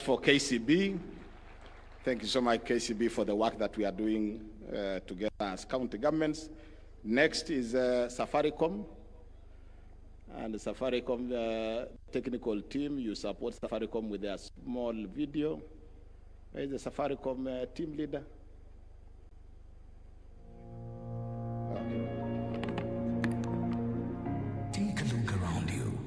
For KCB, thank you so much, KCB, for the work that we are doing together as county governments. Next is Safaricom. And the Safaricom technical team, you support Safaricom with a small video. Where is the Safaricom team leader? Okay. Take a look around you.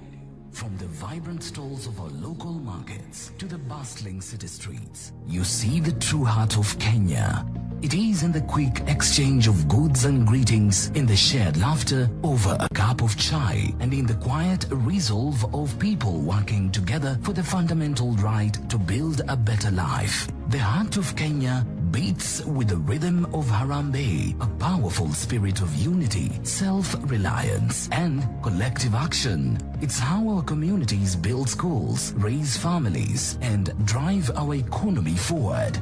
From the vibrant stalls of our local markets to the bustling city streets, you see the true heart of Kenya. It is in the quick exchange of goods and greetings, in the shared laughter over a cup of chai, and in the quiet resolve of people working together for the fundamental right to build a better life. The heart of Kenya beats with the rhythm of Harambee, a powerful spirit of unity, self-reliance, and collective action. It's how our communities build schools, raise families, and drive our economy forward.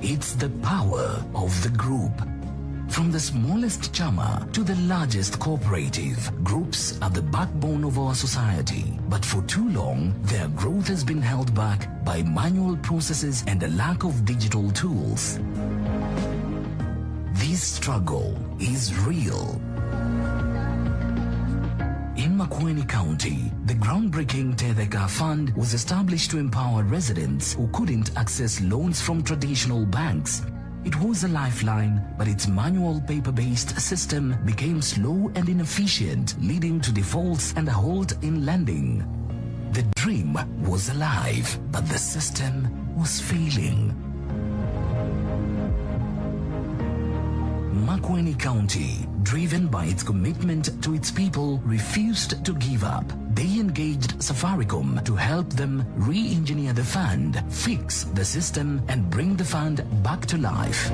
It's the power of the group. From the smallest chama to the largest cooperative, groups are the backbone of our society. But for too long, their growth has been held back by manual processes and a lack of digital tools. This struggle is real. In Makueni County, the groundbreaking Tetheka Fund was established to empower residents who couldn't access loans from traditional banks. It was a lifeline, but its manual paper-based system became slow and inefficient, leading to defaults and a halt in lending. The dream was alive, but the system was failing. Makueni County, driven by its commitment to its people, refused to give up. They engaged Safaricom to help them re-engineer the fund, fix the system, and bring the fund back to life.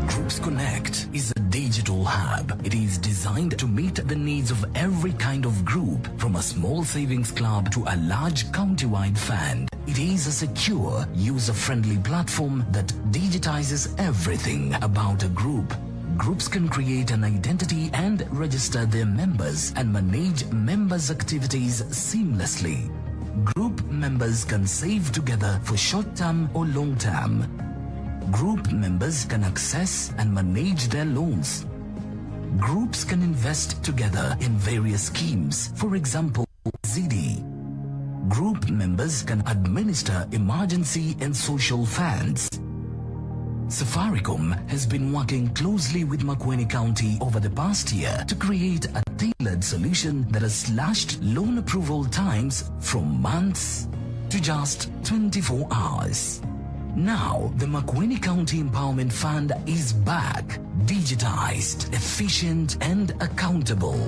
Groups Connect is a digital hub. It is designed to meet the needs of every kind of group, from a small savings club to a large county-wide fund. It is a secure, user-friendly platform that digitizes everything about a group. Groups can create an identity and register their members and manage members' activities seamlessly. Group members can save together for short-term or long-term. Group members can access and manage their loans. Groups can invest together in various schemes, for example, ZD. Group members can administer emergency and social funds. Safaricom has been working closely with Makueni County over the past year to create a tailored solution that has slashed loan approval times from months to just 24 hours. Now, the Makueni County Empowerment Fund is back, digitized, efficient, and accountable.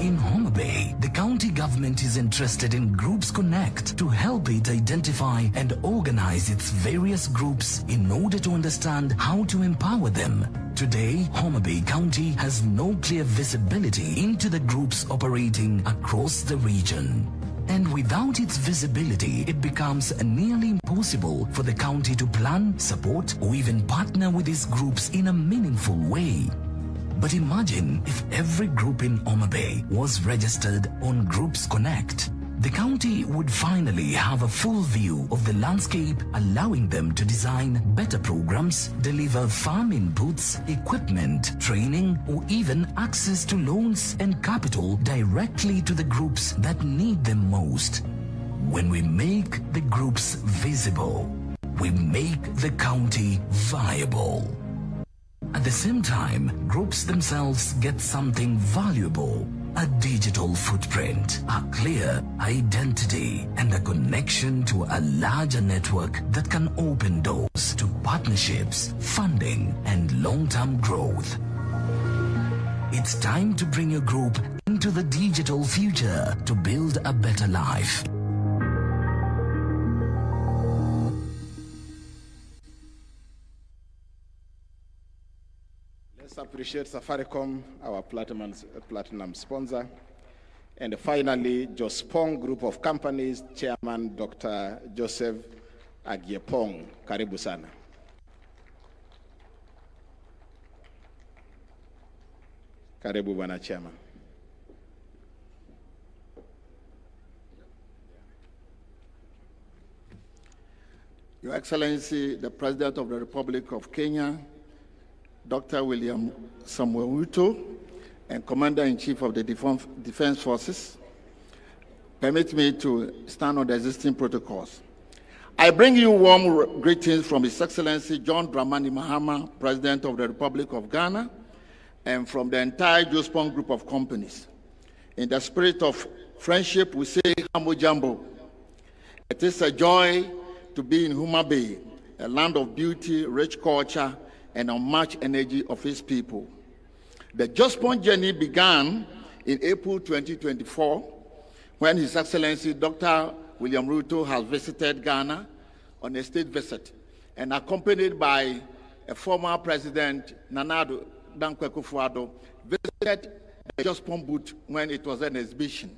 In Homa Bay, the county government is interested in Groups Connect to help it identify and organize its various groups in order to understand how to empower them. Today, Homa Bay County has no clear visibility into the groups operating across the region. And without its visibility, it becomes nearly impossible for the county to plan, support, or even partner with these groups in a meaningful way. But imagine if every group in Homa Bay was registered on Groups Connect. The county would finally have a full view of the landscape, allowing them to design better programs, deliver farm inputs, equipment, training, or even access to loans and capital directly to the groups that need them most. When we make the groups visible, we make the county viable. At the same time, groups themselves get something valuable: a digital footprint, a clear identity, and a connection to a larger network that can open doors to partnerships, funding, and long-term growth. It's time to bring your group into the digital future to build a better life. Let's appreciate Safaricom, our platinum sponsor. And finally, Jospong Group of Companies, Chairman Dr. Joseph Agiepong. Karibu sana. Karibu Bwana Chairman. Your Excellency, the President of the Republic of Kenya, Dr. William Samuel Ruto, and Commander-in-Chief of the Defense Forces, permit me to stand on the existing protocols. I bring you warm greetings from His Excellency John Dramani Mahama, President of the Republic of Ghana, and from the entire Jospong Group of companies. In the spirit of friendship, we say Hamo Jambo. It is a joy to be in Homa Bay, a land of beauty, rich culture, and unmatched energy of its people. The Jospong journey began in April 2024, when His Excellency Dr. William Ruto has visited Ghana on a state visit, and accompanied by a former President, Nana Dankwa Akufo-Addo, visited the Jospong booth when it was an exhibition.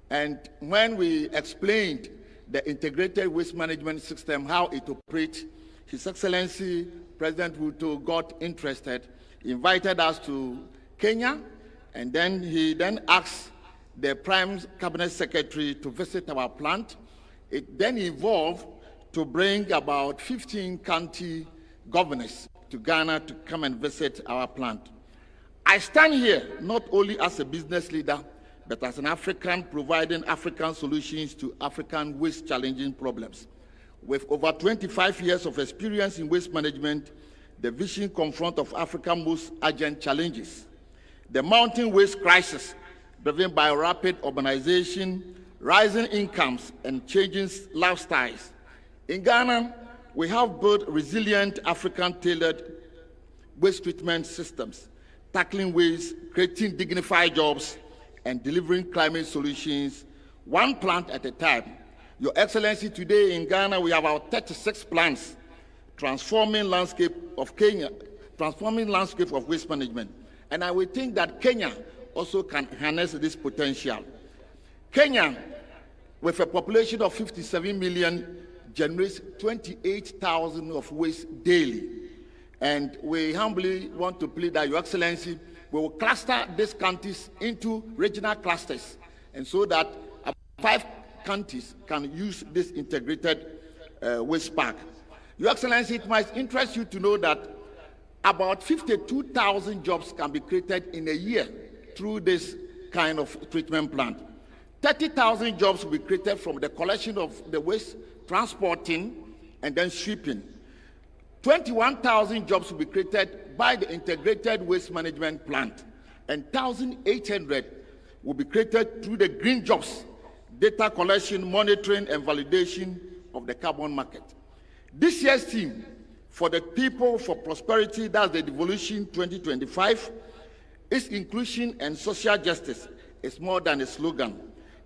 And when we explained the integrated waste management system, how it operates, His Excellency President Ruto got interested, invited us to Kenya, and then he asked the Prime Cabinet Secretary to visit our plant. It then evolved to bring about 15 county governors to Ghana to come and visit our plant. I stand here not only as a business leader, but as an African providing African solutions to African waste challenging problems. With over 25 years of experience in waste management, the vision confront of Africa's most urgent challenges. The mounting waste crisis, driven by rapid urbanization, rising incomes, and changing lifestyles. In Ghana, we have built resilient African-tailored waste treatment systems, tackling waste, creating dignified jobs, and delivering climate solutions, one plant at a time. Your Excellency, today in Ghana, we have our 36 plants, transforming landscape of waste management. And I would think that Kenya also can harness this potential. Kenya, with a population of 57 million, generates 28,000 of waste daily. And we humbly want to plead that Your Excellency, we will cluster these counties into regional clusters, and so that 5 counties can use this integrated waste park. Your Excellency, it might interest you to know that about 52,000 jobs can be created in a year through this kind of treatment plant. 30,000 jobs will be created from the collection of the waste, transporting, and then shipping. 21,000 jobs will be created by the integrated waste management plant, and 1,800 will be created through the green jobs, data collection, monitoring, and validation of the carbon market. This year's theme for the People for Prosperity, that's the Devolution 2025, is inclusion and social justice. It's more than a slogan.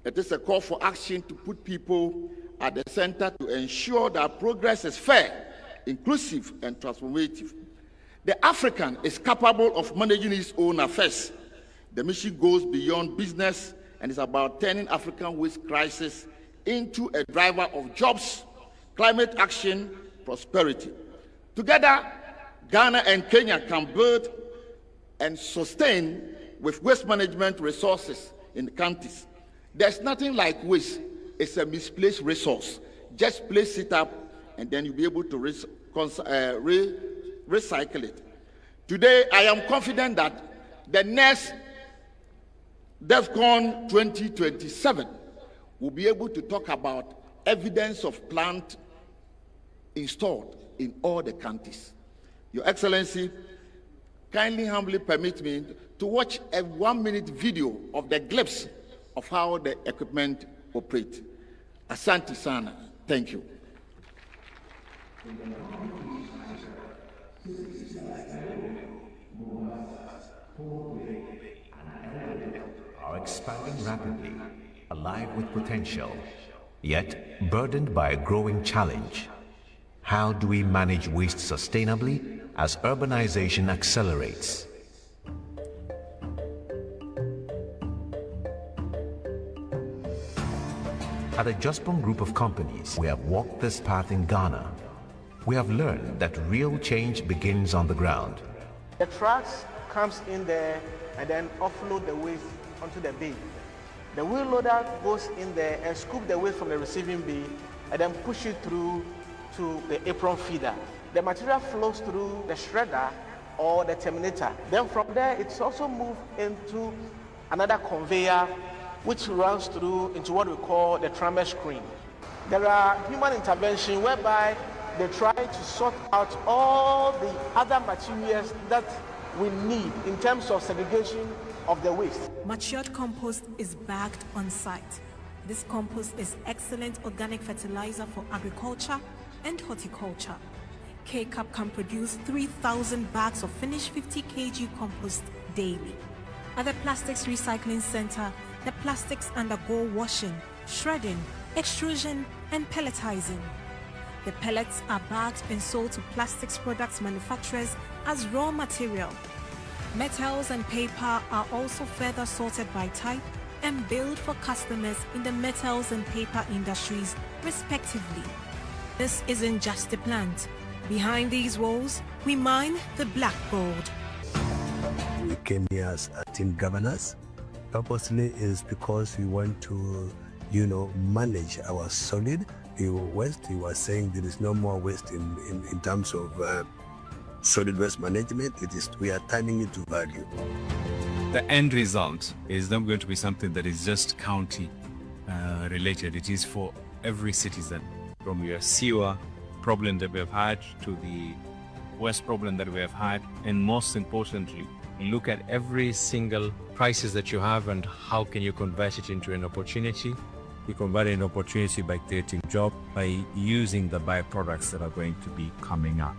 It is a call for action to put people at the center to ensure that progress is fair, inclusive, and transformative. The African is capable of managing his own affairs. The mission goes beyond business and is about turning African waste crisis into a driver of jobs, climate action, prosperity. Together, Ghana and Kenya can build and sustain with waste management resources in the countries. There's nothing like waste. It's a misplaced resource. Just place it up, and then you'll be able to recycle it. Today, I am confident that the next DEFCON 2027 will be able to talk about evidence of plant installed in all the countries. Your Excellency, kindly humbly permit me to watch a 1-minute video of the glimpse of how the equipment operates. Asante sana. Thank you. Are expanding rapidly, alive with potential, yet burdened by a growing challenge. How do we manage waste sustainably as urbanization accelerates? At a Jospong Group of companies, we have walked this path in Ghana. We have learned that real change begins on the ground. The trucks comes in there and then offload the waste onto the bay. The wheel loader goes in there and scoop the waste from the receiving bay and then push it through to the apron feeder. The material flows through the shredder or the terminator. Then from there, it's also moved into another conveyor which runs through into what we call the trammer screen. There are human intervention whereby they try to sort out all the other materials that we need in terms of segregation of the waste. Matured compost is bagged on site. This compost is excellent organic fertilizer for agriculture and horticulture. K-Cup can produce 3,000 bags of finished 50 kg compost daily. At the Plastics Recycling Center, the plastics undergo washing, shredding, extrusion, and pelletizing. The pellets are bagged and sold to plastics products manufacturers as raw material. Metals and paper are also further sorted by type and billed for customers in the metals and paper industries, respectively. This isn't just a plant. Behind these walls, we mine the black gold. Kenya's team governors purposely is because we want to, manage our solid waste. You were saying there is no more waste in terms of solid waste management. We are turning it to value. The end result is not going to be something that is just county related. It is for every citizen, from your sewer problem that we have had to the waste problem that we have had, and most importantly, look at every single crisis that you have and how can you convert it into an opportunity. You convert an opportunity by creating jobs, by using the byproducts that are going to be coming up.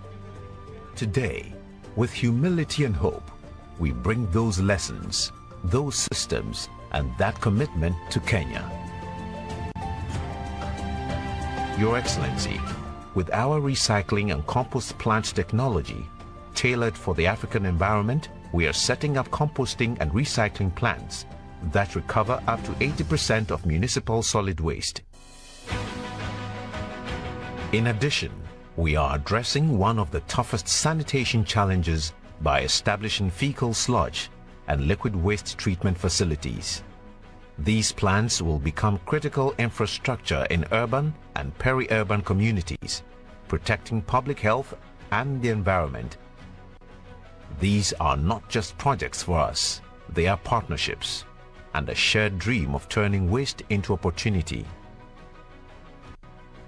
Today, with humility and hope, we bring those lessons, those systems, and that commitment to Kenya. Your Excellency, with our recycling and compost plant technology tailored for the African environment, we are setting up composting and recycling plants that recover up to 80% of municipal solid waste. In addition, we are addressing one of the toughest sanitation challenges by establishing fecal sludge and liquid waste treatment facilities. These plants will become critical infrastructure in urban and peri-urban communities, protecting public health and the environment. These are not just projects for us, they are partnerships and a shared dream of turning waste into opportunity.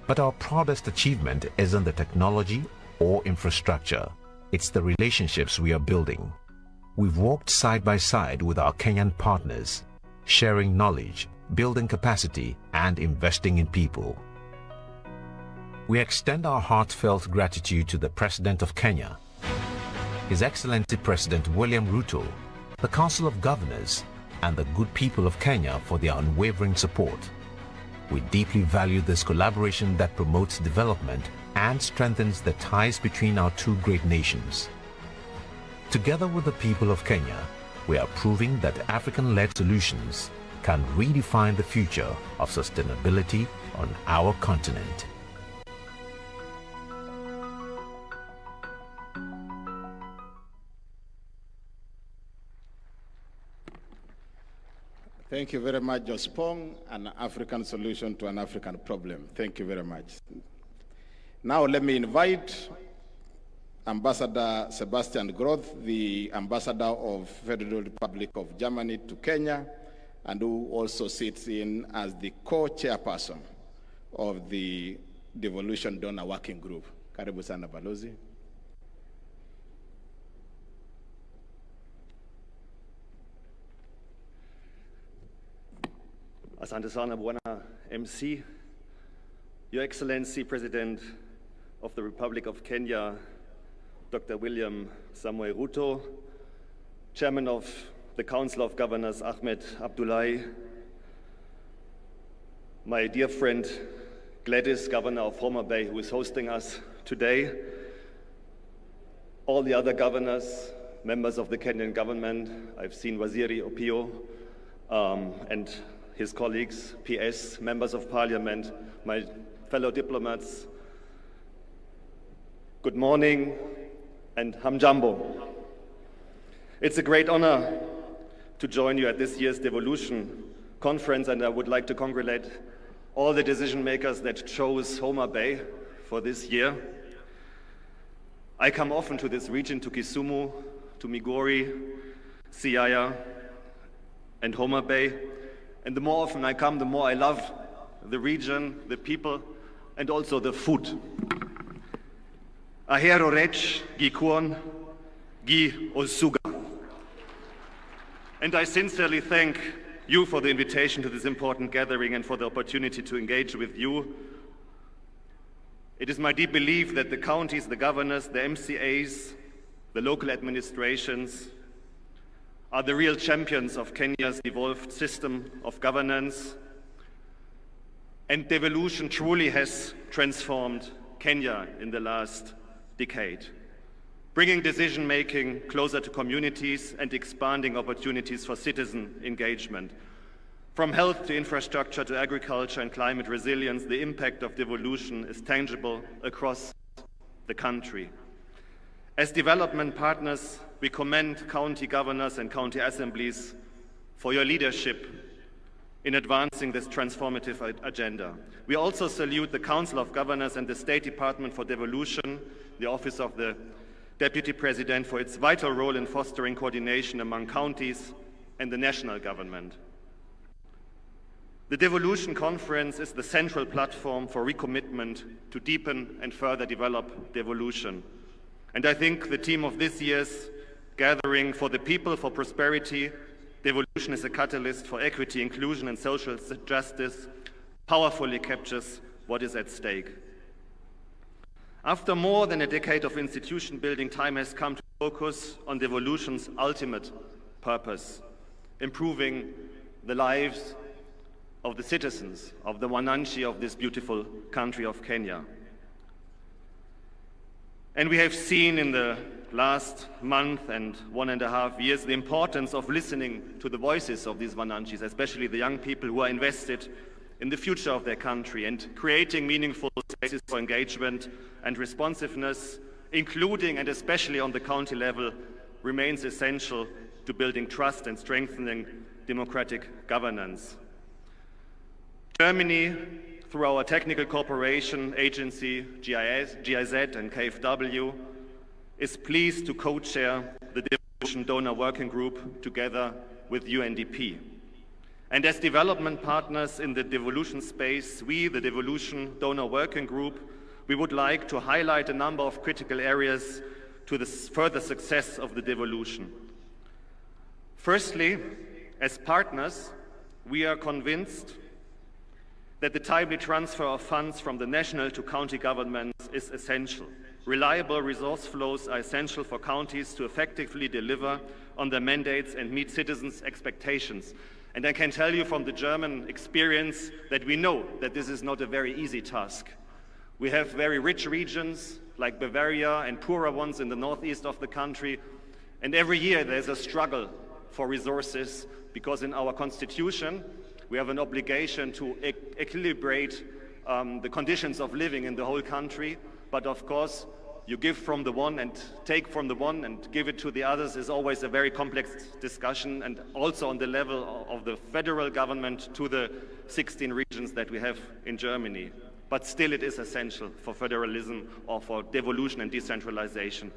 But our proudest achievement isn't the technology or infrastructure, it's the relationships we are building. We've walked side by side with our Kenyan partners, sharing knowledge, building capacity, and investing in people. We extend our heartfelt gratitude to the President of Kenya, His Excellency President William Ruto, the Council of Governors, and the good people of Kenya for their unwavering support. We deeply value this collaboration that promotes development and strengthens the ties between our two great nations. Together with the people of Kenya, we are proving that African-led solutions can redefine the future of sustainability on our continent. Thank you very much, Jospong, an African solution to an African problem. Thank you very much. Now let me invite Ambassador Sebastian Groth, the Ambassador of Federal Republic of Germany to Kenya, and who also sits in as the co-chairperson of the Devolution Donor Working Group. Karibu sana Balozi. Asante sana Bwana MC, Your Excellency President of the Republic of Kenya, Dr. William Samuel Ruto, Chairman of the Council of Governors Ahmed Abdullahi, my dear friend Gladys, Governor of Homa Bay, who is hosting us today, all the other governors, members of the Kenyan government. I've seen Waziri Opio and his colleagues, PS, members of parliament, my fellow diplomats. Good morning and hamjambo. It's a great honor to join you at this year's Devolution conference, and I would like to congratulate all the decision makers that chose Homa Bay for this year. I come often to this region, to Kisumu, to Migori, Siaya, and Homa Bay. And the more often I come, the more I love the region, the people, and also the food. Ahero rech, gikuon, gi osuga. And I sincerely thank you for the invitation to this important gathering and for the opportunity to engage with you. It is my deep belief that the counties, the governors, the MCAs, the local administrations are the real champions of Kenya's evolved system of governance. And devolution truly has transformed Kenya in the last decade, bringing decision-making closer to communities and expanding opportunities for citizen engagement. From health to infrastructure to agriculture and climate resilience, the impact of devolution is tangible across the country. As development partners, we commend county governors and county assemblies for your leadership in advancing this transformative agenda. We also salute the Council of Governors and the State Department for Devolution, the Office of the Deputy President, for its vital role in fostering coordination among counties and the national government. The Devolution Conference is the central platform for recommitment to deepen and further develop devolution. And I think the theme of this year's gathering, For the People, for Prosperity, Devolution is a catalyst for equity, inclusion, and social justice, powerfully captures what is at stake. After more than a decade of institution building, time has come to focus on devolution's ultimate purpose, improving the lives of the citizens of the Wananchi of this beautiful country of Kenya. And we have seen in the last month and 1.5 years the importance of listening to the voices of these Wananchis, especially the young people who are invested in the future of their country, and creating meaningful spaces for engagement and responsiveness, including and especially on the county level, remains essential to building trust and strengthening democratic governance. Germany, through our technical cooperation agency, GIZ and KfW, is pleased to co-chair the Devolution Donor Working Group together with UNDP. And as development partners in the devolution space, we, the Devolution Donor Working Group, we would like to highlight a number of critical areas to the further success of the devolution. Firstly, as partners, we are convinced that the timely transfer of funds from the national to county governments is essential. Reliable resource flows are essential for counties to effectively deliver on their mandates and meet citizens' expectations. And I can tell you from the German experience that we know that this is not a very easy task. We have very rich regions like Bavaria and poorer ones in the northeast of the country. And every year there's a struggle for resources because in our constitution, we have an obligation to equilibrate the conditions of living in the whole country. But of course, you give from the one and take from the one and give it to the others is always a very complex discussion, and also on the level of the federal government to the 16 regions that we have in Germany. But still it is essential for federalism or for devolution and decentralization.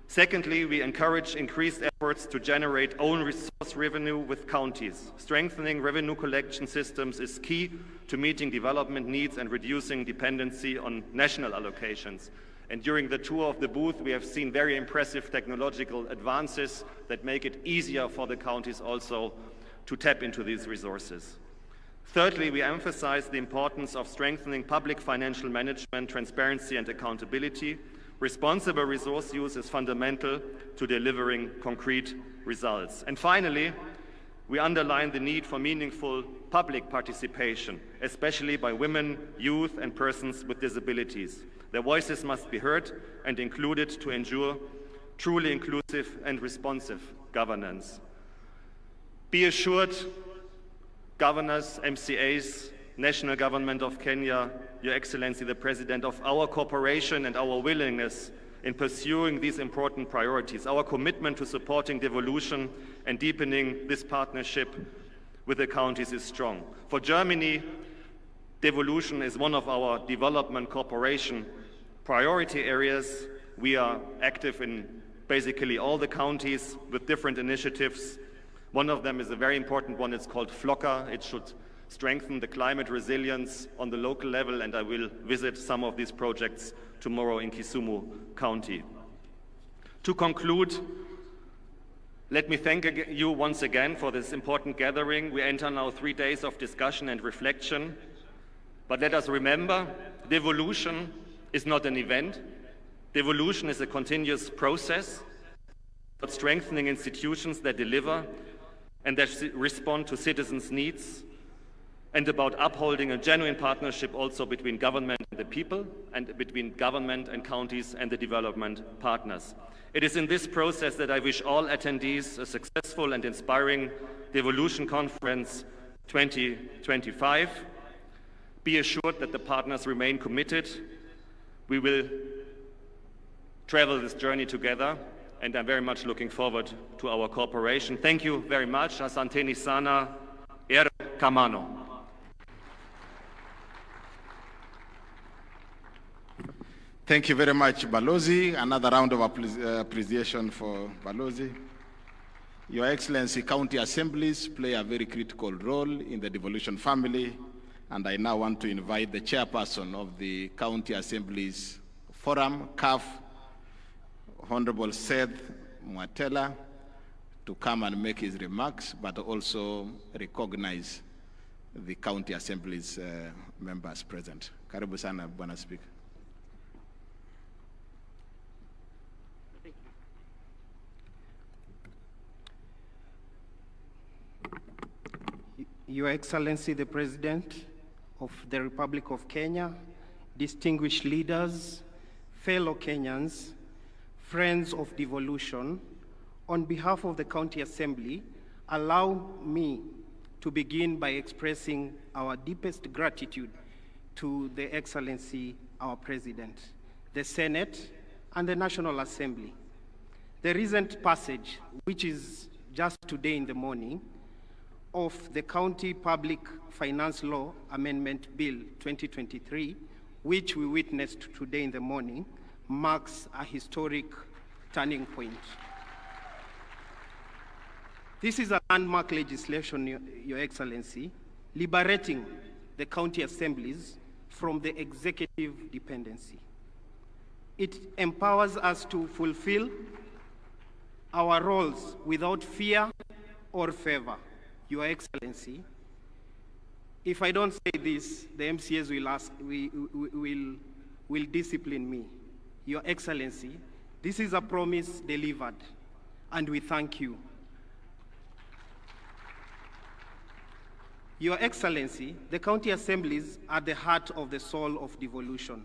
Secondly, we encourage increased efforts to generate own resource revenue with counties. Strengthening revenue collection systems is key to meeting development needs and reducing dependency on national allocations. And during the tour of the booth, we have seen very impressive technological advances that make it easier for the counties also to tap into these resources. Thirdly, we emphasize the importance of strengthening public financial management, transparency, and accountability. Responsible resource use is fundamental to delivering concrete results. And finally, we underline the need for meaningful public participation, especially by women, youth, and persons with disabilities. Their voices must be heard and included to ensure truly inclusive and responsive governance. Be assured, governors, MCAs, National Government of Kenya, Your Excellency the President, of our cooperation and our willingness in pursuing these important priorities. Our commitment to supporting devolution and deepening this partnership with the counties is strong. For Germany, Devolution is one of our development cooperation priority areas. We are active in basically all the counties with different initiatives. One of them is a very important one. It's called FLOCA. It should strengthen the climate resilience on the local level, and I will visit some of these projects tomorrow in Kisumu County. To conclude, let me thank you once again for this important gathering. We enter now 3 days of discussion and reflection. But let us remember, devolution is not an event. Devolution is a continuous process about strengthening institutions that deliver and that respond to citizens' needs, and about upholding a genuine partnership also between government and the people, and between government and counties and the development partners. It is in this process that I wish all attendees a successful and inspiring Devolution Conference 2025. Be assured that the partners remain committed. We will travel this journey together, and I'm very much looking forward to our cooperation. Thank you very much. Asanteni sana. Kamano. Thank you very much, Balozi. Another round of appreciation for Balozi. Your Excellency, county assemblies play a very critical role in the devolution family, and I now want to invite the chairperson of the County Assemblies Forum, CAF, Honorable Seth Mwatela, to come and make his remarks, but also recognize the County Assemblies members present. Karibu sana, Bwana Speaker. Your Excellency, the President of the Republic of Kenya, distinguished leaders, fellow Kenyans, friends of devolution, on behalf of the County Assembly, allow me to begin by expressing our deepest gratitude to the Excellency, our President, the Senate, and the National Assembly. The recent passage, which is just today in the morning, of the County Public Finance Law Amendment Bill 2023, which we witnessed today in the morning, marks a historic turning point. This is a landmark legislation, Your Excellency, liberating the county assemblies from the executive dependency. It empowers us to fulfill our roles without fear or favor. Your Excellency, if I don't say this, the MCAs will discipline me. Your Excellency, this is a promise delivered, and we thank you. Your Excellency, the county assemblies are the heart of the soul of devolution.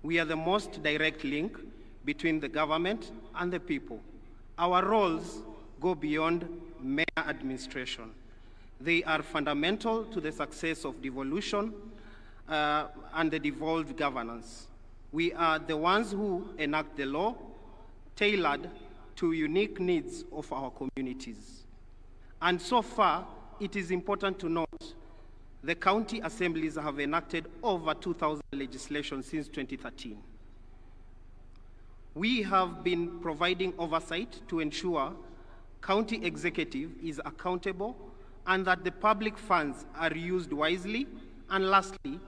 We are the most direct link between the government and the people. Our roles go beyond mere administration. They are fundamental to the success of devolution and the devolved governance. We are the ones who enact the law tailored to unique needs of our communities. And so far, it is important to note the county assemblies have enacted over 2,000 legislation since 2013. We have been providing oversight to ensure county executive is accountable and that the public funds are used wisely, and lastly,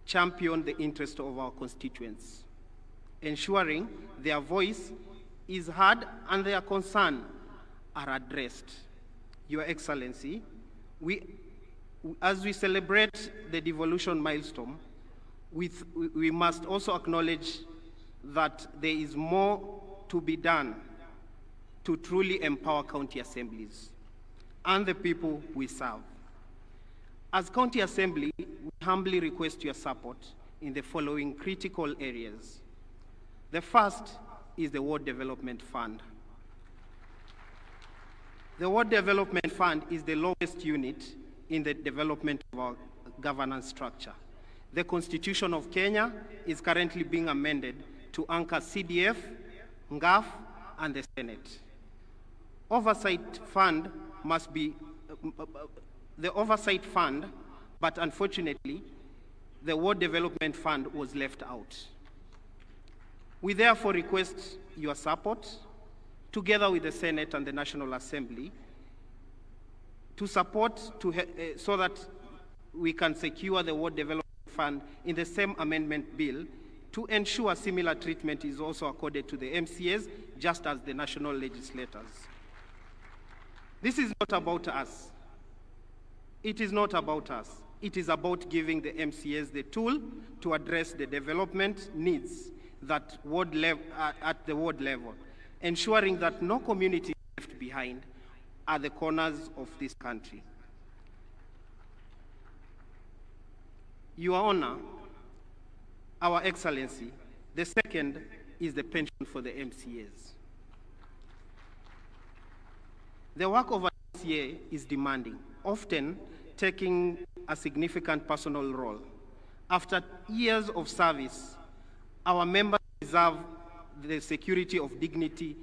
champion the interest of our constituents, ensuring their voice is heard and their concerns are addressed. Your Excellency, as we celebrate the devolution milestone, we must also acknowledge that there is more to be done to truly empower county assemblies and the people we serve. As County Assembly, we humbly request your support in the following critical areas. The first is the Ward Development Fund. The Ward Development Fund is the lowest unit in the development of our governance structure. The Constitution of Kenya is currently being amended to anchor CDF, NGAF, and the Senate. Oversight fund must be the oversight fund, but unfortunately, the Ward Development Fund was left out. We therefore request your support, together with the Senate and the National Assembly, to support so that we can secure the Ward Development Fund in the same amendment bill to ensure similar treatment is also accorded to the MCAs, just as the national legislators. This is not about us. It is not about us. It is about giving the MCAs the tool to address the development needs that at the ward level, ensuring that no community is left behind at the corners of this country. Your Honor, Our Excellency, the second is the pension for the MCAs. The work of an MCA is demanding, often taking a significant personal role. After years of service, our members deserve the security of dignity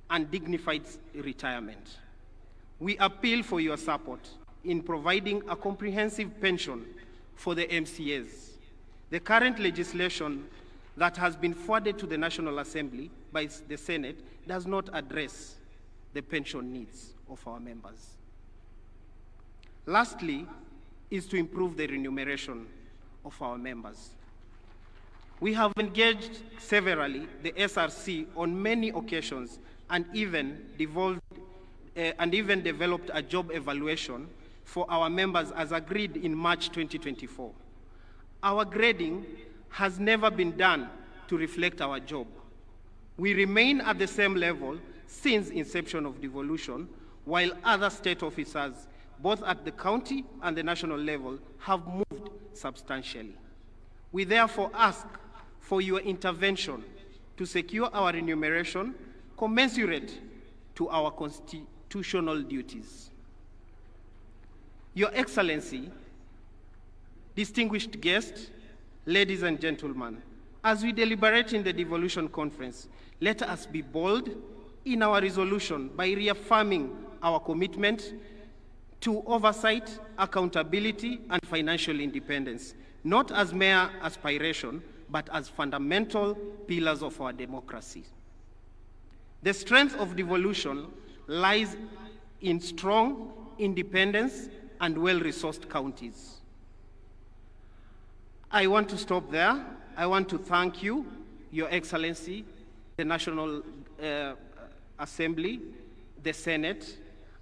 and dignified retirement. We appeal for your support in providing a comprehensive pension for the MCAs. The current legislation that has been forwarded to the National Assembly by the Senate does not address the pension needs of our members. Lastly, is to improve the remuneration of our members. We have engaged severally the SRC on many occasions and even developed a job evaluation for our members as agreed in March 2024. Our grading has never been done to reflect our job. We remain at the same level since inception of devolution, while other state officers, both at the county and the national level, have moved substantially. We therefore ask for your intervention to secure our remuneration commensurate to our constitutional duties. Your Excellency, distinguished guests, ladies and gentlemen, as we deliberate in the Devolution Conference, let us be bold in our resolution by reaffirming our commitment to oversight, accountability, and financial independence, not as mere aspiration, but as fundamental pillars of our democracy. The strength of devolution lies in strong, independence, and well-resourced counties. I want to stop there. I want to thank you, Your Excellency, the National Assembly, the Senate,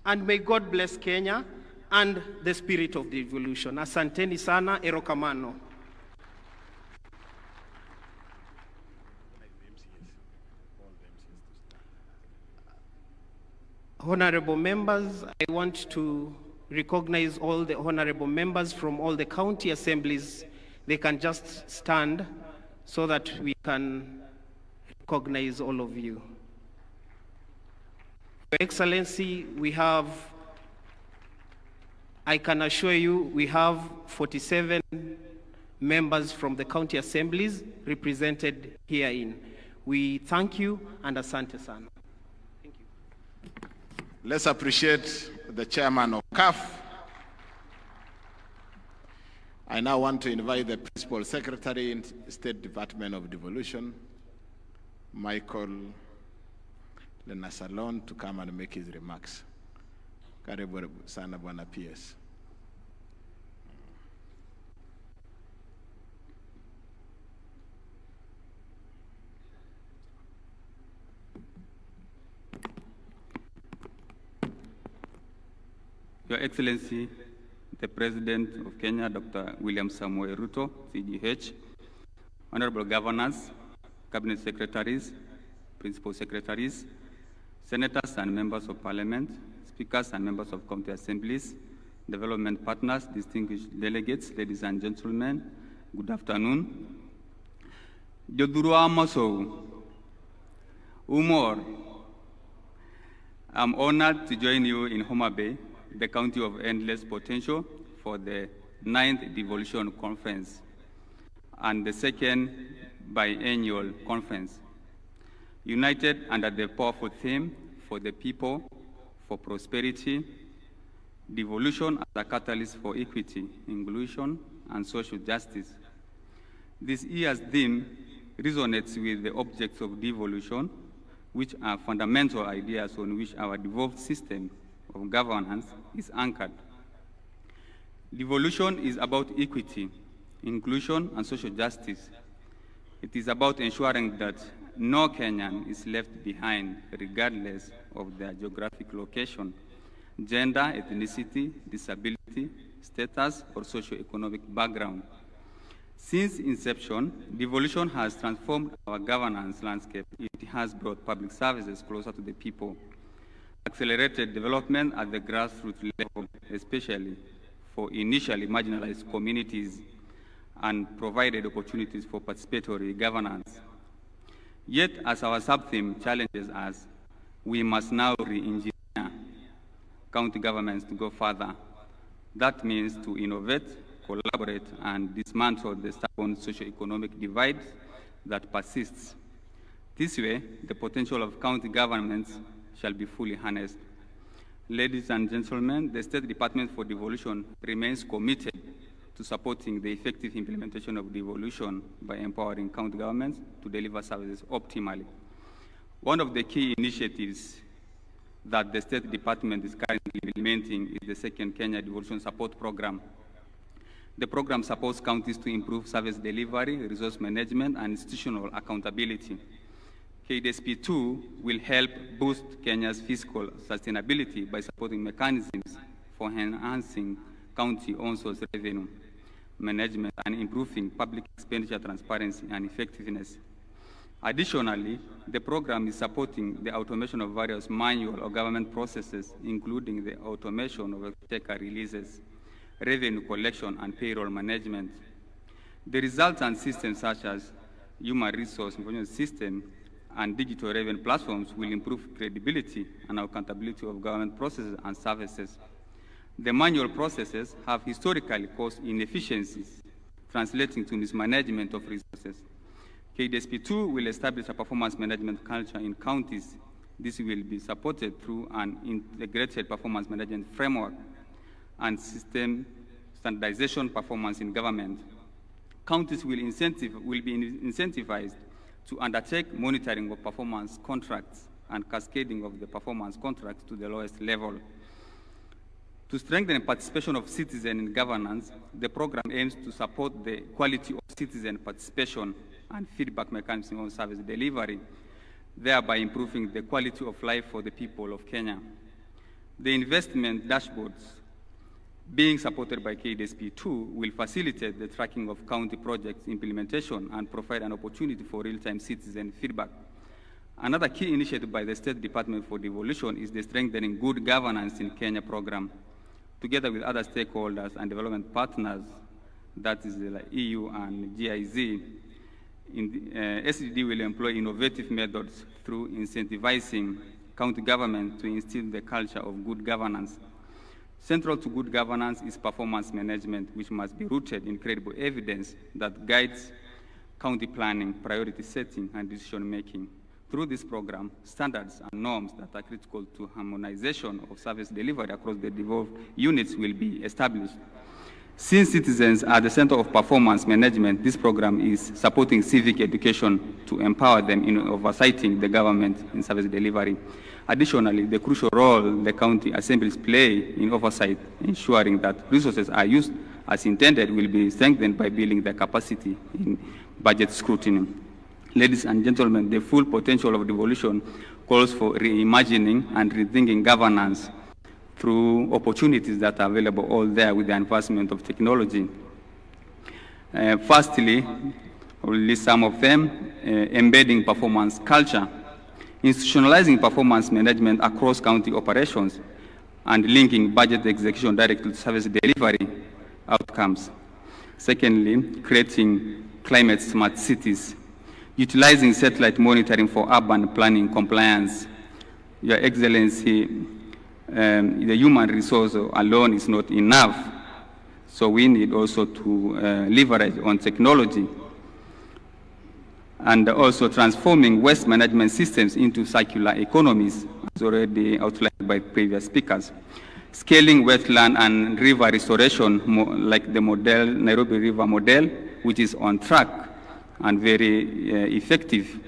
and may God bless Kenya and the spirit of devolution. Asanteni sana, erokamano. Honorable members, I want to recognize all the honorable members from all the county assemblies. They can just stand so that we can recognize all of you. Your Excellency, I can assure you, we have 47 members from the county assemblies represented herein. We thank you and asante sana. Thank you. Let's appreciate the chairman of CAF. I now want to invite the Principal Secretary in State Department of Devolution, Michael Lenasalon, to come and make his remarks. Karibu sana Bwana PS. Your Excellency, the President of Kenya, Dr. William Samoei Ruto, CGH, Honorable Governors, Cabinet Secretaries, Principal Secretaries, Senators and Members of Parliament, Speakers and Members of County Assemblies, Development Partners, distinguished delegates, ladies and gentlemen, good afternoon. Jodurua Maso, Umor, I'm honored to join you in Homa Bay, the County of Endless Potential, for the 9th Devolution Conference and the 2nd biennial conference, united under the powerful theme, for the people, for prosperity, devolution as a catalyst for equity, inclusion, and social justice. This year's theme resonates with the objects of devolution, which are fundamental ideas on which our devolved system of governance is anchored. Devolution is about equity, inclusion, and social justice. It is about ensuring that no Kenyan is left behind, regardless of their geographic location, gender, ethnicity, disability, status, or socio-economic background. Since inception, devolution has transformed our governance landscape. It has brought public services closer to the people, accelerated development at the grassroots level, especially for initially marginalized communities, and provided opportunities for participatory governance. Yet, as our sub-theme challenges us, we must now re-engineer county governments to go further. That means to innovate, collaborate, and dismantle the stubborn socio-economic divide that persists. This way, the potential of county governments shall be fully harnessed. Ladies and gentlemen, the State Department for Devolution remains committed to supporting the effective implementation of devolution by empowering county governments to deliver services optimally. One of the key initiatives that the State Department is currently implementing is the Second Kenya Devolution Support Program. The program supports counties to improve service delivery, resource management, and institutional accountability. KDSP2 will help boost Kenya's fiscal sustainability by supporting mechanisms for enhancing county-owned source revenue management and improving public expenditure transparency and effectiveness. Additionally, the program is supporting the automation of various manual or government processes, including the automation of exchequer releases, revenue collection, and payroll management. The resultant systems such as human resource information system and digital revenue platforms will improve credibility and accountability of government processes and services. The manual processes have historically caused inefficiencies, translating to mismanagement of resources. KDSP2 will establish a performance management culture in counties. This will be supported through an integrated performance management framework and system standardization performance in government. Counties will be incentivized to undertake monitoring of performance contracts and cascading of the performance contracts to the lowest level. To strengthen participation of citizens in governance, the program aims to support the quality of citizen participation and feedback mechanism on service delivery, thereby improving the quality of life for the people of Kenya. The investment dashboards being supported by KDSP2 will facilitate the tracking of county projects implementation and provide an opportunity for real-time citizen feedback. Another key initiative by the State Department for Devolution is the Strengthening Good Governance in Kenya program. Together with other stakeholders and development partners, that is the EU and GIZ, SDD will employ innovative methods through incentivizing county government to instill the culture of good governance. Central to good governance is performance management, which must be rooted in credible evidence that guides county planning, priority setting, and decision-making. Through this program, standards and norms that are critical to harmonization of service delivery across the devolved units will be established. Since citizens are the center of performance management, this program is supporting civic education to empower them in oversighting the government in service delivery. Additionally, the crucial role the county assemblies play in oversight, ensuring that resources are used as intended, will be strengthened by building their capacity in budget scrutiny. Ladies and gentlemen, the full potential of devolution calls for reimagining and rethinking governance through opportunities that are available all there with the advancement of technology. Firstly, I will list some of them: embedding performance culture, institutionalizing performance management across county operations, and linking budget execution directly to service delivery outcomes. Secondly, creating climate-smart cities, utilizing satellite monitoring for urban planning compliance. Your Excellency, the human resource alone is not enough, so we need also to leverage on technology, and also transforming waste management systems into circular economies, as already outlined by previous speakers. Scaling wetland and river restoration, like the model, Nairobi River model, which is on track and very effective.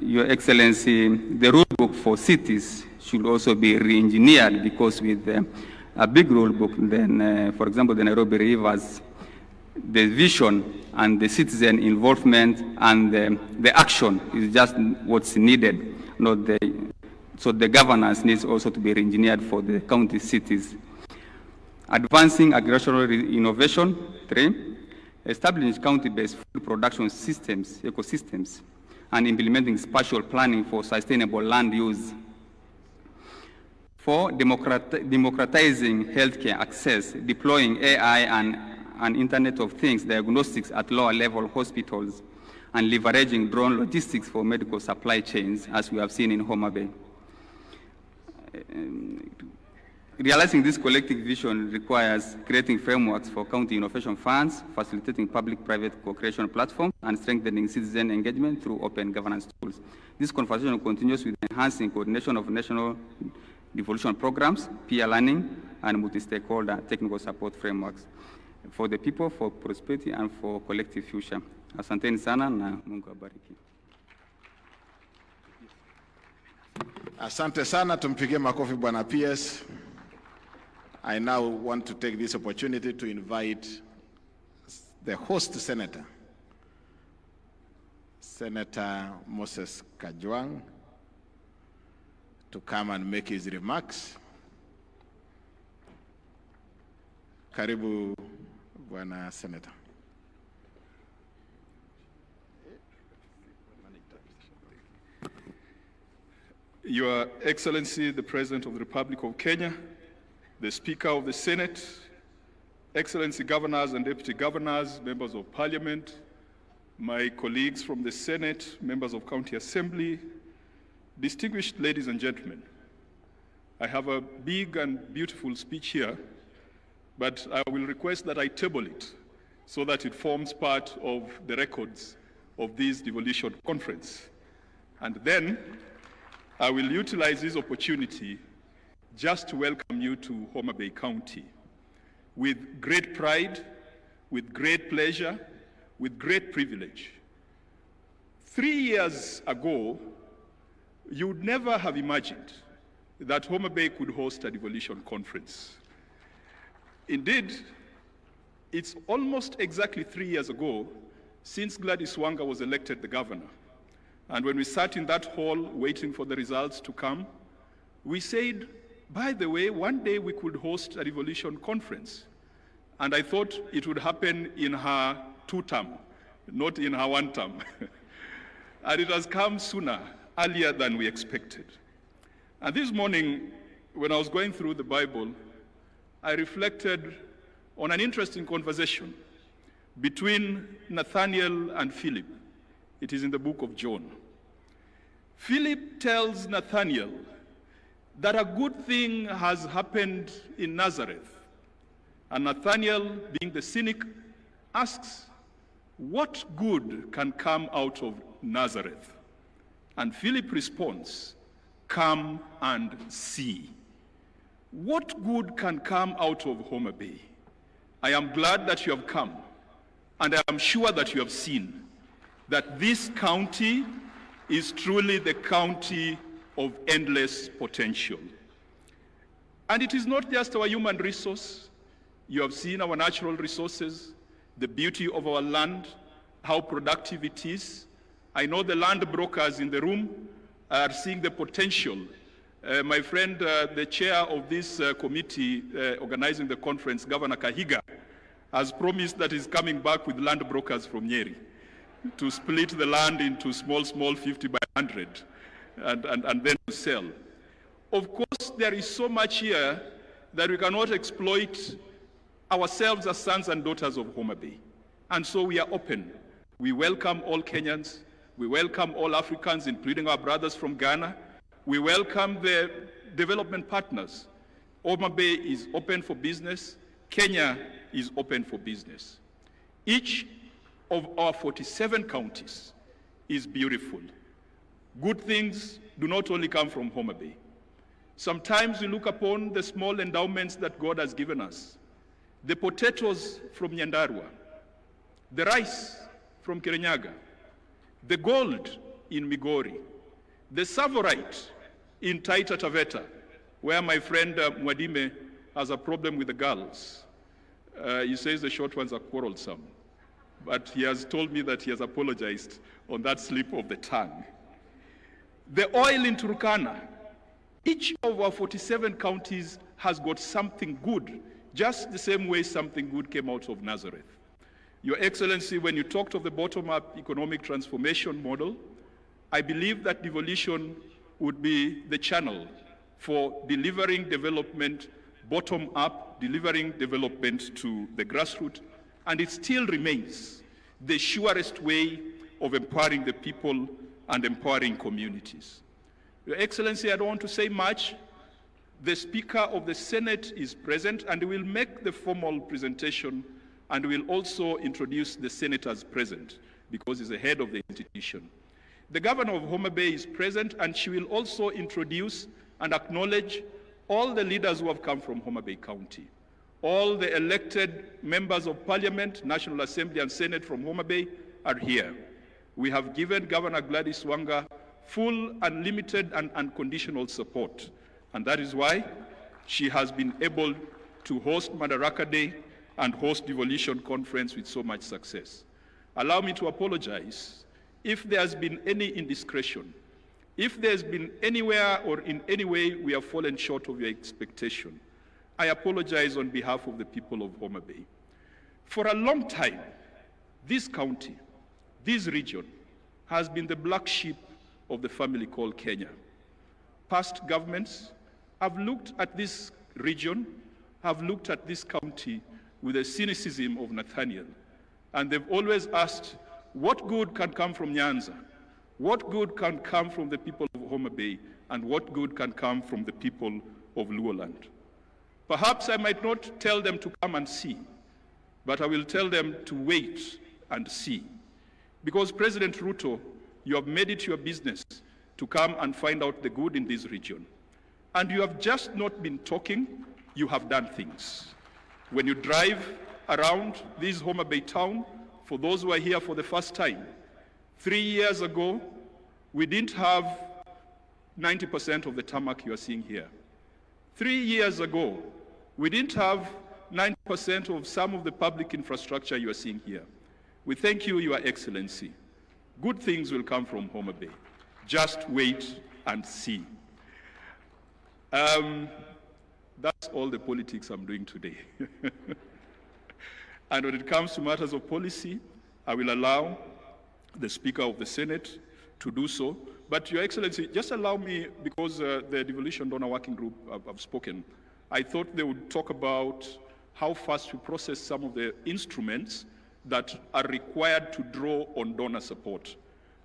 Your Excellency, the rule book for cities should also be re-engineered, because with a big rule book, then, for example, the Nairobi Rivers, the vision and the citizen involvement and the action is just what's needed. So the governance needs also to be re-engineered for the county cities. Advancing agricultural innovation. 3, establishing county-based food production systems, ecosystems, and implementing spatial planning for sustainable land use. 4, democratizing healthcare access, deploying AI and Internet of Things diagnostics at lower level hospitals, and leveraging drone logistics for medical supply chains, as we have seen in Homa Bay. Realizing this collective vision requires creating frameworks for county innovation funds, facilitating public-private co-creation platforms, and strengthening citizen engagement through open governance tools. This conversation continues with enhancing coordination of national devolution programs, peer learning, and multi-stakeholder technical support frameworks for the people, for prosperity, and for collective future. Asanteni sana na Mungu abariki. Asante sana, tumpigie makofi Bwana PS. I now want to take this opportunity to invite the host senator, Senator Moses Kajwang, to come and make his remarks. Karibu, Bwana Senator. Your Excellency, the President of the Republic of Kenya, the Speaker of the Senate, Excellency Governors and Deputy Governors, Members of Parliament, my colleagues from the Senate, Members of County Assembly, distinguished ladies and gentlemen, I have a big and beautiful speech here, but I will request that I table it so that it forms part of the records of this devolution conference. And then I will utilize this opportunity just to welcome you to Homa Bay County with great pride, with great pleasure, with great privilege. 3 years ago, you would never have imagined that Homa Bay could host a devolution conference. Indeed, it's almost exactly 3 years ago since Gladys Wanga was elected the governor. And when we sat in that hall waiting for the results to come, we said, by the way, one day we could host a devolution conference. And I thought it would happen in her 2-term, not in her 1-term. And it has come sooner, earlier than we expected. And this morning, when I was going through the Bible, I reflected on an interesting conversation between Nathaniel and Philip. It is in the book of John. Philip tells Nathaniel that a good thing has happened in Nazareth. And Nathaniel, being the cynic, asks, what good can come out of Nazareth? And Philip responds, come and see. What good can come out of Homa Bay? I am glad that you have come, and I am sure that you have seen that this county is truly the county of endless potential. And it is not just our human resource. You have seen our natural resources, the beauty of our land, how productive it is. I know the land brokers in the room are seeing the potential. My friend, the chair of this committee organizing the conference, Governor Kahiga, has promised that he's coming back with land brokers from Nyeri to split the land into small 50 by 100 and then to sell. Of course, there is so much here that we cannot exploit ourselves as sons and daughters of Homa Bay. And so we are open. We welcome all Kenyans. We welcome all Africans, including our brothers from Ghana. We welcome the development partners. Homa Bay is open for business. Kenya is open for business. Each of our 47 counties is beautiful. Good things do not only come from Homa Bay. Sometimes we look upon the small endowments that God has given us. The potatoes from Nyandarua, the rice from Kirinyaga, the gold in Migori, the Savorite in Taita Taveta, where my friend Mwadime has a problem with the girls. He says the short ones are quarrelsome, but he has told me that he has apologized on that slip of the tongue. The oil in Turkana, each of our 47 counties has got something good, just the same way something good came out of Nazareth. Your Excellency, when you talked of the bottom-up economic transformation model, I believe that devolution would be the channel for delivering development bottom-up, delivering development to the grassroots, and it still remains the surest way of empowering the people and empowering communities. Your Excellency, I don't want to say much. The Speaker of the Senate is present and will make the formal presentation and will also introduce the senators present because he's the head of the institution. The Governor of Homa Bay is present and she will also introduce and acknowledge all the leaders who have come from Homa Bay County. All the elected members of Parliament, National Assembly and Senate from Homa Bay are here. We have given Governor Gladys Wanga full, unlimited and unconditional support. And that is why she has been able to host Madaraka Day and host Devolution Conference with so much success. Allow me to apologize if there has been any indiscretion, if there's been anywhere or in any way we have fallen short of your expectation. I apologize on behalf of the people of Homa Bay. For a long time, this county, this region, has been the black sheep of the family called Kenya. Past governments have looked at this region, have looked at this county with the cynicism of Nathaniel, and they've always asked, what good can come from Nyanza? What good can come from the people of Homa Bay? And what good can come from the people of Luoland? Perhaps I might not tell them to come and see, but I will tell them to wait and see. Because President Ruto, you have made it your business to come and find out the good in this region. And you have just not been talking, you have done things. When you drive around this Homa Bay town, for those who are here for the first time, 3 years ago, we didn't have 90% of the tarmac you are seeing here. 3 years ago, we didn't have 90% of some of the public infrastructure you are seeing here. We thank you, Your Excellency. Good things will come from Homa Bay. Just wait and see. That's all the politics I'm doing today. And when it comes to matters of policy, I will allow the Speaker of the Senate to do so. But Your Excellency, just allow me, because the Devolution Donor Working Group have spoken, I thought they would talk about how fast we process some of the instruments that are required to draw on donor support.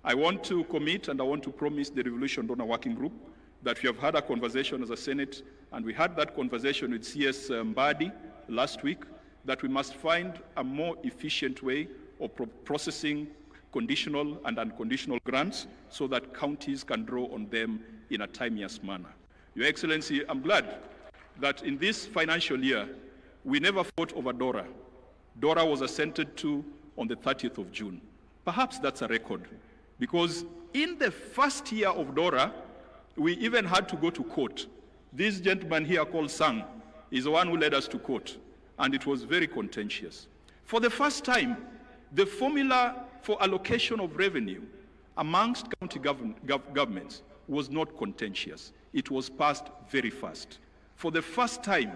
I want to commit and I want to promise the Devolution Donor Working Group that we have had a conversation as a Senate, and we had that conversation with CS Mbadi last week, that we must find a more efficient way of processing conditional and unconditional grants so that counties can draw on them in a timeous manner. Your Excellency, I'm glad that in this financial year, we never fought over DORA. DORA was assented to on the 30th of June. Perhaps that's a record, because in the first year of DORA, we even had to go to court. This gentleman here called Sang is the one who led us to court, and it was very contentious. For the first time, the formula for allocation of revenue amongst county governments was not contentious. It was passed very fast. For the first time,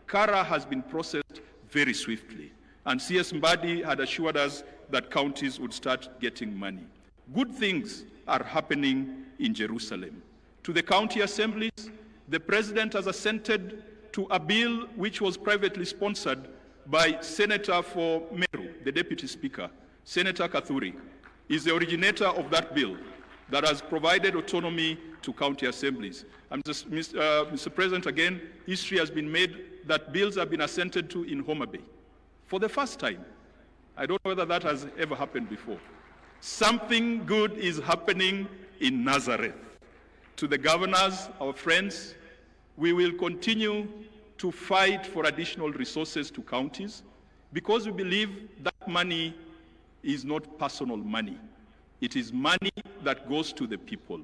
CARA has been processed very swiftly, and CS Mbadi had assured us that counties would start getting money. Good things are happening in Jerusalem. To the county assemblies, the President has assented to a bill which was privately sponsored by Senator for Meru, the Deputy Speaker. Senator Kathuri is the originator of that bill that has provided autonomy to county assemblies. Mr. President, again, history has been made that bills have been assented to in Homa Bay for the first time. I don't know whether that has ever happened before. Something good is happening in Nazareth. To the governors, our friends, we will continue to fight for additional resources to counties, because we believe that money is not personal money. It is money that goes to the people.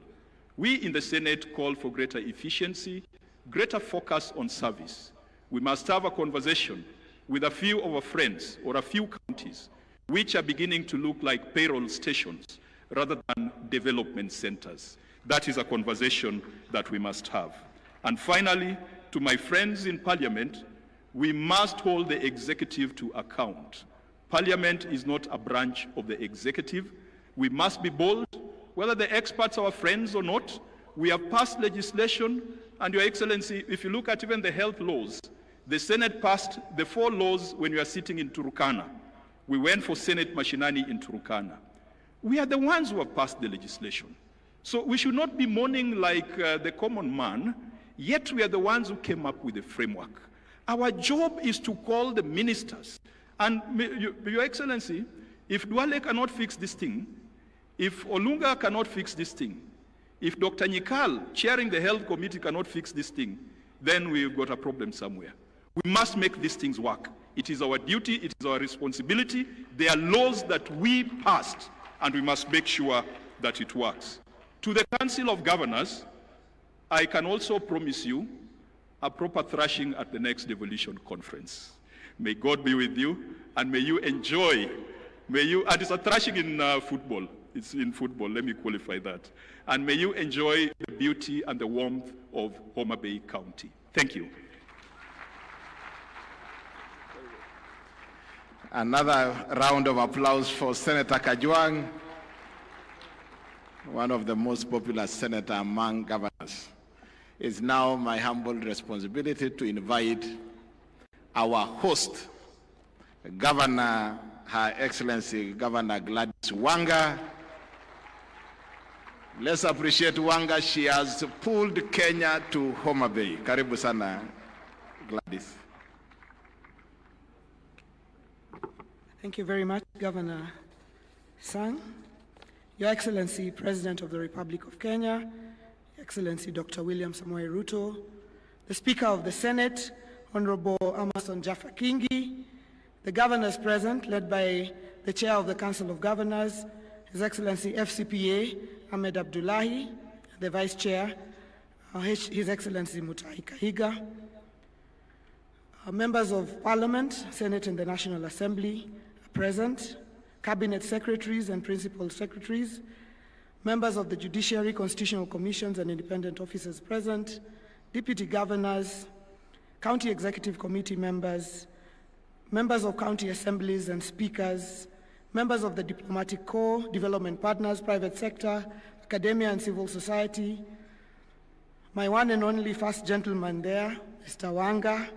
We in the Senate call for greater efficiency, greater focus on service. We must have a conversation with a few of our friends or a few counties which are beginning to look like payroll stations rather than development centers. That is a conversation that we must have. And finally, to my friends in Parliament, we must hold the executive to account. Parliament is not a branch of the executive. We must be bold, whether the experts are our friends or not. We have passed legislation, and Your Excellency, if you look at even the health laws, the Senate passed the 4 laws when we are sitting in Turkana. We went for Senate Mashinani in Turkana. We are the ones who have passed the legislation. So we should not be mourning like the common man, yet we are the ones who came up with the framework. Our job is to call the ministers. And Your Excellency, if Duale cannot fix this thing, if Olunga cannot fix this thing, if Dr. Nyikal, chairing the health committee, cannot fix this thing, then we've got a problem somewhere. We must make these things work. It is our duty, it is our responsibility. They are laws that we passed, and we must make sure that it works. To the Council of Governors, I can also promise you a proper thrashing at the next Devolution conference. May God be with you, and may you enjoy, and it's a thrashing in football. It's in football, let me qualify that. And may you enjoy the beauty and the warmth of Homa Bay County. Thank you. Another round of applause for Senator Kajwang, one of the most popular senators among governors. It's now my humble responsibility to invite our host, Governor, Her Excellency Governor Gladys Wanga. Let's appreciate Wanga. She has pulled Kenya to Homa Bay. Karibu sana, Gladys. Thank you very much, Governor Sang. Your Excellency, President of the Republic of Kenya, Your Excellency Dr. William Samoei Ruto, the Speaker of the Senate, Honorable Amason Jaffa Kingi, the governors present, led by the Chair of the Council of Governors, His Excellency FCPA Ahmed Abdullahi, the Vice Chair, His Excellency Mutahi Kahiga, members of Parliament, Senate and the National Assembly are present, Cabinet Secretaries and Principal Secretaries, members of the Judiciary, Constitutional Commissions and Independent Officers present, Deputy Governors, County Executive Committee members, members of county assemblies and speakers, members of the Diplomatic Corps, development partners, private sector, academia and civil society, my one and only first gentleman there, Mr. Wanga,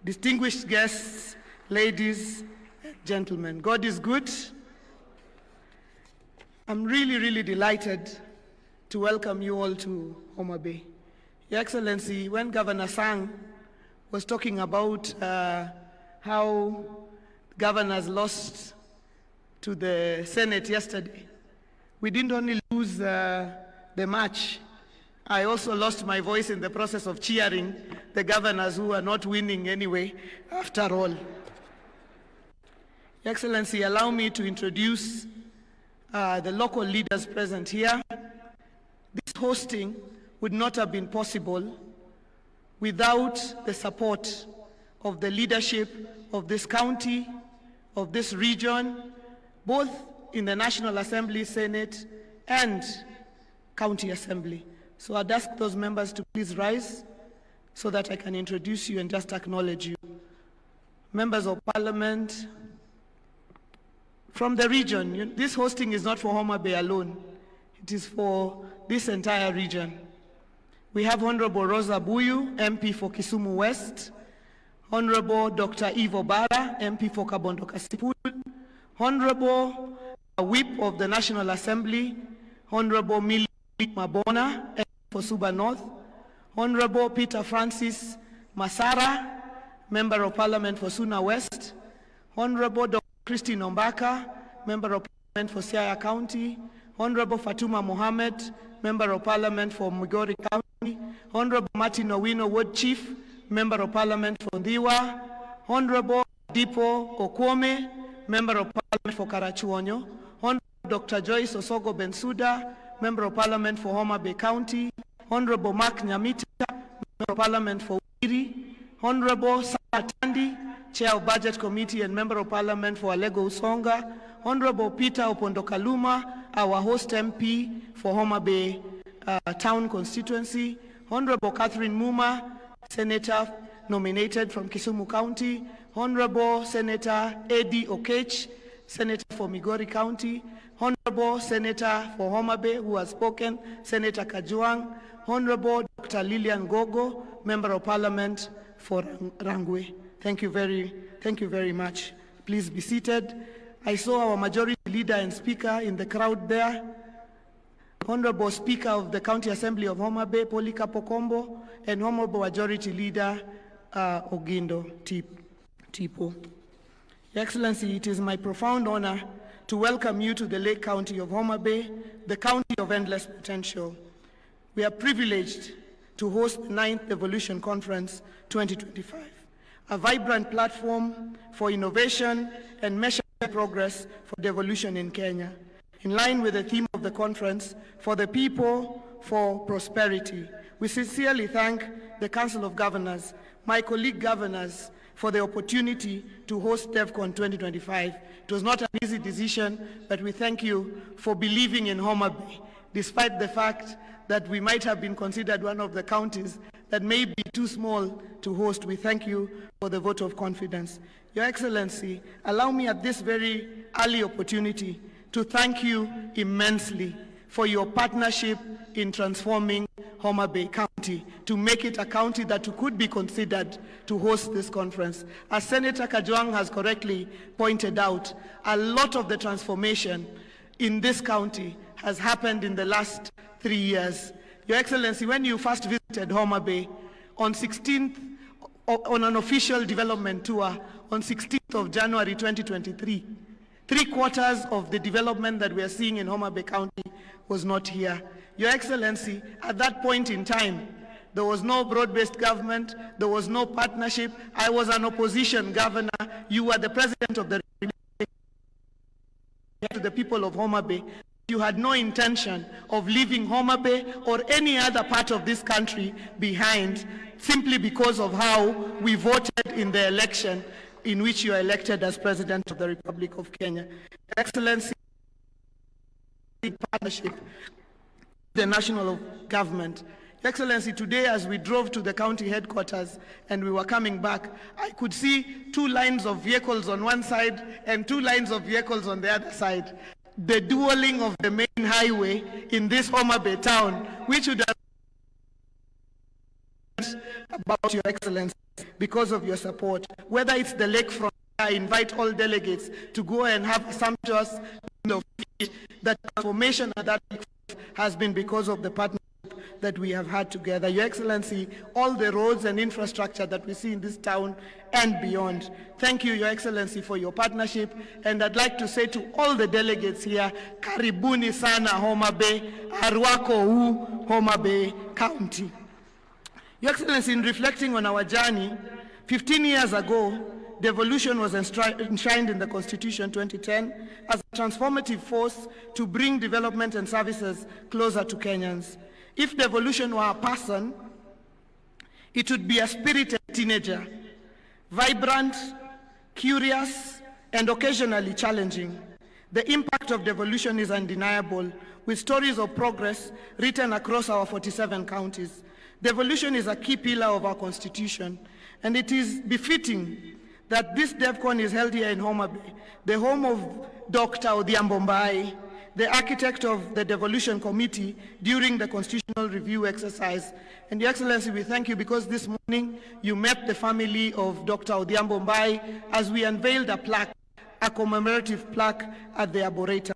distinguished guests, ladies and gentlemen. God is good. I'm really delighted to welcome you all to Homa Bay. Your Excellency, when Governor Sang was talking about how governors lost to the Senate yesterday, we didn't only lose the match, I also lost my voice in the process of cheering the governors who are not winning anyway, after all. Your Excellency, allow me to introduce the local leaders present here. This hosting would not have been possible without the support of the leadership of this county, of this region, both in the National Assembly, Senate, and County Assembly. So I'd ask those members to please rise so that I can introduce you and just acknowledge you. Members of Parliament from the region, this hosting is not for Homa Bay alone. It is for this entire region. We have Honorable Rosa Buyu, MP for Kisumu West, Honorable Dr. Ivo Bara, MP for Kabondo Kasipul, Honorable Whip of the National Assembly, Honorable Millie Mabona, MP for Suba North, Honorable Peter Francis Masara, Member of Parliament for Suna West, Honorable Dr. Christine Ombaka, Member of Parliament for Siaya County, Honorable Fatuma Mohammed, Member of Parliament for Migori County, Honorable Martin Owino, Ward Chief, Member of Parliament for Ndiwa, Honorable Dipo Okwome, Member of Parliament for Karachuonyo, Honorable Dr. Joyce Osogo Bensuda, Member of Parliament for Homa Bay County, Honorable Mark Nyamita, Member of Parliament for Wiri, Honorable Sarah Tandi, Chair of Budget Committee and Member of Parliament for Alego Usonga, Honorable Peter Opondokaluma, our host MP for Homa Bay Town Constituency, Honorable Catherine Muma, Senator nominated from Kisumu County, Honorable Senator Eddie Okech, Senator for Migori County, Honorable Senator for Homa Bay, who has spoken, Senator Kajwang, Honorable Dr. Lillian Gogo, Member of Parliament for Rangwe. Thank you very much. Please be seated. I saw our majority leader and speaker in the crowd there. Honorable Speaker of the County Assembly of Homa Bay, Polycarp Okombo, and Honorable Majority Leader Ogindo Tipo. Your Excellency, it is my profound honor to welcome you to the Lake County of Homa Bay, the county of endless potential. We are privileged to host the 9th Devolution Conference 2025, a vibrant platform for innovation and measuring progress for devolution in Kenya. In line with the theme of the conference, for the people, for prosperity, we sincerely thank the Council of Governors, my colleague governors, for the opportunity to host DevCon 2025. It was not an easy decision, but we thank you for believing in Homa Bay, despite the fact that we might have been considered one of the counties that may be too small to host. We thank you for the vote of confidence. Your Excellency, allow me at this very early opportunity to thank you immensely for your partnership in transforming Homa Bay County to make it a county that could be considered to host this conference. As Senator Kajwang has correctly pointed out, a lot of the transformation in this county has happened in the last 3 years. Your Excellency, when you first visited Homa Bay on 16th, on an official development tour on 16th of January 2023, 3/4 of the development that we are seeing in Homa Bay County was not here. Your Excellency, at that point in time, there was no broad-based government, there was no partnership. I was an opposition governor. You were the president of the Republic. To the people of Homa Bay, you had no intention of leaving Homa Bay or any other part of this country behind simply because of how we voted in the election in which you are elected as President of the Republic of Kenya. Excellency, partnership, the national government. Excellency, today as we drove to the county headquarters and we were coming back, I could see 2 lines of vehicles on one side and 2 lines of vehicles on the other side. The dueling of the main highway in this Homa Bay town, which would have about Your Excellency, because of your support. Whether it's the lakefront, I invite all delegates to go and have a sumptuous meal of fish. The transformation of that has been because of the partnership that we have had together. Your Excellency, all the roads and infrastructure that we see in this town and beyond. Thank you, Your Excellency, for your partnership. And I'd like to say to all the delegates here, Karibuni sana Homa Bay, Arwako u Homa Bay County. Your Excellency, in reflecting on our journey, 15 years ago, devolution was enshrined in the Constitution 2010 as a transformative force to bring development and services closer to Kenyans. If devolution were a person, it would be a spirited teenager, vibrant, curious, and occasionally challenging. The impact of devolution is undeniable, with stories of progress written across our 47 counties. Devolution is a key pillar of our Constitution, and it is befitting that this DevCon is held here in Homa Bay, the home of Dr. Odhiambo Mbai, the architect of the Devolution Committee during the constitutional review exercise. And Your Excellency, we thank you because this morning you met the family of Dr. Odhiambo Mbai as we unveiled a plaque, a commemorative plaque at the Arboretum.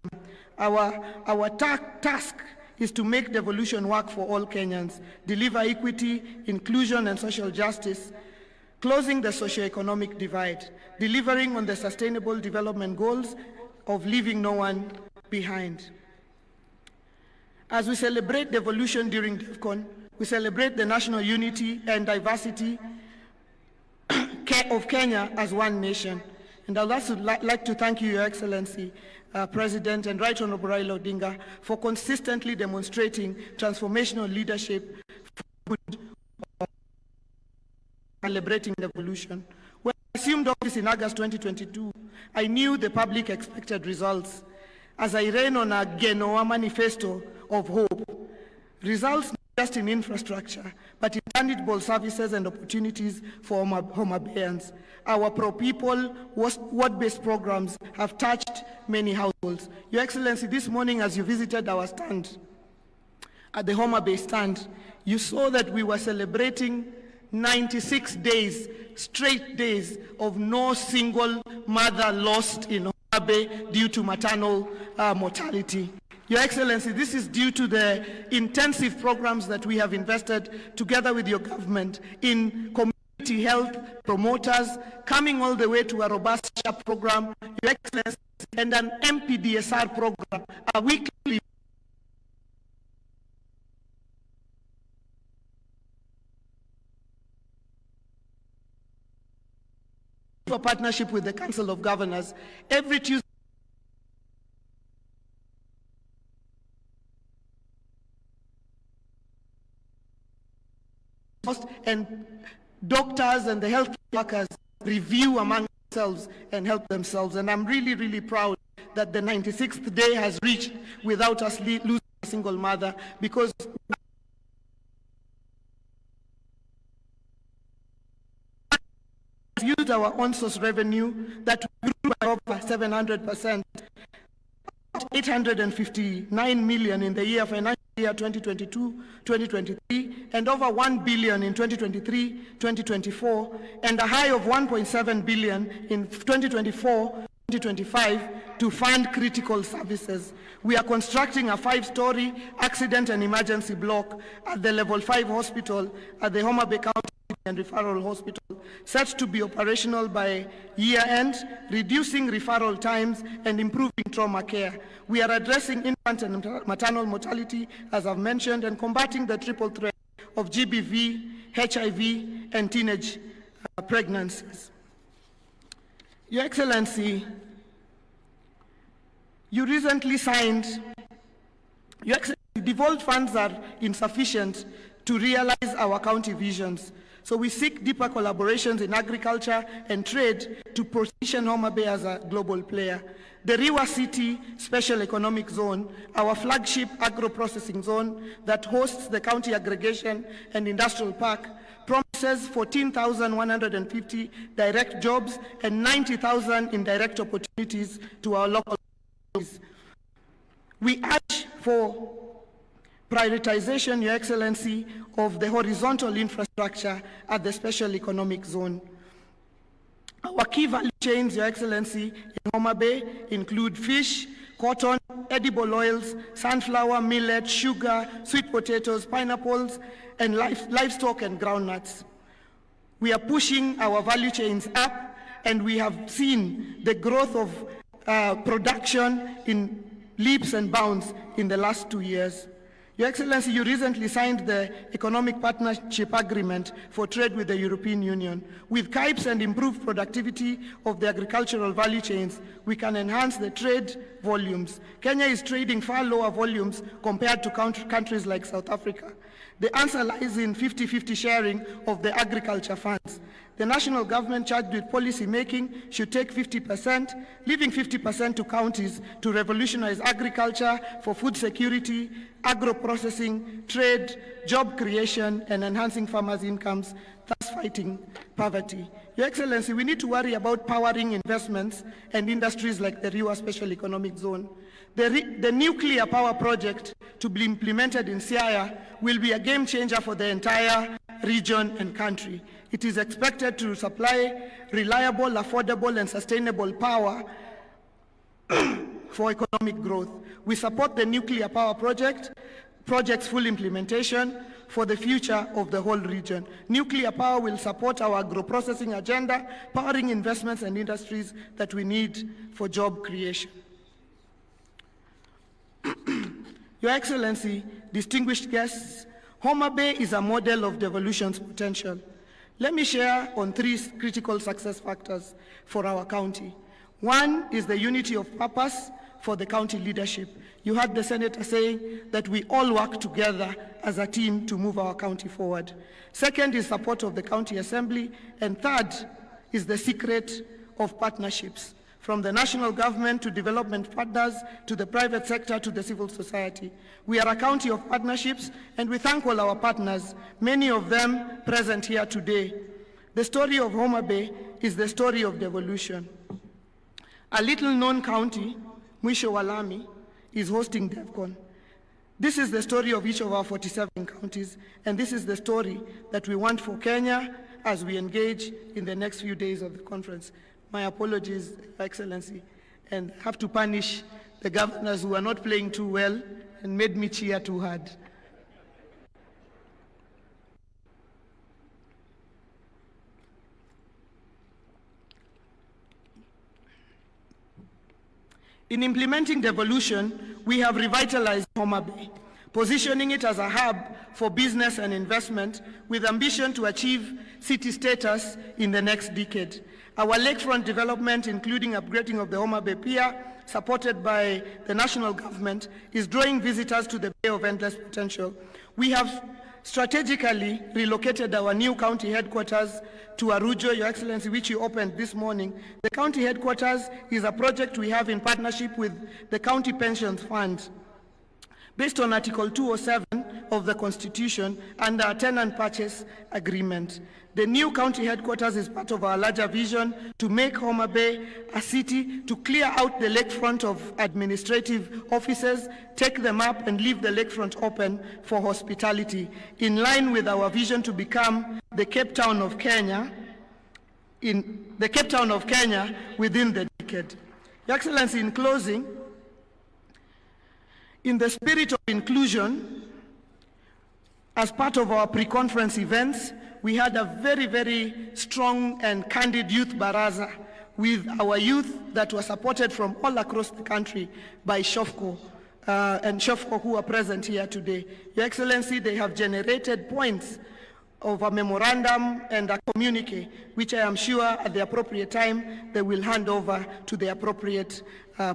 Our task is to make devolution work for all Kenyans, deliver equity, inclusion, and social justice, closing the socio-economic divide, delivering on the sustainable development goals of leaving no one behind. As we celebrate devolution during DevCon, we celebrate the national unity and diversity of Kenya as one nation. And I'd also like to thank you, Your Excellency, President and Right Honorable Raila Odinga, for consistently demonstrating transformational leadership for celebrating devolution. When I assumed office in August 2022, I knew the public expected results as I ran on a Genoa manifesto of hope. Results not just in infrastructure, but in tangible services and opportunities for Homa Bayans. Our pro-people, word-based programs have touched many households. Your Excellency, this morning as you visited our stand, at the Homa Bay stand, you saw that we were celebrating 96 days, straight days, of no single mother lost in Homa Bay due to maternal mortality. Your Excellency, this is due to the intensive programs that we have invested together with your government in community health promoters, coming all the way to a robust SHAP program, Your Excellency, and an MPDSR program, a weekly a partnership with the Council of Governors. Every Tuesday, and doctors and the health workers review among themselves and help themselves. And I'm really, really proud that the 96th day has reached without us losing a single mother, because we used our on-source revenue that grew by over 700%, 859 million in the year financial year 2022-2023, and over 1 billion in 2023-2024, and a high of 1.7 billion in 2024-2025 to fund critical services. We are constructing a 5-story accident and emergency block at the level 5 hospital at the Homa Bay County and Referral Hospital, set to be operational by year end, reducing referral times and improving trauma care. We are addressing infant and maternal mortality, as I've mentioned, and combating the triple threat of GBV, HIV, and teenage pregnancies. Your Excellency, you recently signed, Your Excellency, devolved funds are insufficient to realize our county visions. So we seek deeper collaborations in agriculture and trade to position Homa Bay as a global player. The Riwa City Special Economic Zone, our flagship agro-processing zone that hosts the county aggregation and industrial park, promises 14,150 direct jobs and 90,000 indirect opportunities to our local communities. We urge for prioritization, Your Excellency, of the horizontal infrastructure at the Special Economic Zone. Our key value chains, Your Excellency, in Homa Bay include fish, cotton, edible oils, sunflower, millet, sugar, sweet potatoes, pineapples, and livestock and groundnuts. We are pushing our value chains up, and we have seen the growth of production in leaps and bounds in the last 2 years. Your Excellency, you recently signed the Economic Partnership Agreement for Trade with the European Union. With CAIPs and improved productivity of the agricultural value chains, we can enhance the trade volumes. Kenya is trading far lower volumes compared to countries like South Africa. The answer lies in 50-50 sharing of the agriculture funds. The national government charged with policy making should take 50%, leaving 50% to counties to revolutionize agriculture for food security, agro-processing, trade, job creation, and enhancing farmers' incomes, thus fighting poverty. Your Excellency, we need to worry about powering investments and industries like the Riwa Special Economic Zone. The nuclear power project to be implemented in Siaya will be a game changer for the entire region and country. It is expected to supply reliable, affordable, and sustainable power for economic growth. We support the nuclear power project's full implementation for the future of the whole region. Nuclear power will support our agro-processing agenda, powering investments and industries that we need for job creation. Your Excellency, distinguished guests, Homa Bay is a model of devolution's potential. Let me share on 3 critical success factors for our county. One is the unity of purpose for the county leadership. You heard the senator saying that we all work together as a team to move our county forward. Second is support of the county assembly. And third is the secret of partnerships, from the national government to development partners, to the private sector, to the civil society. We are a county of partnerships, and we thank all our partners, many of them present here today. The story of Homa Bay is the story of devolution. A little-known county, Mwisho wa Lami, is hosting DevCon. This is the story of each of our 47 counties, and this is the story that we want for Kenya as we engage in the next few days of the conference. My apologies, Your Excellency, and have to punish the governors who are not playing too well and made me cheer too hard. In implementing devolution, we have revitalized Homa Bay, positioning it as a hub for business and investment with ambition to achieve city status in the next decade. Our lakefront development, including upgrading of the Homa Bay Pier, supported by the national government, is drawing visitors to the Bay of Endless Potential. We have strategically relocated our new county headquarters to Arujo, Your Excellency, which you opened this morning. The county headquarters is a project we have in partnership with the County Pensions Fund, based on Article 207 of the Constitution and our tenant purchase agreement. The new county headquarters is part of our larger vision to make Homa Bay a city, to clear out the lakefront of administrative offices, take them up and leave the lakefront open for hospitality, in line with our vision to become the Cape Town of Kenya, within the decade. Your Excellency, in closing, in the spirit of inclusion, as part of our pre-conference events, we had a very, very strong and candid youth baraza with our youth that were supported from all across the country by SHOFCO and SHOFCO who are present here today. Your Excellency, they have generated points of a memorandum and a communique, which I am sure at the appropriate time they will hand over to the appropriate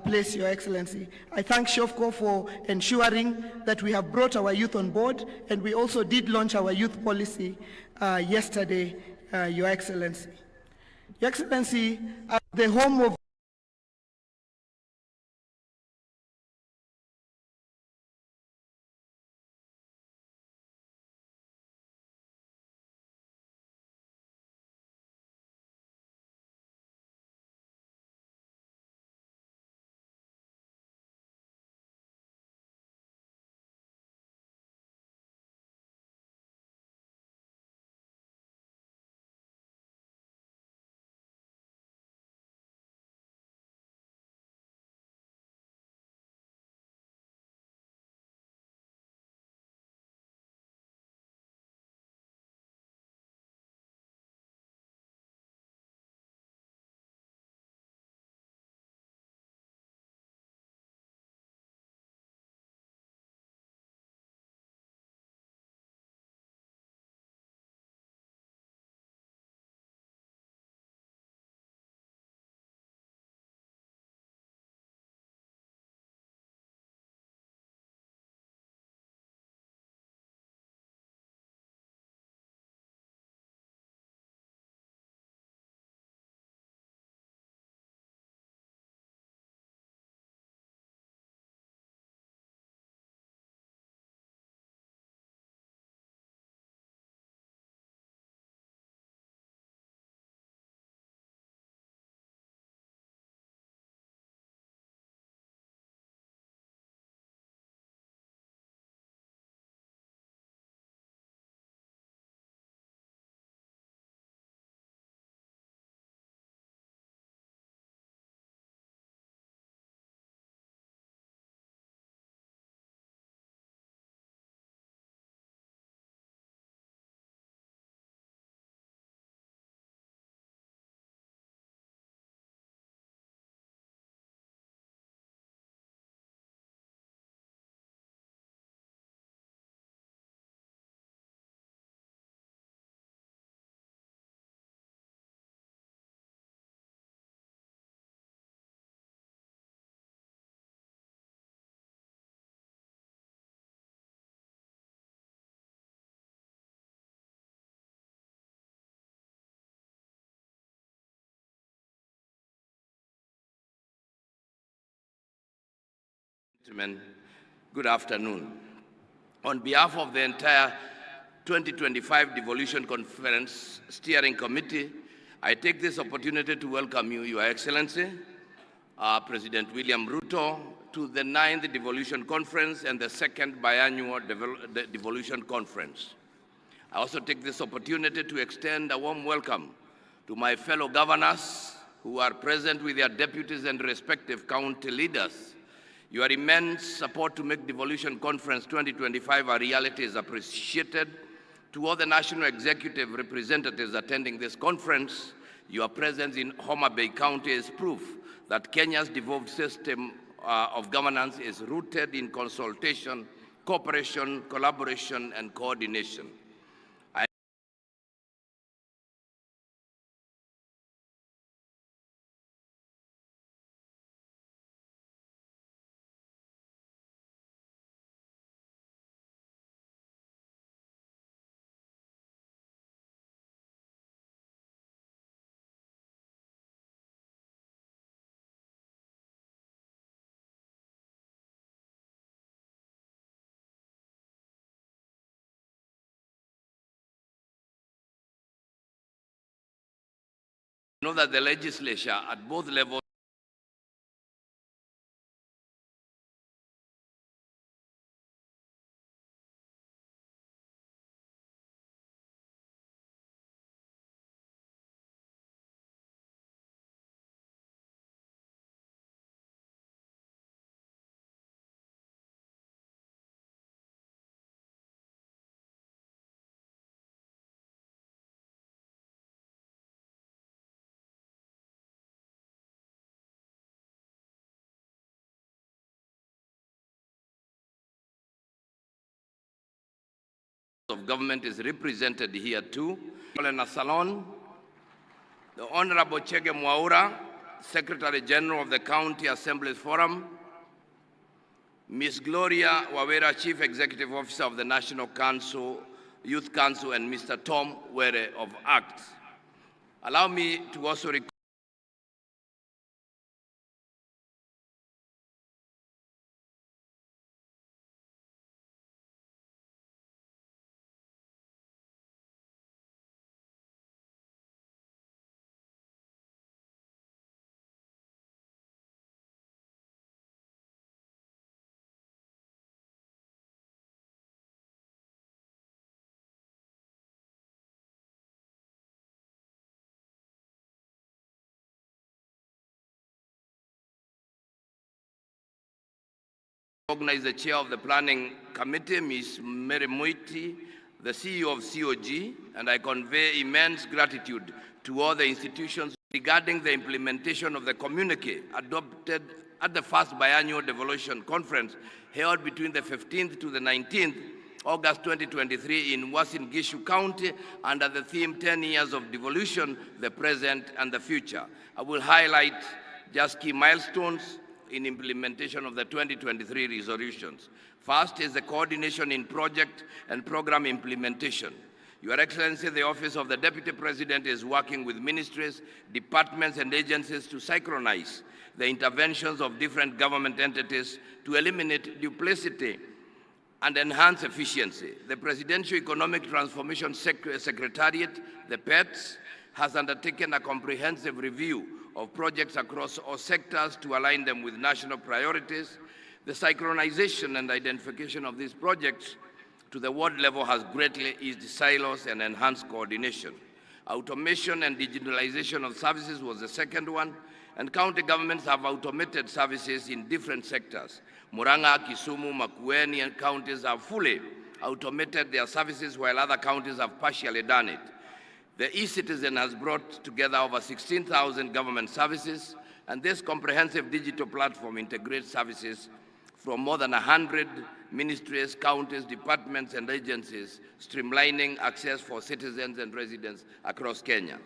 place, Your Excellency. I thank SHOFCO for ensuring that we have brought our youth on board, and we also did launch our youth policy yesterday, Your Excellency. Your Excellency, at the home of Good afternoon. On behalf of the entire 2025 Devolution Conference Steering Committee, I take this opportunity to welcome you, Your Excellency, President William Ruto, to the 9th Devolution Conference and the 2nd Biannual Devolution Conference. I also take this opportunity to extend a warm welcome to my fellow governors who are present with their deputies and respective county leaders. Your immense support to make Devolution Conference 2025 a reality is appreciated. To all the national executive representatives attending this conference, your presence in Homa Bay County is proof that Kenya's devolved system of governance is rooted in consultation, cooperation, collaboration, and coordination. I know that the legislature at both levels of government is represented here too. In a salon, the Honorable Chege Mwaura, Secretary General of the County Assemblies Forum, Ms. Gloria Wawera, Chief Executive Officer of the National Council, Youth Council, and Mr. Tom Were of ACT. Allow me to also recall recognize the chair of the planning committee, Ms. Mary Muiti, the CEO of COG, and I convey immense gratitude to all the institutions regarding the implementation of the communique adopted at the first biannual devolution conference held between the 15th to the 19th August 2023 in Uasin Gishu County under the theme 10 years of devolution, the present and the future. I will highlight just key milestones in implementation of the 2023 resolutions. First is the coordination in project and program implementation. Your Excellency, the Office of the Deputy President is working with ministries, departments, and agencies to synchronize the interventions of different government entities to eliminate duplicity and enhance efficiency. The Presidential Economic Transformation Secretariat, the PETS, has undertaken a comprehensive review of projects across all sectors to align them with national priorities. The synchronization and identification of these projects to the ward level has greatly eased silos and enhanced coordination. Automation and digitalization of services was the second one, and county governments have automated services in different sectors. Murang'a, Kisumu, Makueni and counties have fully automated their services, while other counties have partially done it. The e-citizen has brought together over 16,000 government services, and this comprehensive digital platform integrates services from more than 100 ministries, counties, departments, and agencies, streamlining access for citizens and residents across Kenya.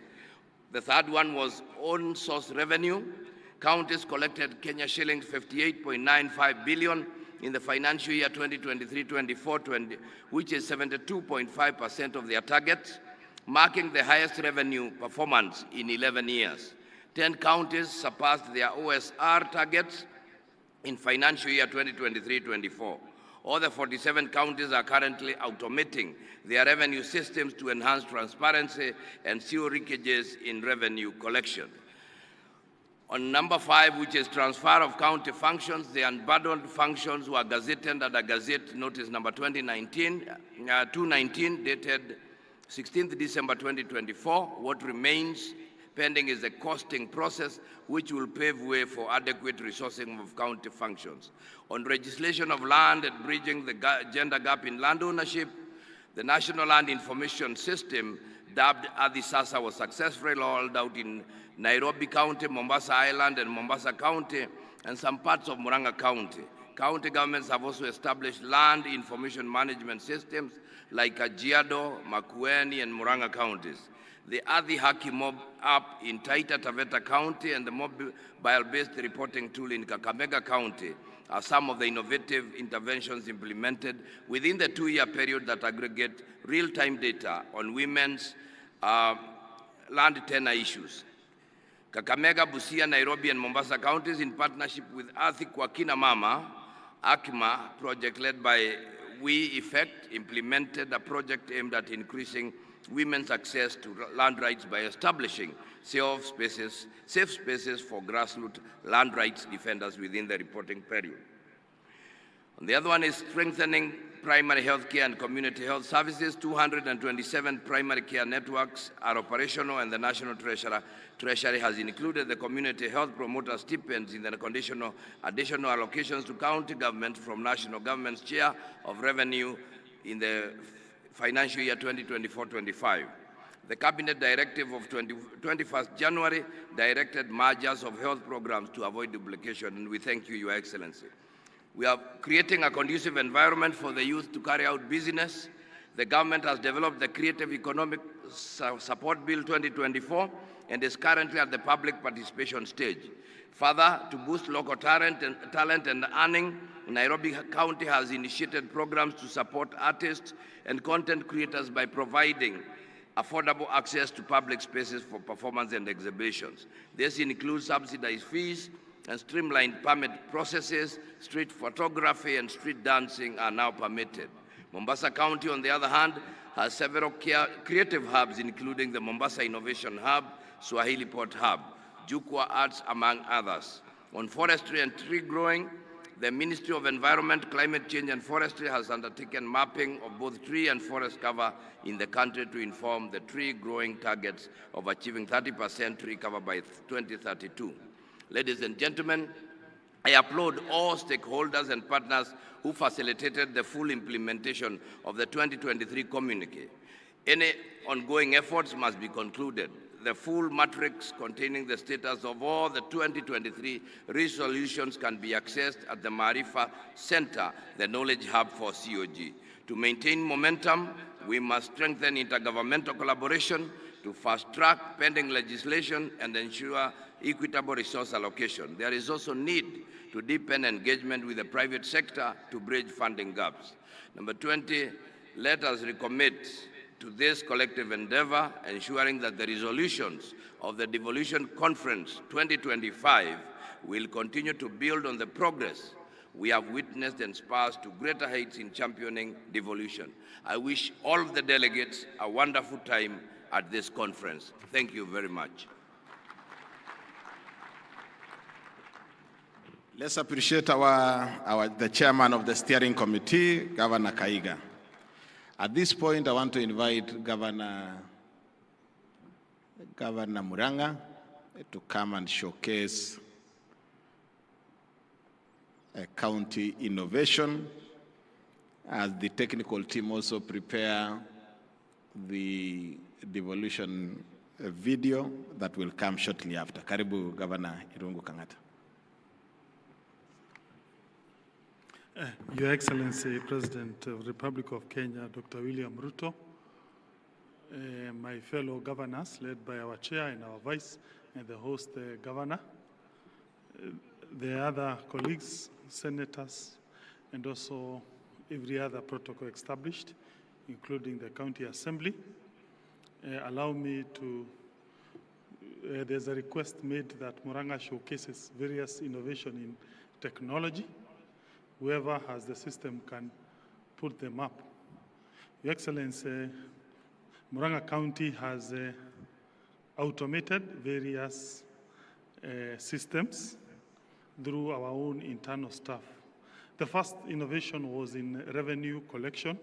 The third one was own source revenue. Counties collected Kenya shillings 58.95 billion in the financial year 2023-24, which is 72.5% of their target, marking the highest revenue performance in 11 years. 10 counties surpassed their OSR targets, in financial year 2023-24. All the 47 counties are currently automating their revenue systems to enhance transparency and zero leakages in revenue collection. On number 5, which is transfer of county functions, the unbundled functions were gazetted under Gazette Notice number 219, dated 16th December 2024. What remains pending is the costing process, which will pave way for adequate resourcing of county functions. On legislation of land and bridging the gender gap in land ownership, the National Land Information System, dubbed ADISASA, was successfully rolled out in Nairobi County, Mombasa Island, and Mombasa County, and some parts of Murang'a County. County governments have also established land information management systems like Kajiado, Makueni, and Murang'a counties. The Adi Haki Mob app in Taita Taveta County and the mobile-based reporting tool in Kakamega County are some of the innovative interventions implemented within the 2-year period that aggregate real-time data on women's land tenure issues. Kakamega, Busia, Nairobi, and Mombasa counties, in partnership with Athi kwa Kina Mama, AKMA project led by We Effect, implemented a project aimed at increasing women's access to land rights by establishing safe spaces for grassroots land rights defenders within the reporting period. And the other one is strengthening primary health care and community health services. 227 primary care networks are operational, and the National Treasury has included the community health promoter stipends in the additional allocations to county government from national government's share of revenue in the financial year 2024-25. The Cabinet Directive of 21st January directed mergers of health programs to avoid duplication, and we thank you, Your Excellency. We are creating a conducive environment for the youth to carry out business. The government has developed the Creative Economic Support Bill 2024 and is currently at the public participation stage. Further, to boost local talent and earning, Nairobi County has initiated programs to support artists and content creators by providing affordable access to public spaces for performance and exhibitions. This includes subsidized fees and streamlined permit processes. Street photography and street dancing are now permitted. Mombasa County, on the other hand, has several creative hubs, including the Mombasa Innovation Hub, Swahili Port Hub, Jukwa Arts, among others. On forestry and tree growing, the Ministry of Environment, Climate Change and Forestry has undertaken mapping of both tree and forest cover in the country to inform the tree growing targets of achieving 30% tree cover by 2032. Ladies and gentlemen, I applaud all stakeholders and partners who facilitated the full implementation of the 2023 communique. Any ongoing efforts must be concluded. The full matrix containing the status of all the 2023 resolutions can be accessed at the Marifa Center, the Knowledge Hub for COG. To maintain momentum, we must strengthen intergovernmental collaboration to fast-track pending legislation and ensure equitable resource allocation. There is also need to deepen engagement with the private sector to bridge funding gaps. Number 20, let us recommit to this collective endeavor, ensuring that the resolutions of the Devolution Conference 2025 will continue to build on the progress we have witnessed and spurs to greater heights in championing devolution. I wish all of the delegates a wonderful time at this conference. Thank you very much. Let's appreciate the chairman of the steering committee, Governor Kaiga. At this point, I want to invite Governor Murang'a to come and showcase a county innovation, as the technical team also prepare the devolution video that will come shortly after. Karibu, Governor Irungu Kang'ata. Your Excellency, President of the Republic of Kenya, Dr. William Ruto, my fellow governors, led by our chair and our vice, and the host governor, the other colleagues, senators, and also every other protocol established, including the county assembly. Allow me to, there's a request made that Murang'a showcases various innovation in technology. Whoever has the system can put them up. Your Excellency, Murang'a County has automated various systems through our own internal staff. The first innovation was in revenue collection.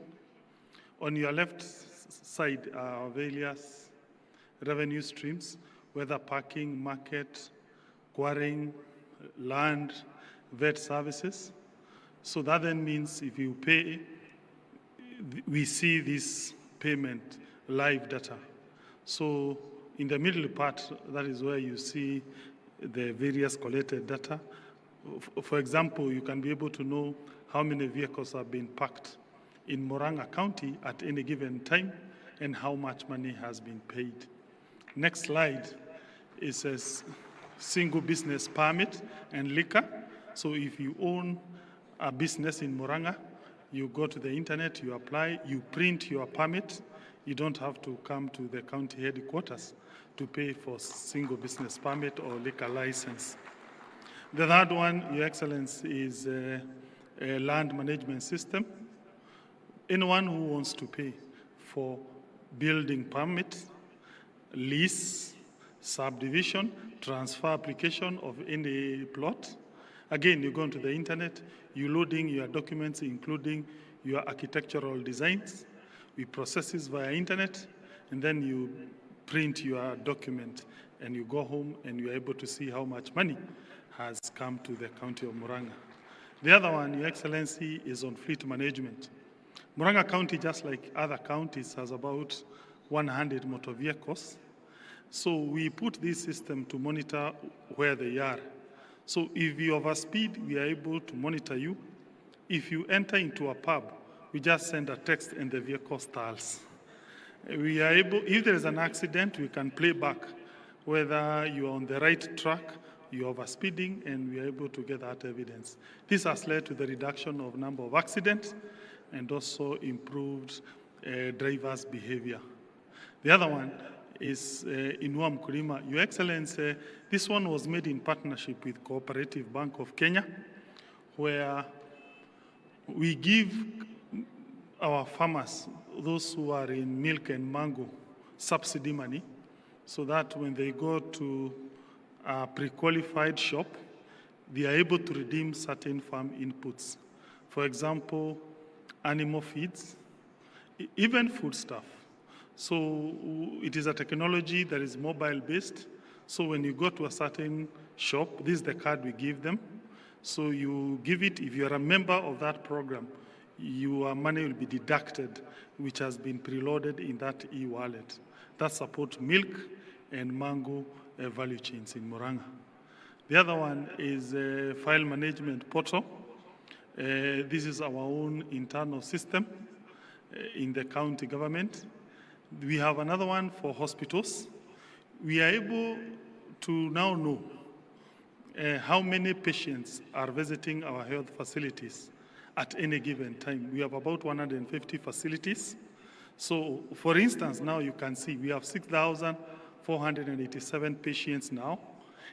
On your left side are various revenue streams, whether parking, market, quarrying, land, vet services. So that then means if you pay, we see this payment live data. So in the middle part, that is where you see the various collected data. For example, you can be able to know how many vehicles have been parked in Murang'a County at any given time and how much money has been paid. Next slide is a single business permit and liquor. So if you own a business in Murang'a, you go to the internet, you apply, you print your permit. You don't have to come to the county headquarters to pay for single business permit or liquor license. The third one, Your Excellency, is a land management system. Anyone who wants to pay for building permit, lease, subdivision, transfer application of any plot, again, you go onto the internet, you loading your documents, including your architectural designs. We process this via internet, and then you print your document, and you go home, and you're able to see how much money has come to the county of Murang'a. The other one, Your Excellency, is on fleet management. Murang'a County, just like other counties, has about 100 motor vehicles. So we put this system to monitor where they are. So if you overspeed, we are able to monitor you. If you enter into a pub, we just send a text and the vehicle stalls. We are able, if there is an accident, we can play back whether you are on the right track, you are overspeeding, and we are able to get that evidence. This has led to the reduction of number of accidents and also improved drivers' behavior. The other one is Inua Mkulima. Your Excellency, this one was made in partnership with Cooperative Bank of Kenya, where we give our farmers, those who are in milk and mango, subsidy money, so that when they go to a pre-qualified shop, they are able to redeem certain farm inputs. For example, animal feeds, even foodstuff. So it is a technology that is mobile-based. So when you go to a certain shop, this is the card we give them. So you give it, if you're a member of that program, your money will be deducted, which has been preloaded in that e-wallet. That supports milk and mango value chains in Murang'a. The other one is a file management portal. This is our own internal system in the county government. We have another one for hospitals. We are able to now know how many patients are visiting our health facilities at any given time. We have about 150 facilities. So, for instance, now you can see we have 6,487 patients now.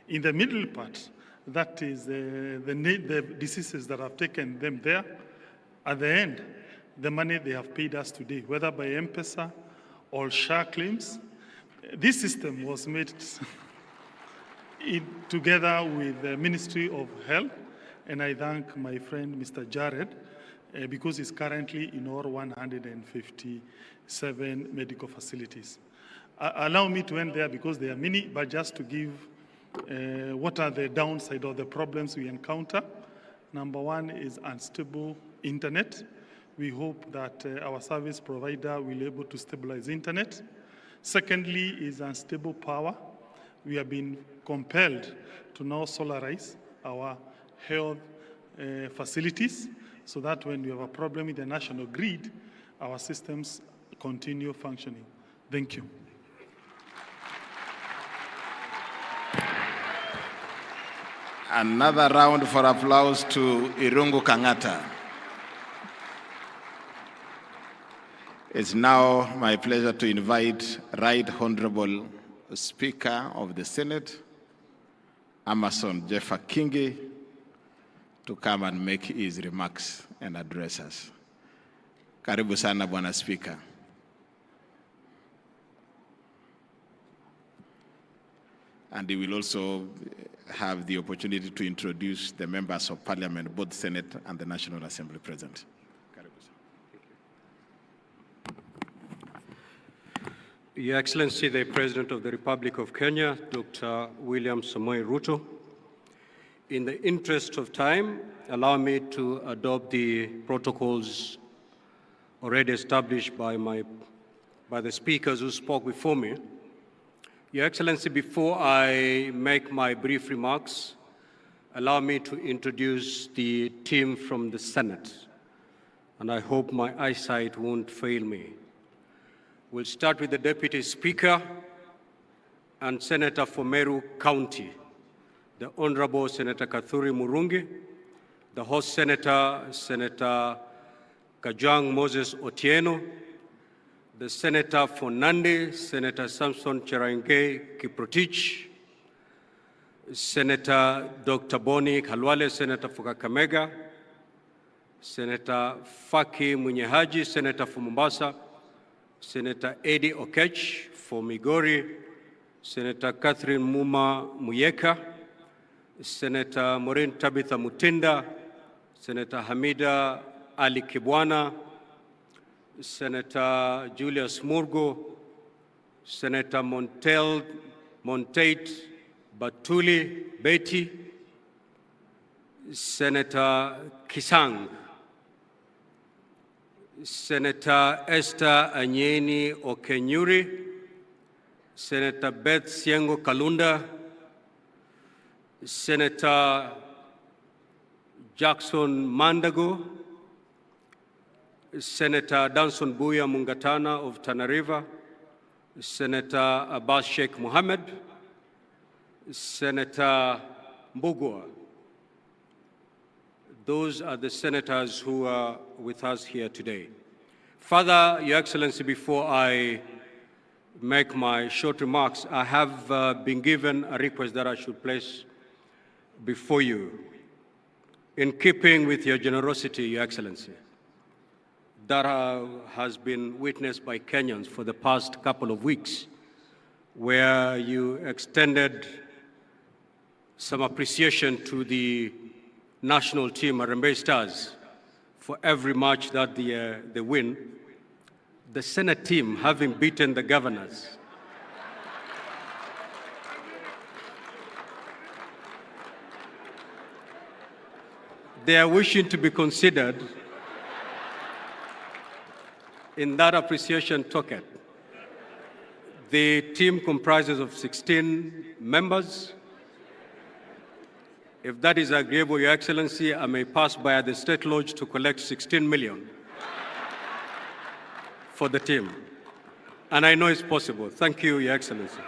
In the middle part, that is the diseases that have taken them there. At the end, the money they have paid us today, whether by M-Pesa or SHA claims. This system was made together with the Ministry of Health, and I thank my friend Mr. Jared because he's currently in all 157 medical facilities. Allow me to end there because there are many, but just to give what are the downside or the problems we encounter. Number one is unstable internet. We hope that our service provider will be able to stabilize internet. Secondly is unstable power. We have been compelled to now solarize our health facilities so that when we have a problem with the national grid, our systems continue functioning. Thank you. Another round for applause to Irungu Kangata. It's now my pleasure to invite Right Honorable Speaker of the Senate, Amason Jeffa Kingi, to come and make his remarks and address us. Karibu sana Bwana Speaker. And he will also have the opportunity to introduce the members of Parliament, both Senate and the National Assembly present. Your Excellency, the President of the Republic of Kenya, Dr. William Samoei Ruto, in the interest of time, allow me to adopt the protocols already established by the speakers who spoke before me. Your Excellency, before I make my brief remarks, allow me to introduce the team from the Senate, and I hope my eyesight won't fail me. We'll start with the Deputy Speaker and Senator for Meru County, the Honorable Senator Kathuri Murungi, the host Senator, Senator Kajwang Moses Otieno, the Senator for Nandi, Senator Samson Cherargei Kiprotich, Senator Dr. Boni Khalwale, Senator for Kakamega, Senator Faki Munyehaji, Senator for Mombasa, Senator Eddie Okech for Migori, Senator Catherine Muma Muyeka, Senator Maureen Tabitha Mutinda, Senator Hamida Ali Kibwana, Senator Julius Murgo, Senator Montate Batuli Betty, Senator Kisang, Senator Esther Anyeni Okenyuri, Senator Beth Siengo Kalunda, Senator Jackson Mandago, Senator Danson Buya Mungatana of Tana River, Senator Abbas Sheikh Mohammed, Senator Mbugua. Those are the senators who are with us here today. Further, Your Excellency, before I make my short remarks, I have been given a request that I should place before you. In keeping with your generosity, Your Excellency, that has been witnessed by Kenyans for the past couple of weeks, where you extended some appreciation to the national team, Harambee Stars, for every match that they win. The Senate team, having beaten the governors, they are wishing to be considered in that appreciation token. The team comprises of 16 members. If that is agreeable, Your Excellency, I may pass by the State Lodge to collect 16 million for the team. And I know it's possible. Thank you, Your Excellency.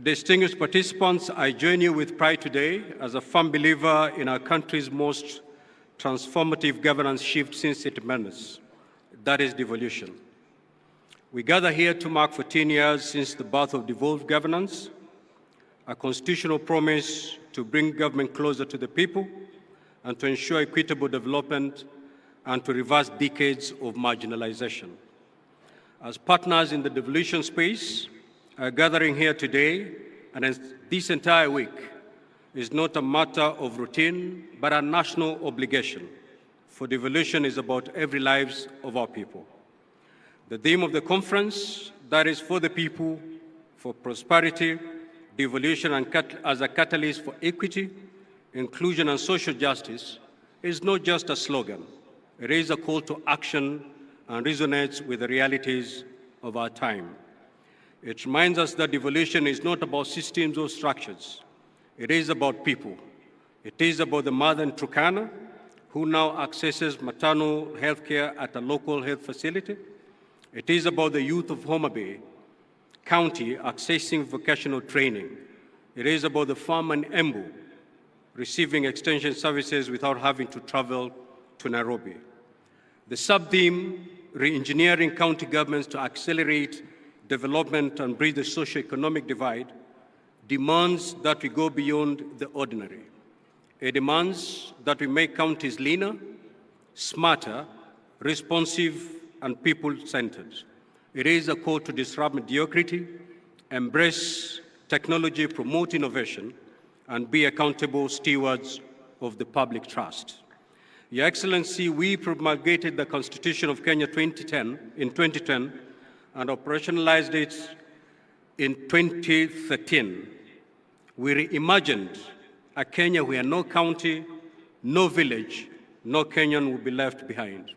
Distinguished participants, I join you with pride today as a firm believer in our country's most transformative governance shift since independence. That is devolution. We gather here to mark 14 years since the birth of devolved governance, a constitutional promise to bring government closer to the people and to ensure equitable development and to reverse decades of marginalization. As partners in the devolution space, our gathering here today and this entire week is not a matter of routine, but a national obligation. For devolution is about every lives of our people. The theme of the conference, that is for the people, for prosperity, devolution and as a catalyst for equity, inclusion and social justice, is not just a slogan. It is a call to action and resonates with the realities of our time. It reminds us that devolution is not about systems or structures. It is about people. It is about the mother in Turkana who now accesses maternal health care at a local health facility. It is about the youth of Homa Bay County accessing vocational training. It is about the farm in Embu receiving extension services without having to travel to Nairobi. The sub-theme, re-engineering county governments to accelerate development and bridge the socio-economic divide, demands that we go beyond the ordinary. It demands that we make counties leaner, smarter, responsive, and people-centered. It is a call to disrupt mediocrity, embrace technology, promote innovation, and be accountable stewards of the public trust. Your Excellency, we promulgated the Constitution of Kenya in 2010 and operationalized it in 2013. We reimagined a Kenya where no county, no village, no Kenyan will be left behind.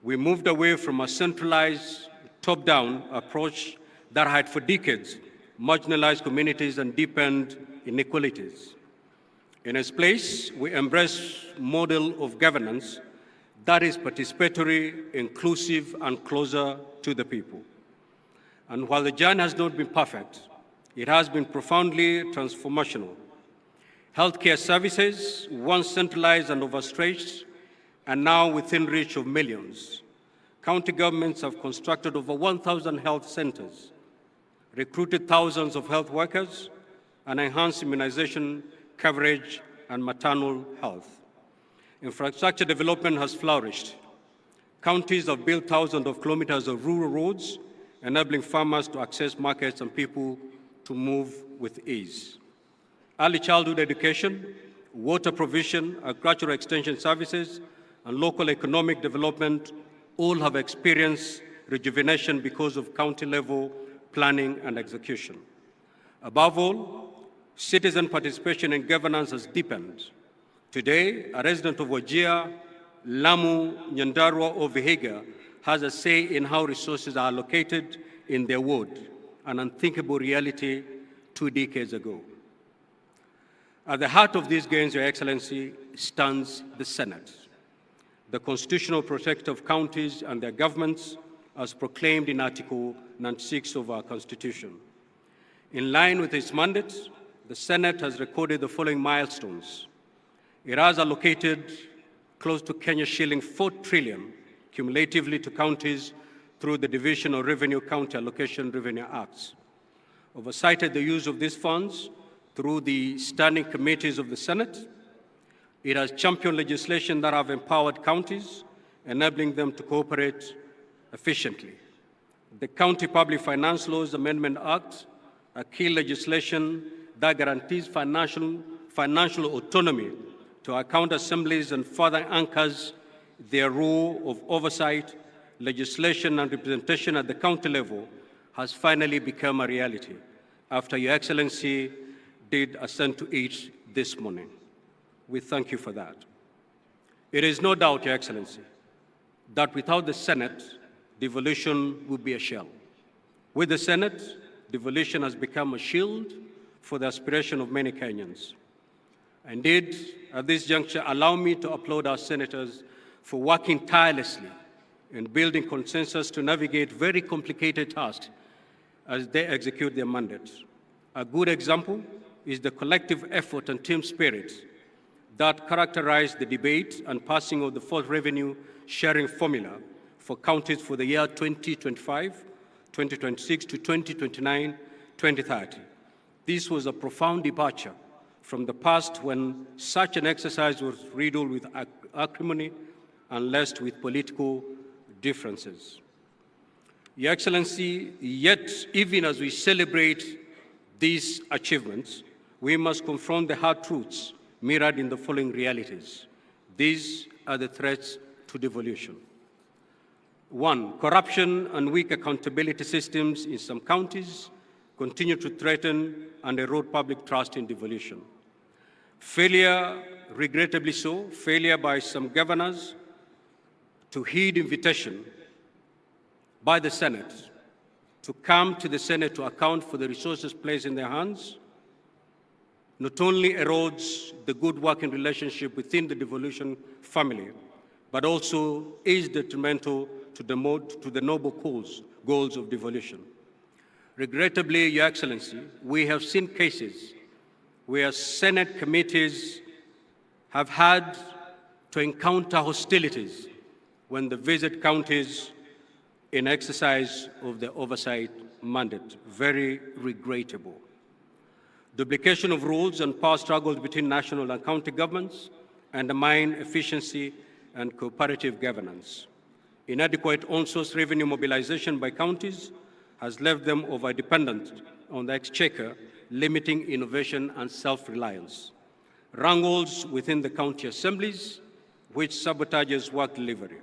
We moved away from a centralized, top-down approach that had for decades marginalized communities and deepened inequalities. In its place, we embrace a model of governance that is participatory, inclusive, and closer to the people. And while the journey has not been perfect, it has been profoundly transformational. Healthcare services, once centralized and overstretched, are now within reach of millions. County governments have constructed over 1,000 health centers, recruited thousands of health workers, and enhanced immunization coverage and maternal health. Infrastructure development has flourished. Counties have built thousands of kilometers of rural roads, enabling farmers to access markets and people to move with ease. Early childhood education, water provision, agricultural extension services, and local economic development all have experienced rejuvenation because of county-level planning and execution. Above all, citizen participation in governance has deepened. Today, a resident of Wajir, Lamu, Nyandarua, or Vihiga has a say in how resources are allocated in their ward, an unthinkable reality 2 decades ago. At the heart of these gains, Your Excellency, stands the Senate, the constitutional protector of counties and their governments, as proclaimed in Article 96 of our Constitution. In line with its mandate, the Senate has recorded the following milestones. It has allocated close to Kenya shilling 4 trillion cumulatively to counties through the Division of Revenue County Allocation Revenue Acts. Oversighted the use of these funds through the standing committees of the Senate. It has championed legislation that have empowered counties, enabling them to cooperate efficiently. The County Public Finance Laws Amendment Act, a key legislation that guarantees financial autonomy to our county assemblies and further anchors their role of oversight, legislation, and representation at the county level, has finally become a reality after Your Excellency did assent to it this morning. We thank you for that. It is no doubt, Your Excellency, that without the Senate, devolution would be a shell. With the Senate, devolution has become a shield for the aspiration of many Kenyans. Indeed, at this juncture, allow me to applaud our senators for working tirelessly in building consensus to navigate very complicated tasks as they execute their mandates. A good example is the collective effort and team spirit that characterized the debate and passing of the fourth revenue sharing formula for counties for the year 2025, 2026 to 2029, 2030. This was a profound departure from the past when such an exercise was riddled with acrimony and laced with political differences. Your Excellency, yet even as we celebrate these achievements, we must confront the hard truths mirrored in the following realities. These are the threats to devolution. 1, corruption and weak accountability systems in some counties continue to threaten and erode public trust in devolution. Failure, regrettably so, failure by some governors to heed invitation by the Senate to come to the Senate to account for the resources placed in their hands not only erodes the good working relationship within the devolution family, but also is detrimental to the noble goals of devolution. Regrettably, Your Excellency, we have seen cases where Senate committees have had to encounter hostilities when they visit counties in exercise of the oversight mandate. Very regrettable. duplication of rules and power struggles between national and county governments, undermine efficiency and cooperative governance. Inadequate on-source revenue mobilization by counties has left them over-dependent on the exchequer, limiting innovation and self-reliance. Wrangles within the county assemblies, which sabotages work delivery.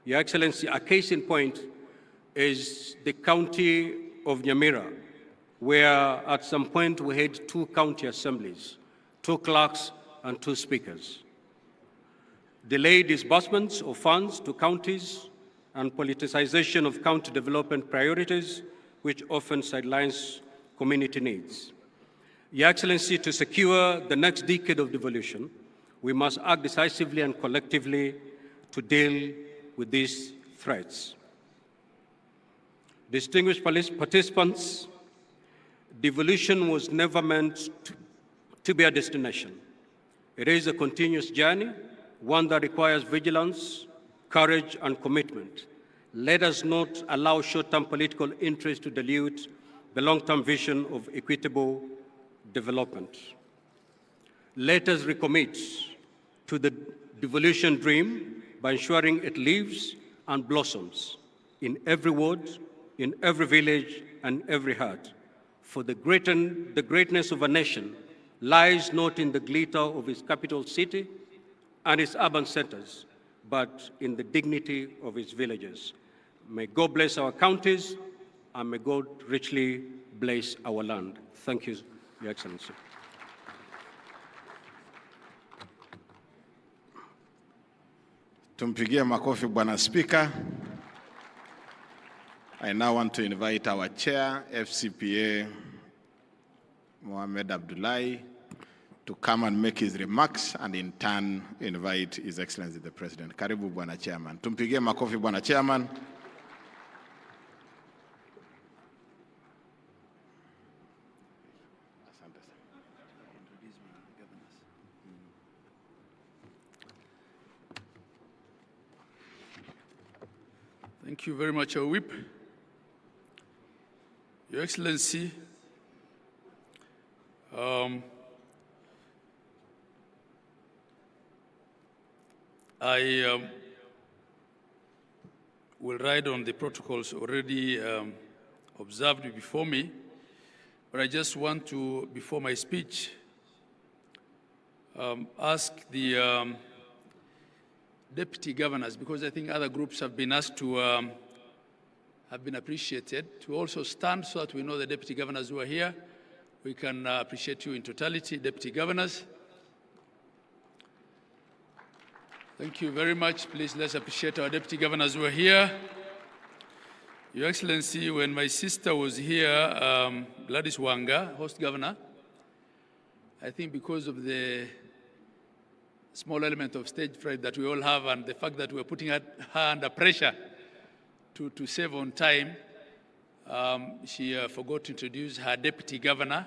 Your Excellency, a case in point is the county of Nyamira, where at some point we had 2 county assemblies, 2 clerks and 2 speakers. Delayed disbursements of funds to counties and politicization of county development priorities, which often sidelines community needs. Your Excellency, to secure the next decade of devolution, we must act decisively and collectively to deal with these threats. Distinguished participants, devolution was never meant to be a destination. It is a continuous journey, one that requires vigilance, courage, and commitment. Let us not allow short-term political interest to dilute the long-term vision of equitable development. Let us recommit to the devolution dream by ensuring it lives and blossoms in every ward, in every village, and every heart. For the greatness of a nation lies not in the glitter of its capital city and its urban centers, but in the dignity of its villages. May God bless our counties, and may God richly bless our land. Thank you, Your Excellency. Tumpigie makofi Bwana Speaker. I now want to invite our chair, FCPA Mohamed Abdullahi, to come and make his remarks and in turn invite His Excellency the President. Karibu Bwana Chairman. Tumpigie makofi Bwana Chairman. Thank you very much, our Whip. Your Excellency, I will ride on the protocols already observed before me, but I just want to, before my speech, ask the deputy governors, because I think other groups have been asked to, have been appreciated, to also stand so that we know the deputy governors who are here. We can appreciate you in totality, deputy governors. Thank you very much. Please, let's appreciate our deputy governors who are here. Your Excellency, when my sister was here, Gladys Wanga, host governor, I think because of the small element of stage fright that we all have and the fact that we're putting her under pressure to save on time, she forgot to introduce her deputy governor.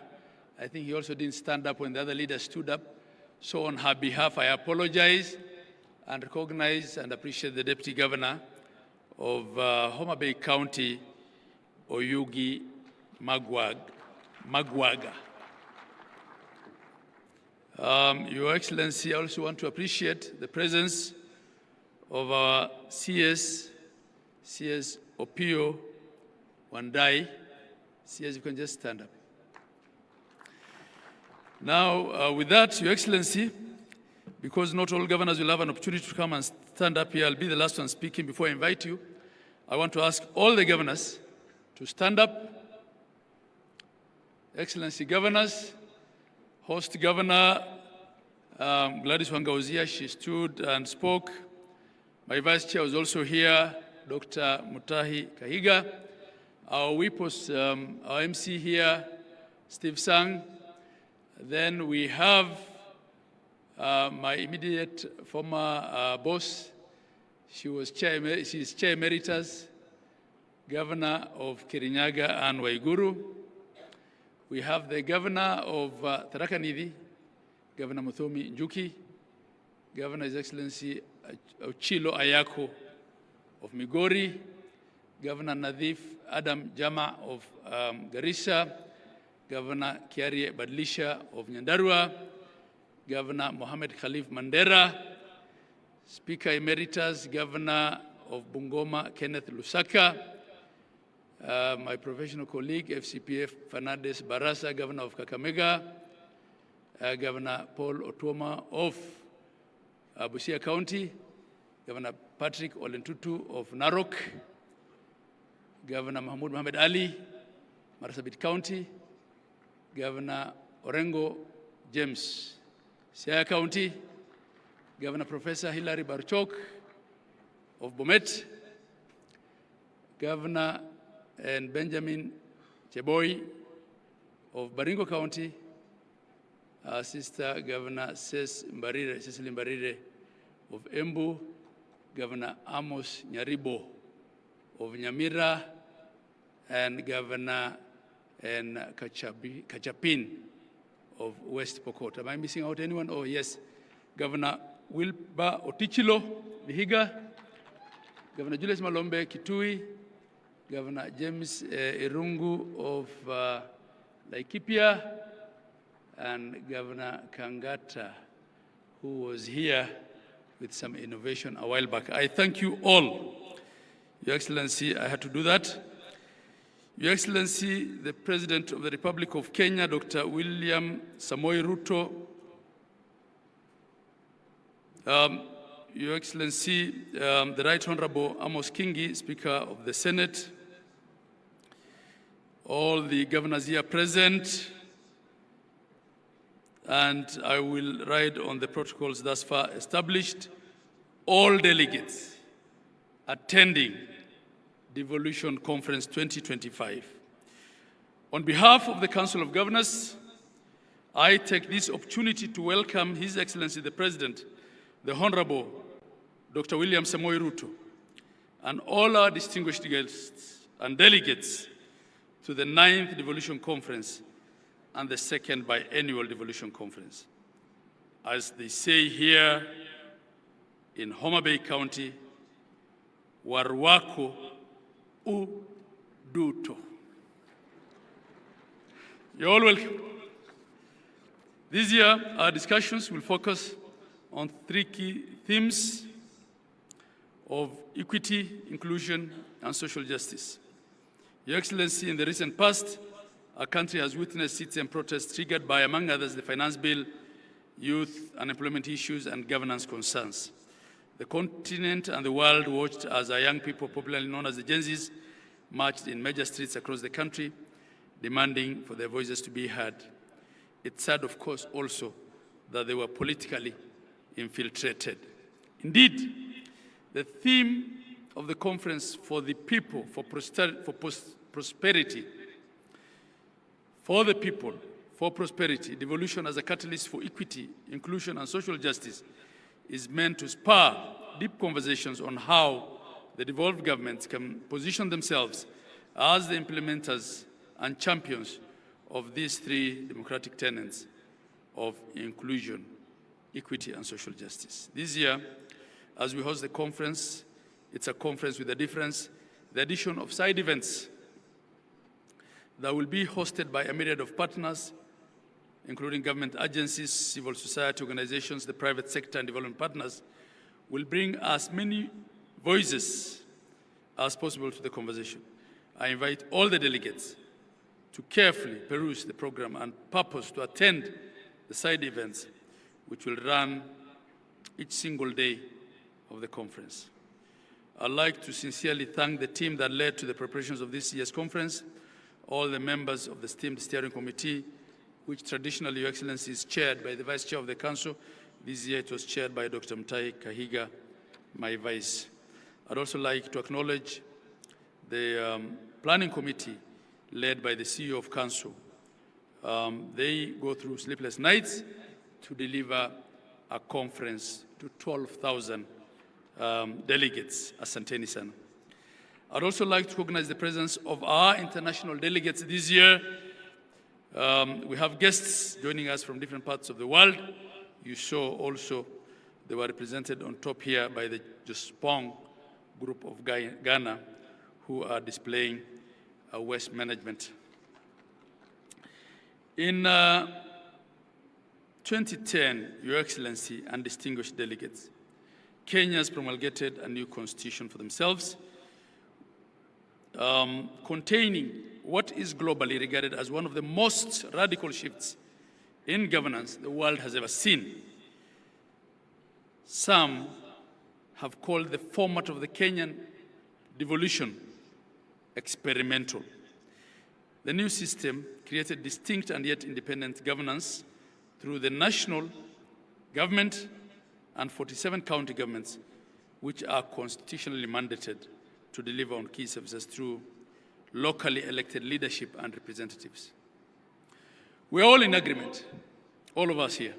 I think he also didn't stand up when the other leaders stood up. So on her behalf, I apologize and recognize and appreciate the deputy governor of Homa Bay County, Oyugi Magwaga. Your Excellency, I also want to appreciate the presence of our CS Opio Wandai. CS, you can just stand up. Now, with that, Your Excellency, because not all governors will have an opportunity to come and stand up here, I'll be the last one speaking before I invite you. I want to ask all the governors to stand up. Excellency governors, host governor, Gladys Wanga was here. She stood and spoke. My vice chair was also here, Dr. Mutahi Kahiga. Our whip was our MC here, Steve Sang. Then we have my immediate former boss. She's chair emeritus, governor of Kirinyaga and Waiguru. We have the governor of Tharaka Nithi, Governor Muthomi Njuki, Governor His Excellency Ochilo Ayako of Migori, Governor Nadhif Adam Jama of Garissa, Governor Kiarie Badlisha of Nyandarua, Governor Mohamed Khalif Mandera, Speaker Emeritus, Governor of Bungoma, Kenneth Lusaka, my professional colleague, FCPF Fernandez Barasa, Governor of Kakamega, Governor Paul Otuoma of Busia County, Governor Patrick Olentutu of Narok, Governor Mahmoud Mohamed Ali, Marsabit County, Governor Orengo James, Siaya County, Governor Professor Hilary Barchok of Bomet, Governor and Benjamin Cheboy of Baringo County, Sister Governor Cecily Mbarire of Embu, Governor Amos Nyaribo of Nyamira, and Governor Kachapin of West Pokot. Am I missing out anyone? Oh, yes. Governor Wilba Otichilo, Vihiga, Governor Julius Malombe, Kitui, Governor James Irungu of Laikipia, and Governor Kangata, who was here with some innovation a while back. I thank you all. Your Excellency, I had to do that. Your Excellency, the President of the Republic of Kenya, Dr. William Samoei Ruto, Your Excellency, the Right Honorable Amos Kingi, Speaker of the Senate, all the governors here present, and I will ride on the protocols thus far established, all delegates attending Devolution Conference 2025. On behalf of the Council of Governors, I take this opportunity to welcome His Excellency the President, the Honorable Dr. William Samoei Ruto, and all our distinguished guests and delegates to the 9th Devolution Conference and the 2nd Biennial Devolution Conference. As they say here in Homa Bay County, Warwako Uduto. You're all welcome. This year, our discussions will focus on 3 key themes of equity, inclusion, and social justice. Your Excellency, in the recent past, our country has witnessed citizen protests triggered by, among others, the finance bill, youth unemployment issues, and governance concerns. The continent and the world watched as our young people, popularly known as the Gen Zs, marched in major streets across the country, demanding for their voices to be heard. It's sad, of course, also that they were politically infiltrated. Indeed, the theme of the conference, for the people, for prosperity, for the people, for prosperity, devolution as a catalyst for equity, inclusion, and social justice, is meant to spur deep conversations on how the devolved governments can position themselves as the implementers and champions of these 3 democratic tenets of inclusion, equity, and social justice. This year, as we host the conference, it's a conference with a difference, the addition of side events that will be hosted by a myriad of partners, including government agencies, civil society organizations, the private sector, and development partners, will bring as many voices as possible to the conversation. I invite all the delegates to carefully peruse the program and purpose to attend the side events, which will run each single day of the conference. I'd like to sincerely thank the team that led to the preparations of this year's conference, all the members of the esteemed steering committee, which traditionally, Your Excellency, is chaired by the Vice Chair of the Council. This year it was chaired by Dr. Mutahi Kahiga, my Vice. I'd also like to acknowledge the Planning Committee led by the CEO of Council. They go through sleepless nights to deliver a conference to 12,000 delegates, Asanteni sana. I'd also like to recognize the presence of our international delegates this year. We have guests joining us from different parts of the world. You saw also they were represented on top here by the Jospong group of Ghana, who are displaying a waste management. In 2010, Your Excellency and distinguished delegates, Kenya's promulgated a new constitution for themselves, containing what is globally regarded as one of the most radical shifts in governance the world has ever seen. Some have called the format of the Kenyan devolution experimental. The new system created distinct and yet independent governance through the national government and 47 county governments, which are constitutionally mandated to deliver on key services through locally elected leadership and representatives. We're all in agreement, all of us here,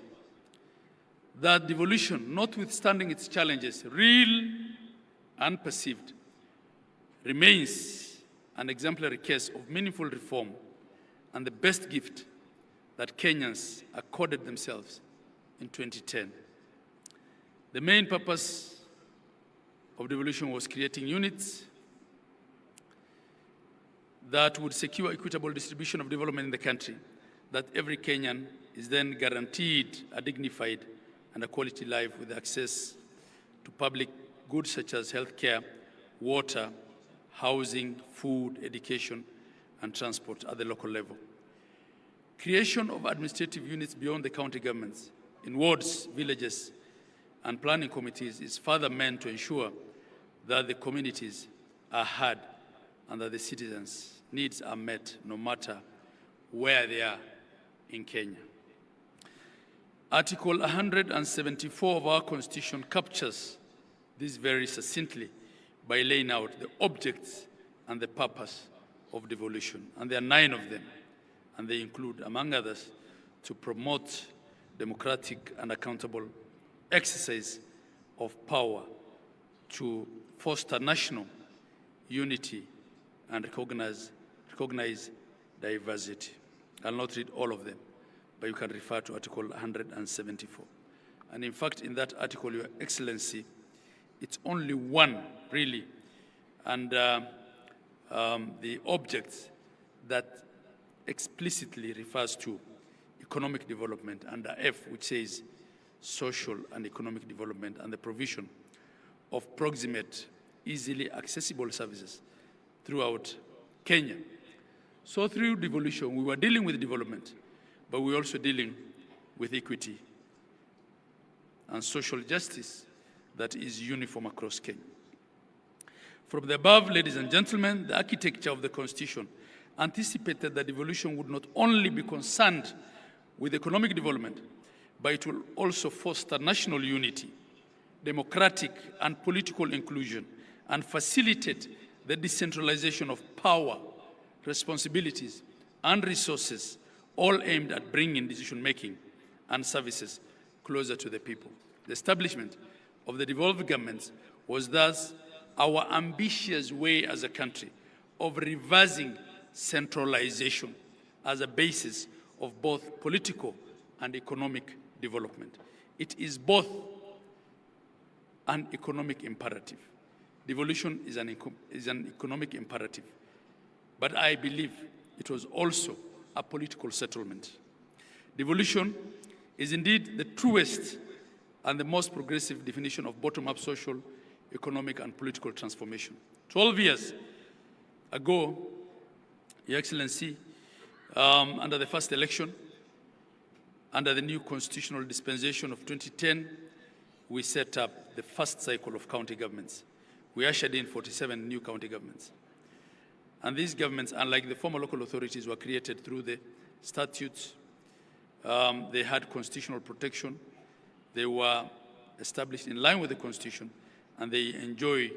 that devolution, notwithstanding its challenges, real and perceived, remains an exemplary case of meaningful reform and the best gift that Kenyans accorded themselves in 2010. The main purpose of devolution was creating units that would secure equitable distribution of development in the country, that every Kenyan is then guaranteed a dignified and a quality life with access to public goods such as healthcare, water, housing, food, education, and transport at the local level. Creation of administrative units beyond the county governments in wards, villages, and planning committees is further meant to ensure that the communities are heard and that the citizens' needs are met no matter where they are in Kenya. Article 174 of our Constitution captures this very succinctly by laying out the objects and the purpose of devolution. And there are 9 of them, and they include, among others, to promote democratic and accountable exercise of power, to foster national unity and recognize diversity. I'll not read all of them, but you can refer to Article 174. And in fact, in that article, Your Excellency, it's only one, really, and the object that explicitly refers to economic development under F, which says social and economic development and the provision of proximate, easily accessible services throughout Kenya. So through devolution, we were dealing with development, but we're also dealing with equity and social justice that is uniform across Kenya. From the above, ladies and gentlemen, the architecture of the Constitution anticipated that devolution would not only be concerned with economic development, but it will also foster national unity, democratic and political inclusion, and facilitate the decentralization of power, responsibilities, and resources, all aimed at bringing decision-making and services closer to the people. The establishment of the devolved governments was thus our ambitious way as a country of reversing centralization as a basis of both political and economic development. It is both an economic imperative. Devolution is an economic imperative, but I believe it was also a political settlement. Devolution is indeed the truest and the most progressive definition of bottom-up social, economic, and political transformation. 12 years ago, Your Excellency, under the first election, under the new constitutional dispensation of 2010, we set up the first cycle of county governments. We ushered in 47 new county governments. And these governments, unlike the former local authorities, were created through the statutes. They had constitutional protection. They were established in line with the Constitution, and they enjoy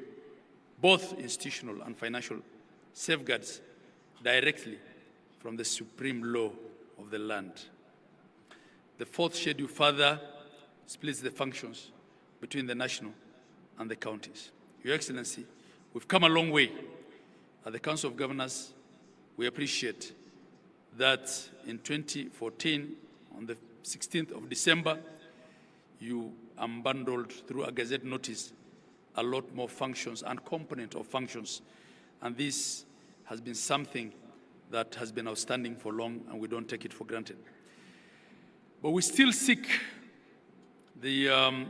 both institutional and financial safeguards directly from the supreme law of the land. The fourth schedule further splits the functions between the national and the counties. Your Excellency, we've come a long way. At the Council of Governors, we appreciate that in 2014, on the 16th of December, you unbundled through a Gazette notice a lot more functions and component of functions. And this has been something that has been outstanding for long, and we don't take it for granted. But we still seek the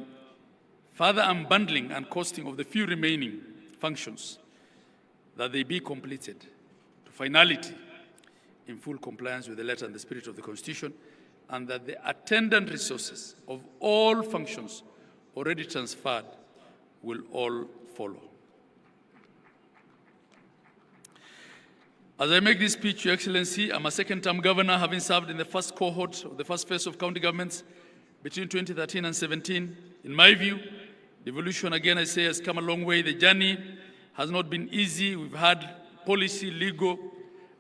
further unbundling and costing of the few remaining functions, that they be completed to finality in full compliance with the letter and the spirit of the Constitution, and that the attendant resources of all functions already transferred will all follow. As I make this speech, Your Excellency, I'm a second-term governor, having served in the first cohort of the first phase of county governments between 2013 and 17. In my view, devolution, again I say, has come a long way. The journey has not been easy. We've had policy, legal,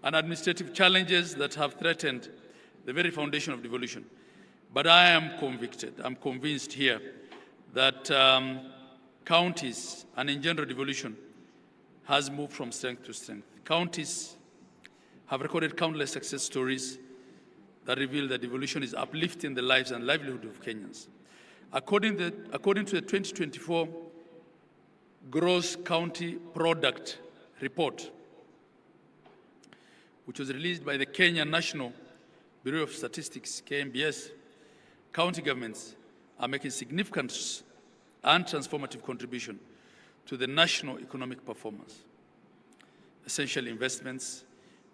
and administrative challenges that have threatened the very foundation of devolution. But I am convicted, I'm convinced here that counties, and in general devolution, has moved from strength to strength. Counties have recorded countless success stories that reveal that devolution is uplifting the lives and livelihood of Kenyans. According to the 2024 Gross County Product Report, which was released by the Kenya National Bureau of Statistics, KNBS, county governments are making significant and transformative contribution to the national economic performance. Essential investments,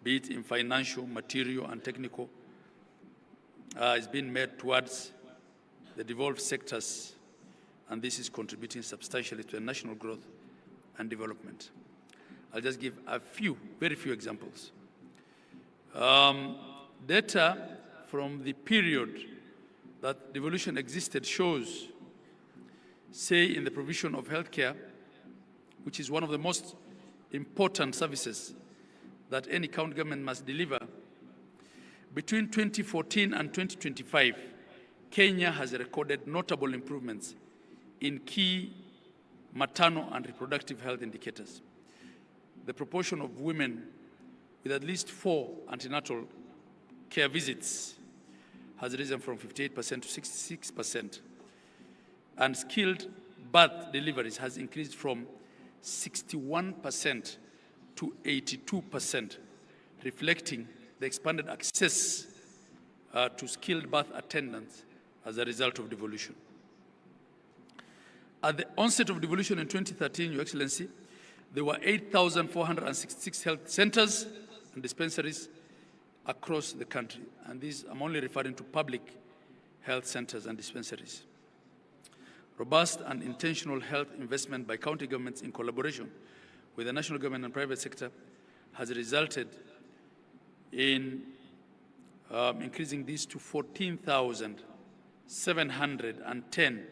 be it in financial, material, and technical, is being made towards the devolved sectors, and this is contributing substantially to the national growth and development. I'll just give a few, very few examples. Data from the period that devolution existed shows, say, in the provision of healthcare, which is one of the most important services that any county government must deliver, between 2014 and 2025, Kenya has recorded notable improvements in key maternal and reproductive health indicators. The proportion of women with at least 4 antenatal care visits has risen from 58% to 66%, and skilled birth deliveries has increased from 61% to 82%, reflecting the expanded access to skilled birth attendants as a result of devolution. At the onset of devolution in 2013, Your Excellency, there were 8,466 health centers and dispensaries across the country. And these, I'm only referring to public health centers and dispensaries. Robust and intentional health investment by county governments in collaboration with the national government and private sector has resulted in increasing these to 14,710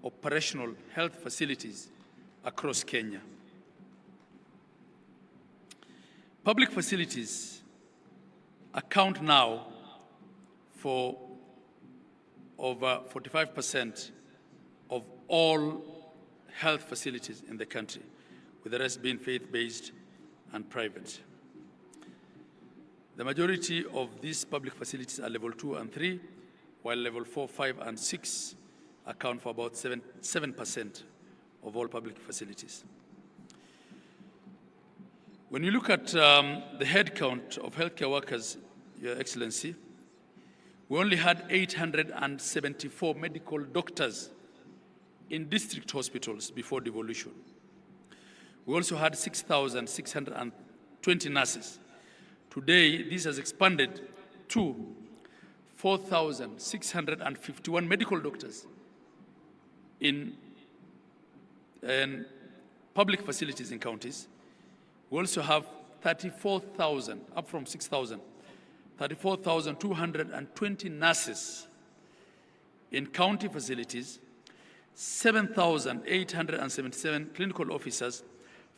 operational health facilities across Kenya. Public facilities account now for over 45% of all health facilities in the country, with the rest being faith-based and private. The majority of these public facilities are level 2 and 3, while level 4, 5, and 6 account for about 7% of all public facilities. When you look at the headcount of healthcare workers, Your Excellency, we only had 874 medical doctors in district hospitals before devolution. We also had 6,620 nurses. Today, this has expanded to 4,651 medical doctors in public facilities in counties. We also have 34,000, up from 6,000, 34,220 nurses in county facilities, 7,877 clinical officers,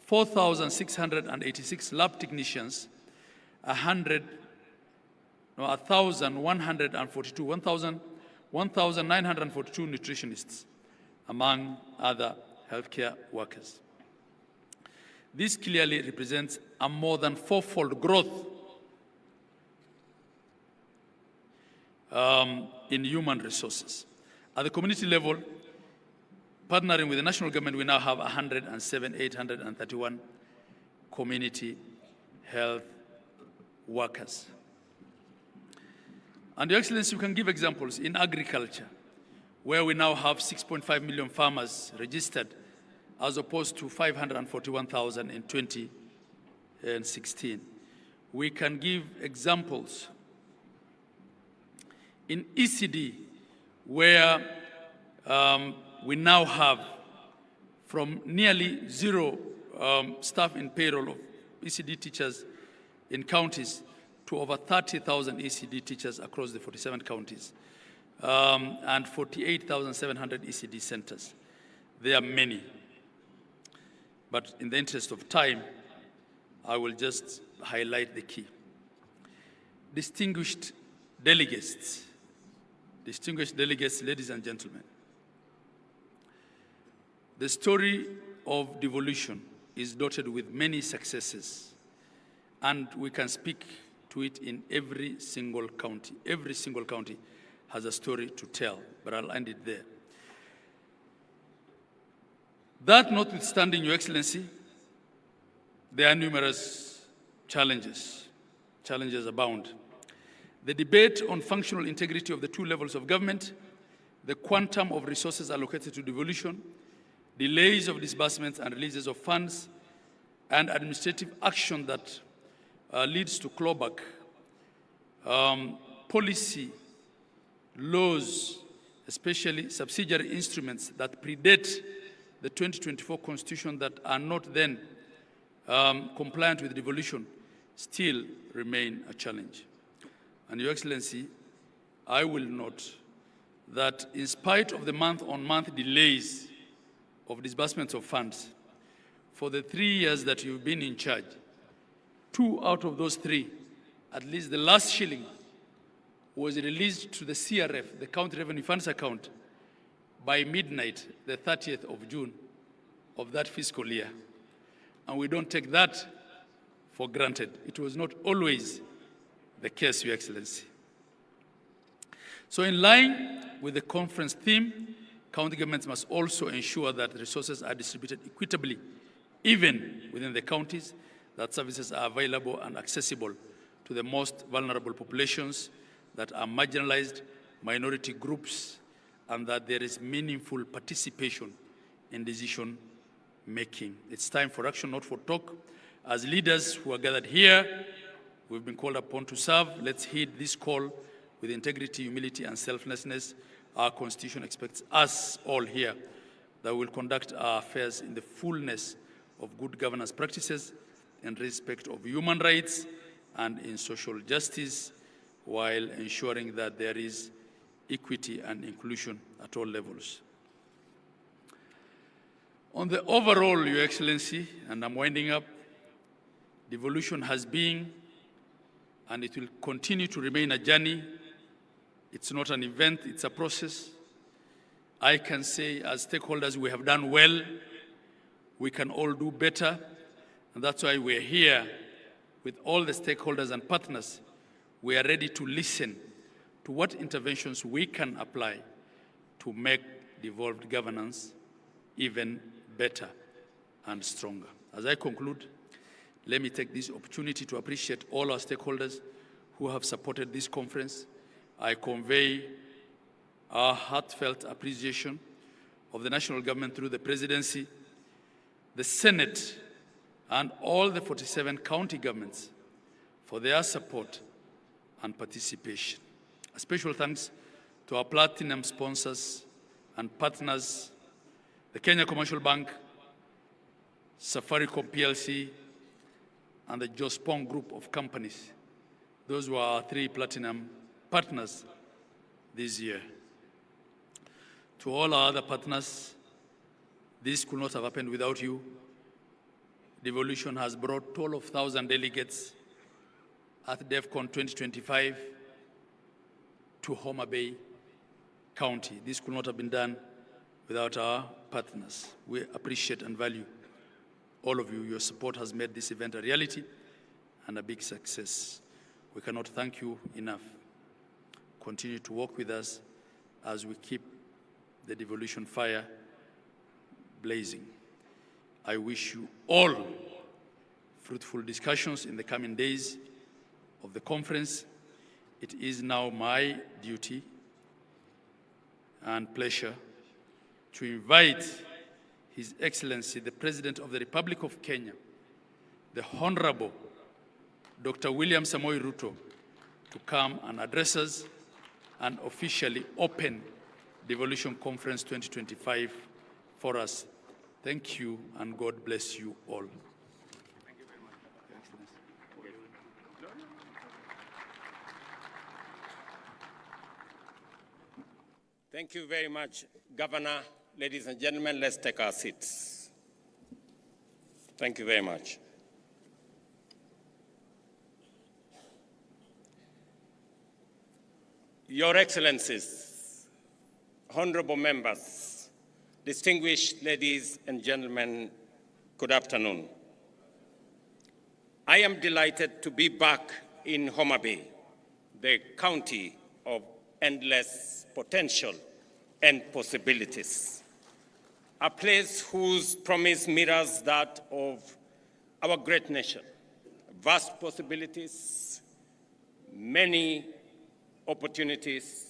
4,686 lab technicians, 1,942 nutritionists, among other healthcare workers. This clearly represents a more than fourfold growth in human resources. At the community level, partnering with the national government, we now have 107,831 community health workers. And Your Excellency, you can give examples in agriculture, where we now have 6.5 million farmers registered, as opposed to 541,000 in 2016. We can give examples in ECD, where we now have from nearly zero staff in payroll of ECD teachers in counties to over 30,000 ECD teachers across the 47 counties, and 48,700 ECD centers. There are many. But in the interest of time, I will just highlight the key. Distinguished delegates, ladies and gentlemen, the story of devolution is dotted with many successes, and we can speak to it in every single county. Every single county has a story to tell, but I'll end it there. That notwithstanding, Your Excellency, there are numerous challenges. Challenges abound. The debate on functional integrity of the two levels of government, the quantum of resources allocated to devolution, delays of disbursements and releases of funds, and administrative action that leads to clawback, policy, laws, especially subsidiary instruments that predate the 2024 Constitution that are not then compliant with devolution still remain a challenge. And Your Excellency, I will note that in spite of the month-on-month delays of disbursements of funds, for the 3 years that you've been in charge, 2 out of those 3, at least the last shilling, was released to the CRF, the County Revenue Funds account, by midnight, the 30th of June of that fiscal year. And we don't take that for granted. It was not always the case, Your Excellency. So in line with the conference theme, county governments must also ensure that resources are distributed equitably, even within the counties, that services are available and accessible to the most vulnerable populations that are marginalized, minority groups, and that there is meaningful participation in decision making. It's time for action, not for talk. As leaders who are gathered here, we've been called upon to serve. Let's heed this call with integrity, humility, and selflessness. Our Constitution expects us all here that we will conduct our affairs in the fullness of good governance practices, in respect of human rights and in social justice, while ensuring that there is equity and inclusion at all levels. On the overall, Your Excellency, and I'm winding up, devolution has been and it will continue to remain a journey. It's not an event, it's a process. I can say as stakeholders we have done well, we can all do better, and that's why we're here with all the stakeholders and partners. We are ready to listen to what interventions we can apply to make devolved governance even better and stronger. As I conclude, let me take this opportunity to appreciate all our stakeholders who have supported this conference. I convey our heartfelt appreciation of the national government through the presidency, the Senate, and all the 47 county governments for their support and participation. A special thanks to our platinum sponsors and partners, the Kenya Commercial Bank, Safaricom PLC, and the Jospong Group of companies. Those were our 3 platinum partners this year. To all our other partners, this could not have happened without you. Devolution has brought 12,000 delegates at DEFCON 2025 to Homa Bay County. This could not have been done without our partners. We appreciate and value all of you. Your support has made this event a reality and a big success. We cannot thank you enough. Continue to work with us as we keep the devolution fire blazing. I wish you all fruitful discussions in the coming days of the conference, it is now my duty and pleasure to invite His Excellency, the President of the Republic of Kenya, the Honorable Dr. William Samoei Ruto, to come and address us and officially open Devolution Conference 2025 for us. Thank you, and God bless you all. Thank you very much, Your Excellency. Thank you very much, Governor. Ladies and gentlemen, let's take our seats. Thank you very much. Your Excellencies, honorable members, distinguished ladies and gentlemen, good afternoon. I am delighted to be back in Homa Bay, the county of endless potential and possibilities, a place whose promise mirrors that of our great nation. Vast possibilities, many opportunities,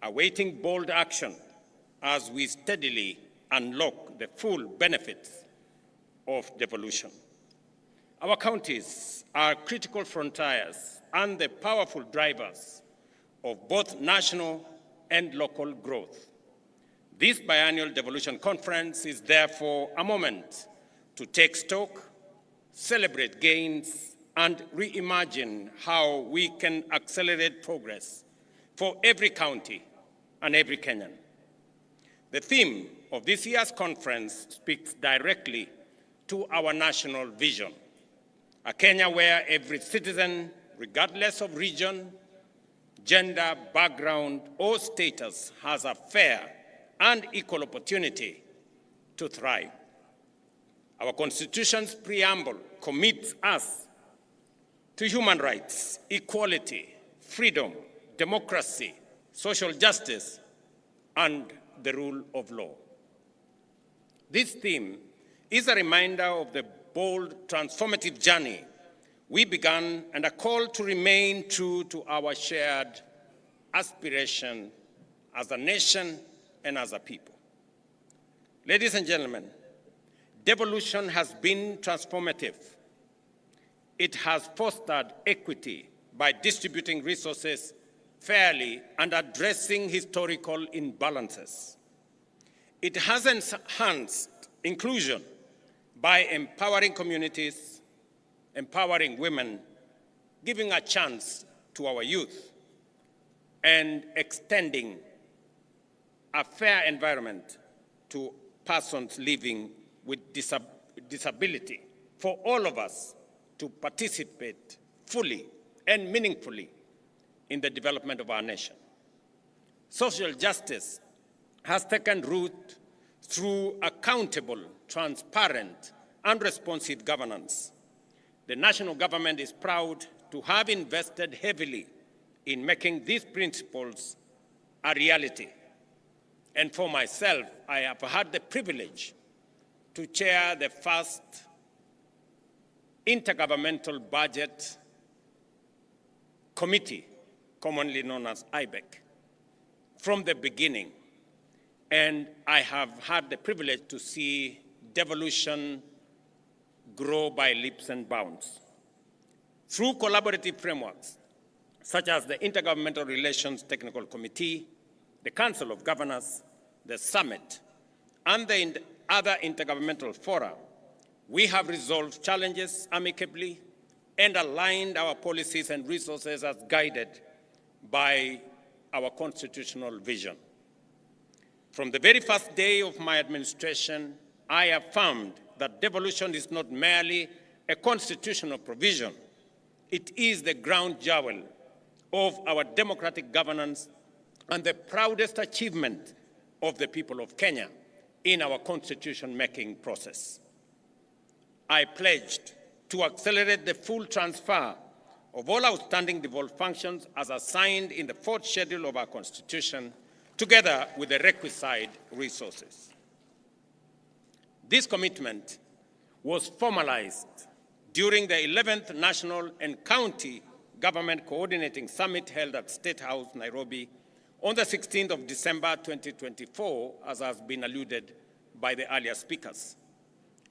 awaiting bold action as we steadily unlock the full benefits of devolution. Our counties are critical frontiers and the powerful drivers of both national and local growth. This biannual devolution conference is therefore a moment to take stock, celebrate gains, and reimagine how we can accelerate progress for every county and every Kenyan. The theme of this year's conference speaks directly to our national vision, a Kenya where every citizen, regardless of region, gender, background, or status, has a fair and equal opportunity to thrive. Our Constitution's preamble commits us to human rights, equality, freedom, democracy, social justice, and the rule of law. This theme is a reminder of the bold, transformative journey we began and a call to remain true to our shared aspiration as a nation and as a people. Ladies and gentlemen, devolution has been transformative. It has fostered equity by distributing resources fairly and addressing historical imbalances. It has enhanced inclusion by empowering communities, empowering women, giving a chance to our youth, and extending a fair environment to persons living with disability for all of us to participate fully and meaningfully in the development of our nation. Social justice has taken root through accountable, transparent, and responsive governance. The national government is proud to have invested heavily in making these principles a reality. And for myself, I have had the privilege to chair the first intergovernmental budget committee, commonly known as IBEC, from the beginning. And I have had the privilege to see devolution grow by leaps and bounds. Through collaborative frameworks, such as the Intergovernmental Relations Technical Committee, the Council of Governors, the Summit, and the other intergovernmental fora, we have resolved challenges amicably and aligned our policies and resources as guided by our constitutional vision. From the very first day of my administration, I affirmed that devolution is not merely a constitutional provision. It is the ground jewel of our democratic governance and the proudest achievement of the people of Kenya in our constitution-making process. I pledged to accelerate the full transfer of all outstanding devolved functions as assigned in the 4th schedule of our Constitution, together with the requisite resources. This commitment was formalized during the 11th National and County Government Coordinating Summit held at State House, Nairobi, on the 16th of December 2024, as has been alluded by the earlier speakers.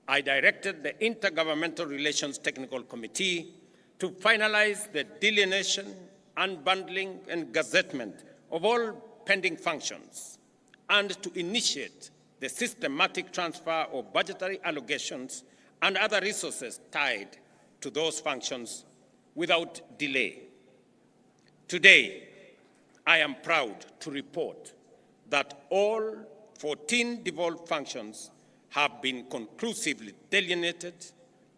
I directed the Intergovernmental Relations Technical Committee to finalize the delineation, unbundling, and gazettement of all pending functions, and to initiate the systematic transfer of budgetary allocations and other resources tied to those functions without delay. Today, I am proud to report that all 14 devolved functions have been conclusively delineated,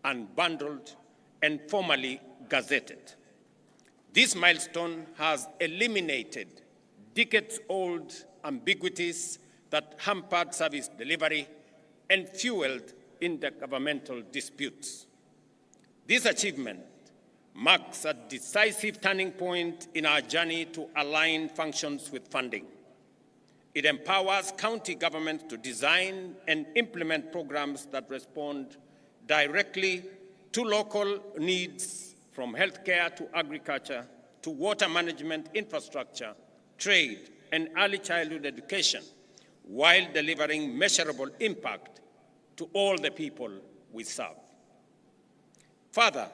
unbundled, and formally gazetted. This milestone has eliminated decades-old ambiguities that hampered service delivery and fueled intergovernmental disputes. This achievement marks a decisive turning point in our journey to align functions with funding. It empowers county governments to design and implement programs that respond directly to local needs, from healthcare to agriculture to water management, infrastructure, trade, and early childhood education, while delivering measurable impact to all the people we serve. Further,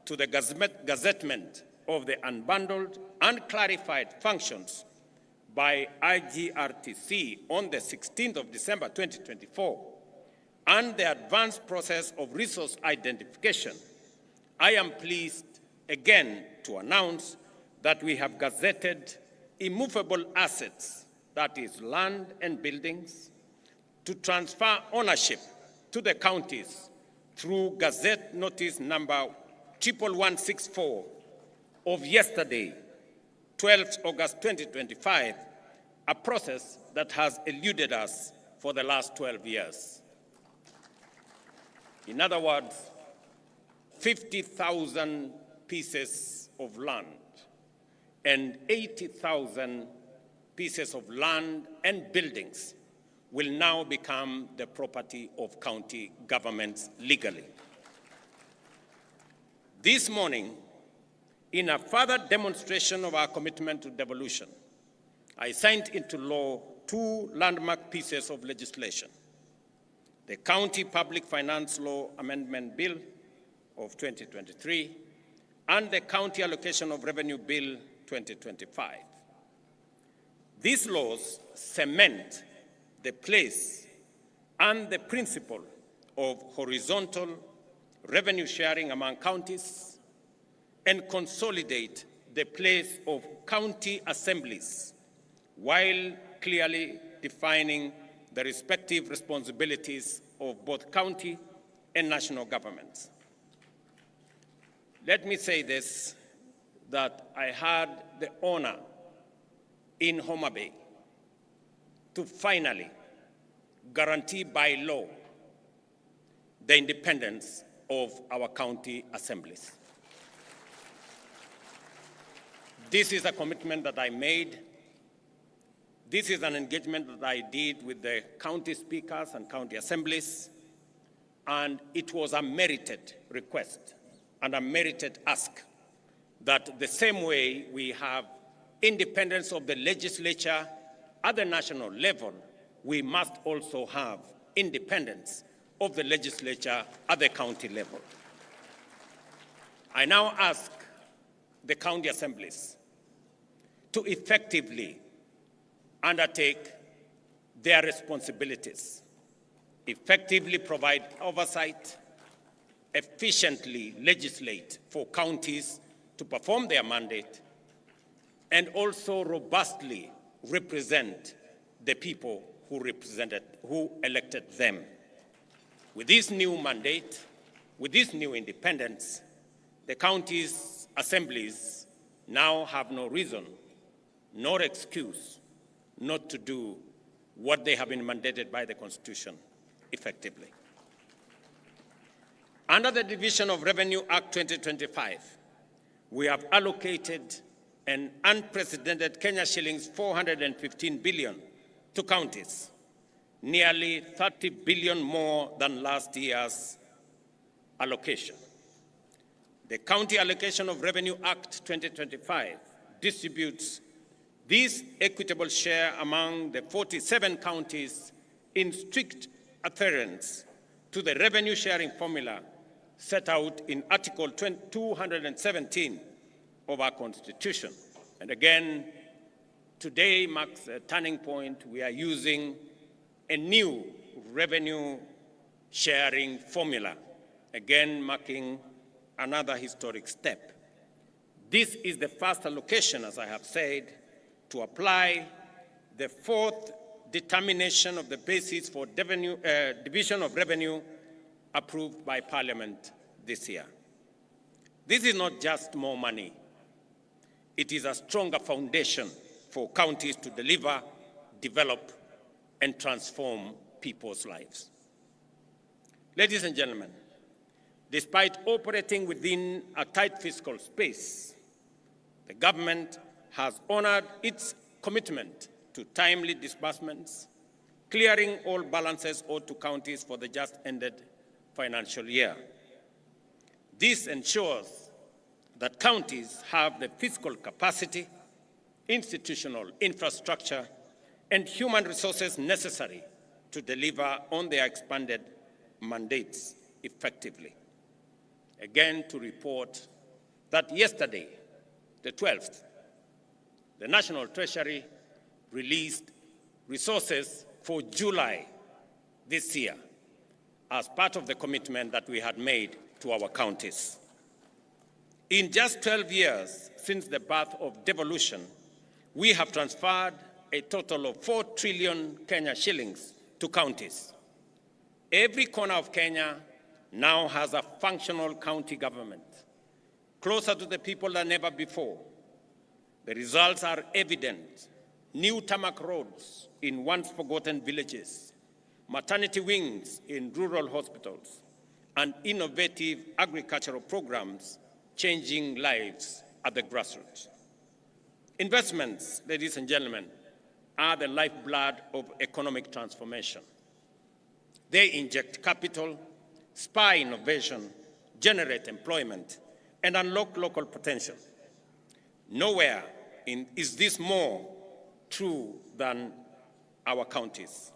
to the gazettement of the unbundled and clarified functions by IGRTC on the 16th of December 2024, and the advanced process of resource identification, I am pleased again to announce that we have gazetted immovable assets, that is land and buildings, to transfer ownership to the counties through Gazette Notice number 11164 of yesterday, 12th August 2025, a process that has eluded us for the last 12 years. In other words, 50,000 pieces of land and 80,000 pieces of land and buildings will now become the property of county governments legally. This morning, in a further demonstration of our commitment to devolution, I signed into law two landmark pieces of legislation: the County Public Finance Law Amendment Bill of 2023 and the County Allocation of Revenue Bill 2025. These laws cement the place and the principle of horizontal revenue sharing among counties and consolidate the place of county assemblies while clearly defining the respective responsibilities of both county and national governments. Let me say this, that I had the honor in Homa Bay to finally guarantee by law the independence of our county assemblies. This is a commitment that I made. This is an engagement that I did with the county speakers and county assemblies, and it was a merited request and a merited ask that the same way we have independence of the legislature at the national level, we must also have independence of the legislature at the county level. I now ask the county assemblies to effectively undertake their responsibilities, effectively provide oversight, efficiently legislate for counties to perform their mandate, and also robustly represent the people who elected them. With this new mandate, with this new independence, the county's assemblies now have no reason, nor excuse, not to do what they have been mandated by the Constitution effectively. Under the Division of Revenue Act 2025, we have allocated an unprecedented Kenya shillings 415 billion to counties, nearly 30 billion more than last year's allocation. The County Allocation of Revenue Act 2025 distributes this equitable share among the 47 counties in strict adherence to the revenue sharing formula set out in Article 217 of our Constitution. And again, today marks a turning point. We are using a new revenue sharing formula, again marking another historic step. This is the first allocation, as I have said, to apply the fourth determination of the basis for division of revenue approved by Parliament this year. This is not just more money. It is a stronger foundation for counties to deliver, develop, and transform people's lives. Ladies and gentlemen, despite operating within a tight fiscal space, the government has honored its commitment to timely disbursements, clearing all balances owed to counties for the just ended financial year. This ensures that counties have the fiscal capacity, institutional infrastructure, and human resources necessary to deliver on their expanded mandates effectively. Again, to report that yesterday, the 12th, the National Treasury released resources for July this year as part of the commitment that we had made to our counties. In just 12 years since the birth of devolution, we have transferred a total of 4 trillion Kenya shillings to counties. Every corner of Kenya now has a functional county government, closer to the people than ever before. The results are evident. New tarmac roads in once forgotten villages, maternity wings in rural hospitals, and innovative agricultural programs changing lives at the grassroots. Investments, ladies and gentlemen, are the lifeblood of economic transformation. They inject capital, spur innovation, generate employment, and unlock local potential. Nowhere is this more true than our counties.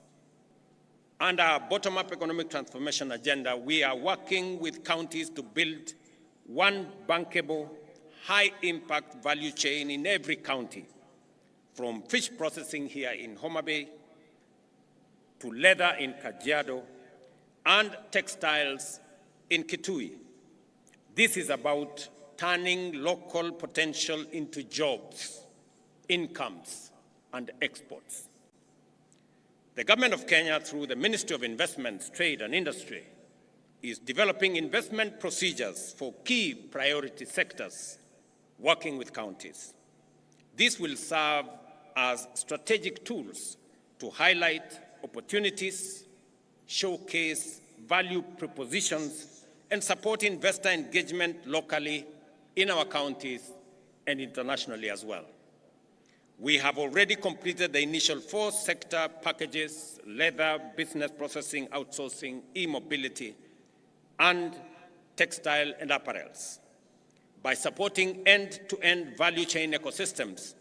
Under our bottom-up economic transformation agenda, we are working with counties to build one bankable, high-impact value chain in every county, from fish processing here in Homa Bay to leather in Kajiado and textiles in Kitui. This is about turning local potential into jobs, incomes, and exports. The Government of Kenya, through the Ministry of Investments, Trade and Industry, is developing investment procedures for key priority sectors, working with counties. This will serve as strategic tools to highlight opportunities, showcase value propositions, and support investor engagement locally in our counties and internationally as well. We have already completed the initial 4 sector packages: leather, business processing, outsourcing, e-mobility, and textile and apparels. By supporting end-to-end value chain ecosystems,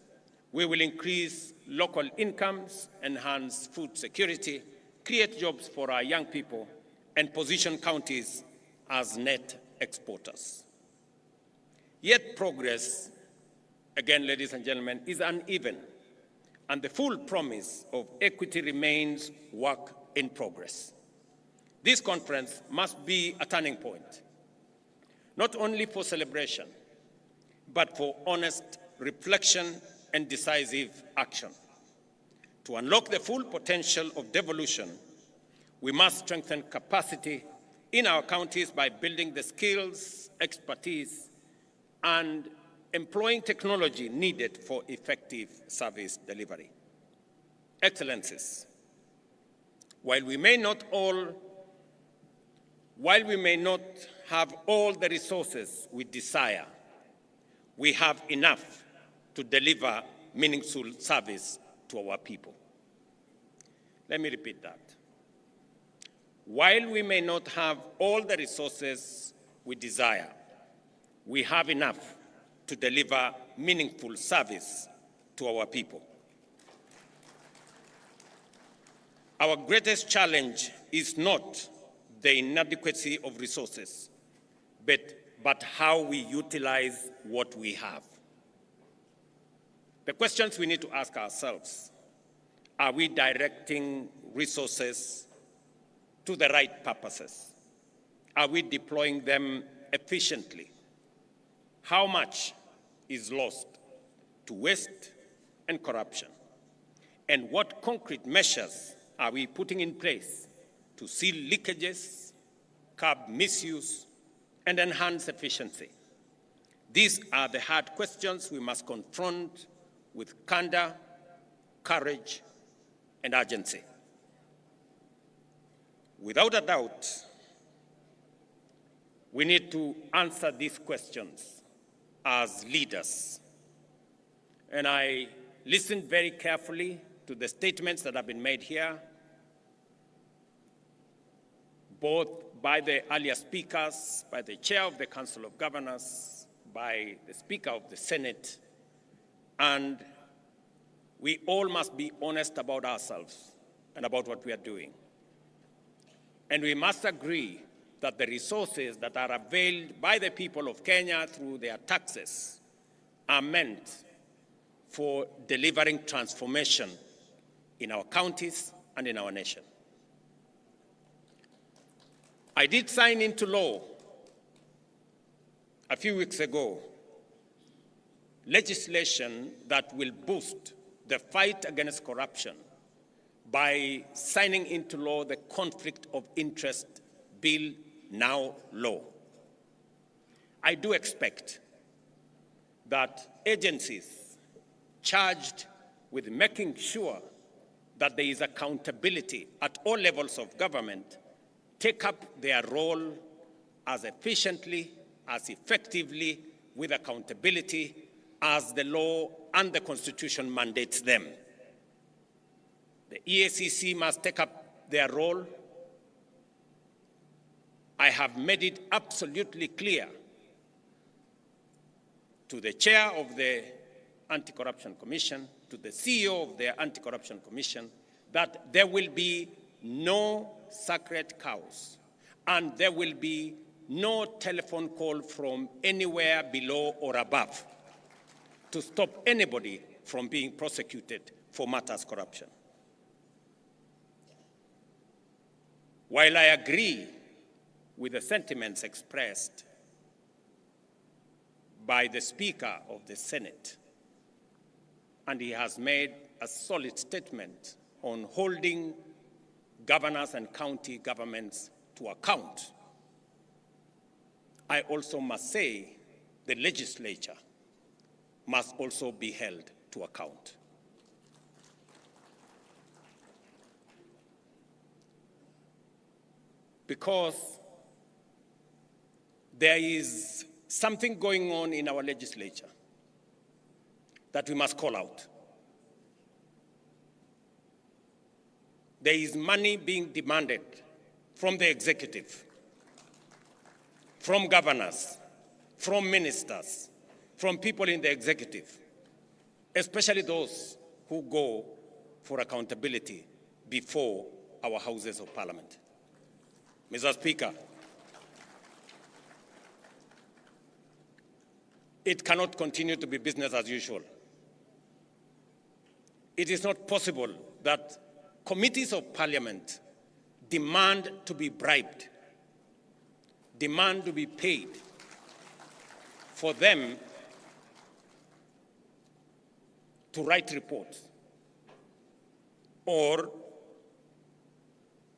we will increase local incomes, enhance food security, create jobs for our young people, and position counties as net exporters. Yet progress, again, ladies and gentlemen, is uneven, and the full promise of equity remains work in progress. This conference must be a turning point, not only for celebration, but for honest reflection and decisive action. To unlock the full potential of devolution, we must strengthen capacity in our counties by building the skills, expertise, and employing technology needed for effective service delivery. Excellencies, while we may not have all the resources we desire, we have enough to deliver meaningful service to our people. Let me repeat that. While we may not have all the resources we desire, we have enough to deliver meaningful service to our people. Our greatest challenge is not the inadequacy of resources, but how we utilize what we have. The questions we need to ask ourselves: are we directing resources to the right purposes? Are we deploying them efficiently? How much is lost to waste and corruption? And what concrete measures are we putting in place to seal leakages, curb misuse, and enhance efficiency? These are the hard questions we must confront with candor, courage, and urgency. Without a doubt, we need to answer these questions as leaders. And I listened very carefully to the statements that have been made here, both by the earlier speakers, by the chair of the Council of Governors, by the Speaker of the Senate, and we all must be honest about ourselves and about what we are doing. And we must agree that the resources that are availed by the people of Kenya through their taxes are meant for delivering transformation in our counties and in our nation. I did sign into law a few weeks ago legislation that will boost the fight against corruption by signing into law the Conflict of Interest Bill, now law. I do expect that agencies charged with making sure that there is accountability at all levels of government take up their role as efficiently, as effectively, with accountability as the law and the Constitution mandates them. The EACC must take up their role. I have made it absolutely clear to the chair of the Anti-Corruption Commission, to the CEO of the Anti-Corruption Commission, that there will be no sacred cows and there will be no telephone call from anywhere below or above to stop anybody from being prosecuted for matters corruption. While I agree with the sentiments expressed by the Speaker of the Senate, and he has made a solid statement on holding governors and county governments to account, I also must say the legislature must also be held to account. Because there is something going on in our legislature that we must call out. There is money being demanded from the executive, from governors, from ministers, from people in the executive, especially those who go for accountability before our houses of parliament. Mr. Speaker, it cannot continue to be business as usual. It is not possible that committees of parliament demand to be bribed, demand to be paid for them to write reports or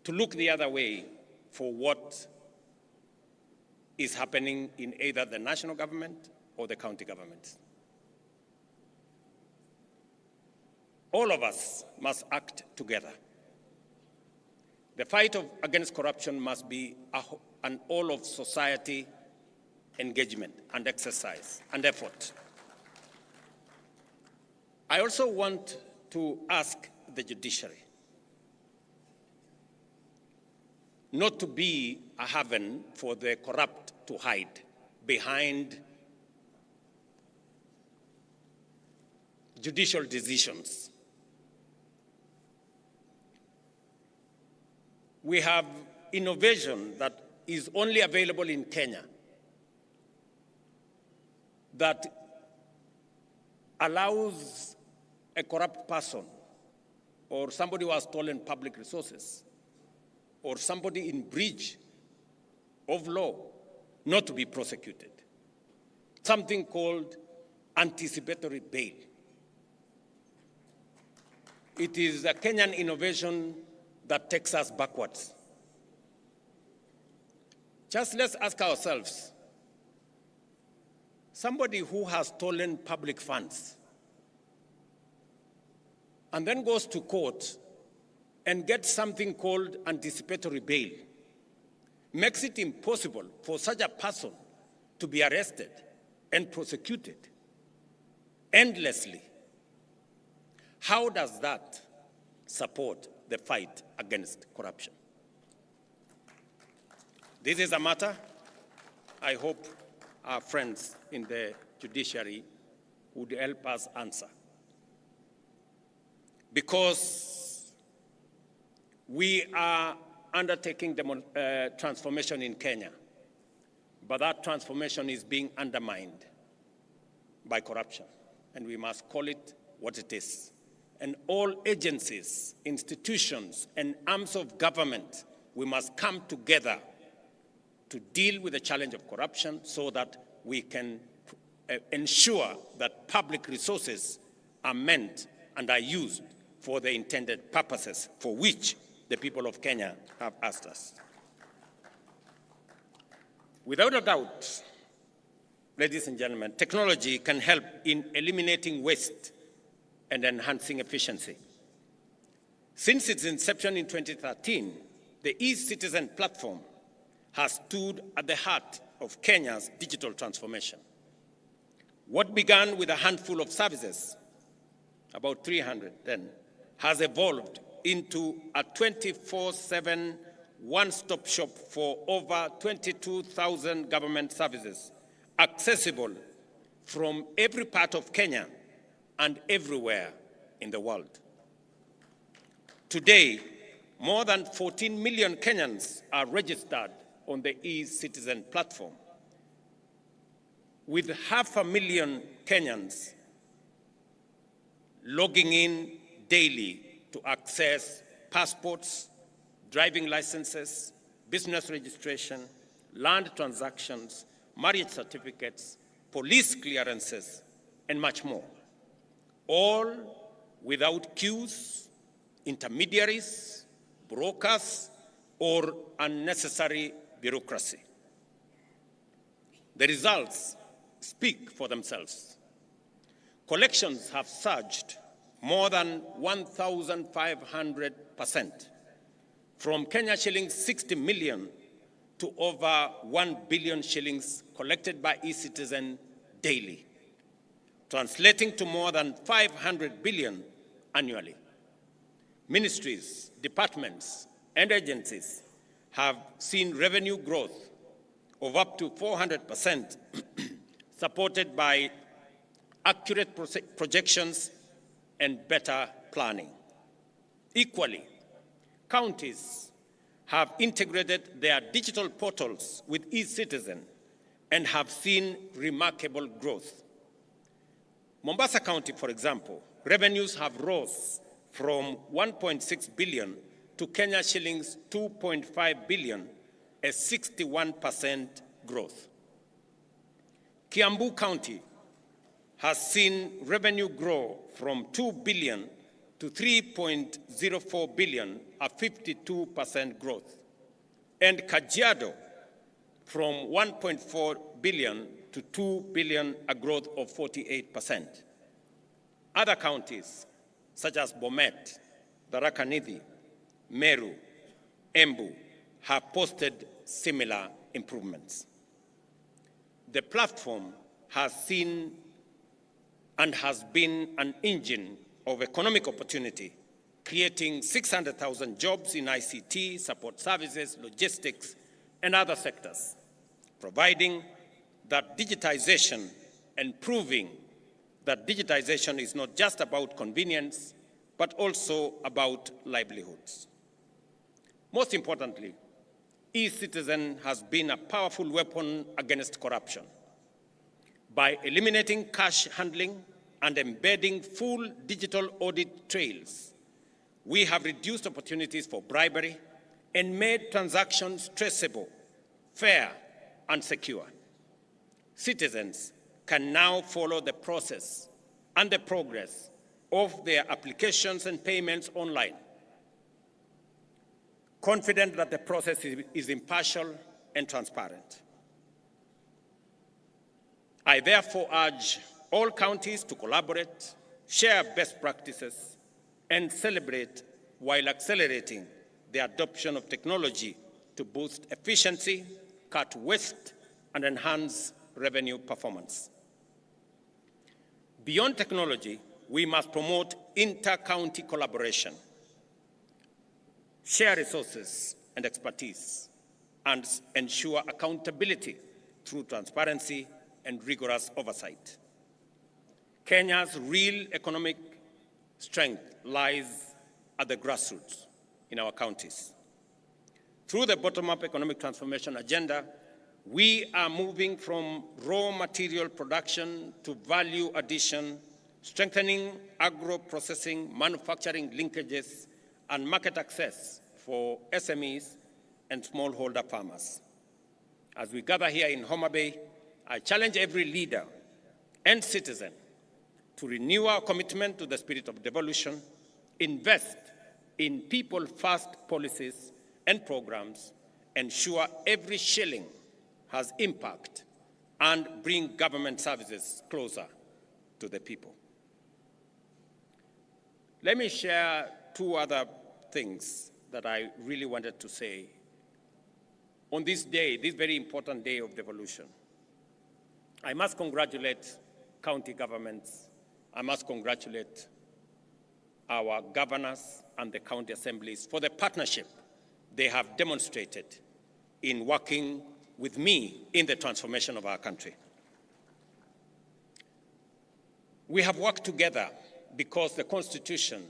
to look the other way for what is happening in either the national government or the county governments. All of us must act together. The fight against corruption must be an all-of-society engagement and exercise and effort. I also want to ask the judiciary not to be a haven for the corrupt to hide behind judicial decisions. We have innovation that is only available in Kenya that allows a corrupt person or somebody who has stolen public resources or somebody in breach of law not to be prosecuted. Something called anticipatory bail. It is a Kenyan innovation that takes us backwards. Just let's ask ourselves, somebody who has stolen public funds and then goes to court and gets something called anticipatory bail, makes it impossible for such a person to be arrested and prosecuted endlessly. How does that support the fight against corruption? This is a matter I hope our friends in the judiciary would help us answer. Because we are undertaking transformation in Kenya, but that transformation is being undermined by corruption, and we must call it what it is. And all agencies, institutions, and arms of government, we must come together to deal with the challenge of corruption so that we can ensure that public resources are meant and are used for the intended purposes for which the people of Kenya have asked us. Without a doubt, ladies and gentlemen, technology can help in eliminating waste and enhancing efficiency. Since its inception in 2013, the e-Citizen platform has stood at the heart of Kenya's digital transformation. What began with a handful of services, about 300 then, has evolved into a 24/7 one-stop shop for over 22,000 government services, accessible from every part of Kenya and everywhere in the world. Today, more than 14 million Kenyans are registered on the e-Citizen platform, with 500,000 Kenyans logging in daily to access passports, driving licenses, business registration, land transactions, marriage certificates, police clearances, and much more, all without queues, intermediaries, brokers, or unnecessary bureaucracy. The results speak for themselves. Collections have surged more than 1,500%, from Kenya shillings 60 million to over 1 billion shillings collected by e-Citizen daily, translating to more than 500 billion annually. Ministries, departments, and agencies have seen revenue growth of up to 400%, supported by accurate projections and better planning. Equally, counties have integrated their digital portals with e-Citizen and have seen remarkable growth. Mombasa County, for example, revenues have rose from 1.6 billion to Kenya shillings 2.5 billion, a 61% growth. Kiambu County has seen revenue grow from 2 billion to 3.04 billion, a 52% growth. And Kajiado from 1.4 billion to 2 billion, a growth of 48%. Other counties, such as Bomet, Tharaka Nithi, Meru, Embu, have posted similar improvements. The platform has seen and has been an engine of economic opportunity, creating 600,000 jobs in ICT, support services, logistics, and other sectors, providing that digitization and proving that digitization is not just about convenience, but also about livelihoods. Most importantly, e-citizen has been a powerful weapon against corruption. By eliminating cash handling and embedding full digital audit trails, we have reduced opportunities for bribery and made transactions traceable, fair, and secure. Citizens can now follow the process and the progress of their applications and payments online, confident that the process is impartial and transparent. I therefore urge all counties to collaborate, share best practices, and celebrate while accelerating the adoption of technology to boost efficiency, cut waste, and enhance revenue performance. Beyond technology, we must promote inter-county collaboration, share resources and expertise, and ensure accountability through transparency and rigorous oversight. Kenya's real economic strength lies at the grassroots in our counties. Through the bottom-up economic transformation agenda, we are moving from raw material production to value addition, strengthening agro-processing, manufacturing linkages, and market access for SMEs and smallholder farmers. As we gather here in Homa Bay, I challenge every leader and citizen to renew our commitment to the spirit of devolution, invest in people-first policies and programs, ensure every shilling has impact, and bring government services closer to the people. Let me share two other things that I really wanted to say on this day, this very important day of devolution. I must congratulate county governments. I must congratulate our governors and the county assemblies for the partnership they have demonstrated in working with me in the transformation of our country. We have worked together because the Constitution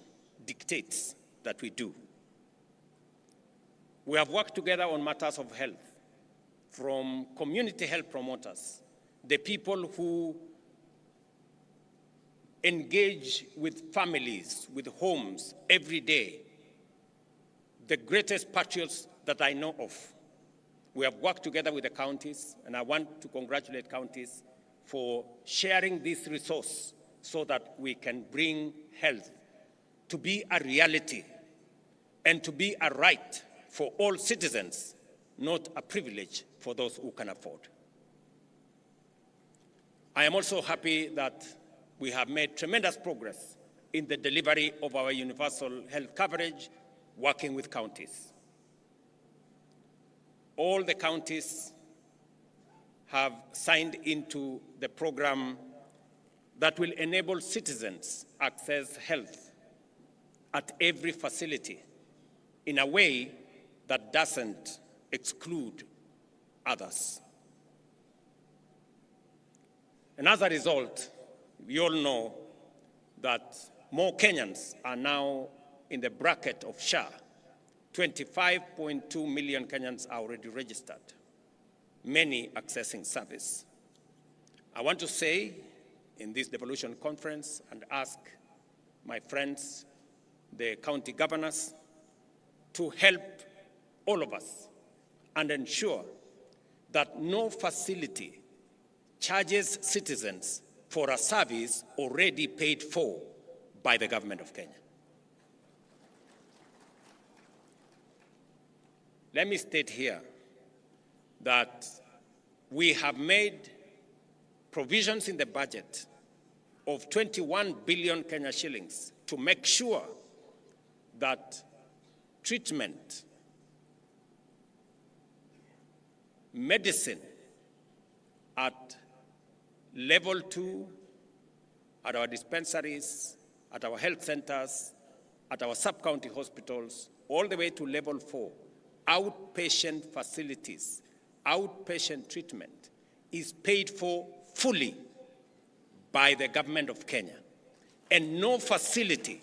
dictates that we do. We have worked together on matters of health, from community health promoters, the people who engage with families, with homes every day, the greatest patriots that I know of. We have worked together with the counties, and I want to congratulate counties for sharing this resource so that we can bring health to be a reality and to be a right for all citizens, not a privilege for those who can afford. I am also happy that we have made tremendous progress in the delivery of our universal health coverage, working with counties. All the counties have signed into the program that will enable citizens access health at every facility in a way that doesn't exclude others. And as a result, we all know that more Kenyans are now in the bracket of SHA. 25.2 million Kenyans are already registered, many accessing service. I want to say in this devolution conference and ask my friends, the county governors, to help all of us and ensure that no facility charges citizens for a service already paid for by the government of Kenya. Let me state here that we have made provisions in the budget of 21 billion Kenya shillings to make sure that treatment, medicine at level 2, at our dispensaries, at our health centers, at our sub-county hospitals, all the way to level 4, outpatient facilities, outpatient treatment is paid for fully by the government of Kenya. And no facility,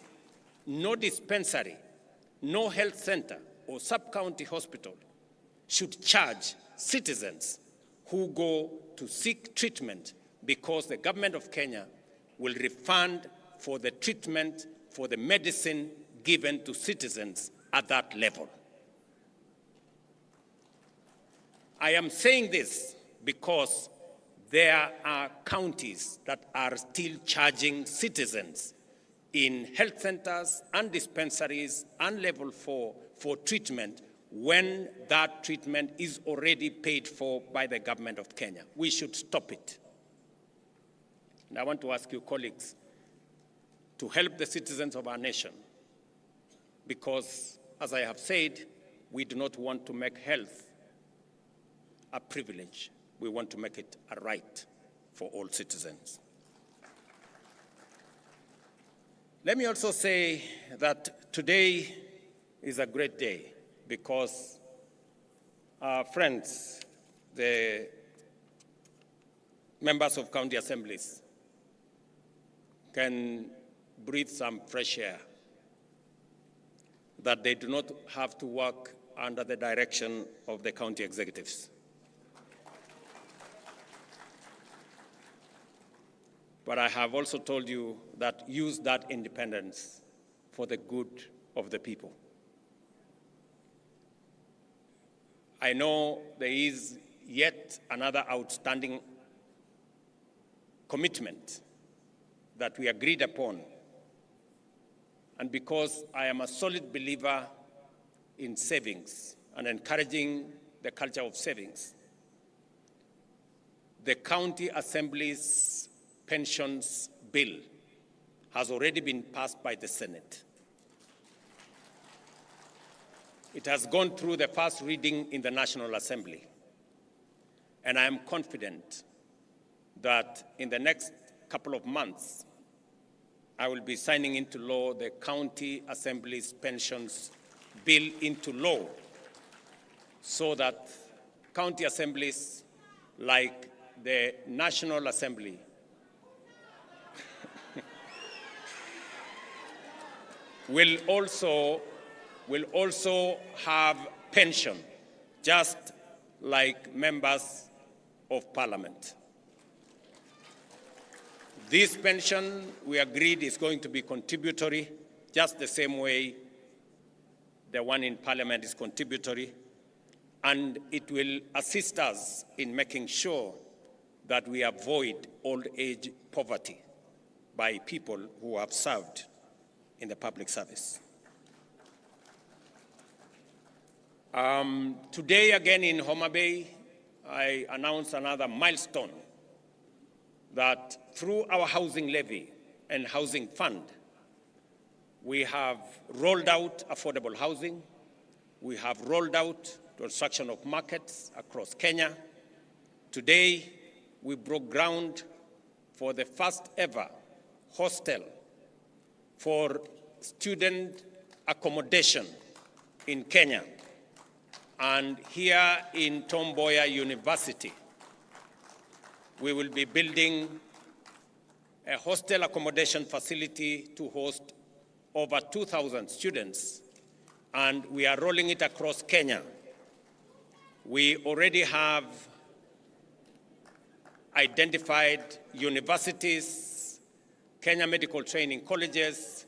no dispensary, no health center or sub-county hospital should charge citizens who go to seek treatment because the government of Kenya will refund for the treatment, for the medicine given to citizens at that level. I am saying this because there are counties that are still charging citizens in health centers and dispensaries and level 4 for treatment when that treatment is already paid for by the government of Kenya. We should stop it. And I want to ask you, colleagues, to help the citizens of our nation, because, as I have said, we do not want to make health a privilege. We want to make it a right for all citizens. Let me also say that today is a great day because our friends, the members of county assemblies, can breathe some fresh air, that they do not have to work under the direction of the county executives. But I have also told you that use that independence for the good of the people. I know there is yet another outstanding commitment that we agreed upon. And because I am a solid believer in savings and encouraging the culture of savings, the county assembly's pensions bill has already been passed by the Senate. It has gone through the first reading in the National Assembly. And I am confident that in the next couple of months, I will be signing into law the county assembly's pensions bill into law so that county assemblies like the National Assembly will also have pension, just like members of parliament. This pension, we agreed, is going to be contributory, just the same way the one in parliament is contributory, and it will assist us in making sure that we avoid old age poverty by people who have served in the public service. Today, again in Homa Bay, I announced another milestone that through our housing levy and housing fund, we have rolled out affordable housing. We have rolled out construction of markets across Kenya. Today, we broke ground for the first ever hostel for student accommodation in Kenya. And here in Tom Mboya University, we will be building a hostel accommodation facility to host over 2,000 students, and we are rolling it across Kenya. We already have identified universities, Kenya medical training colleges,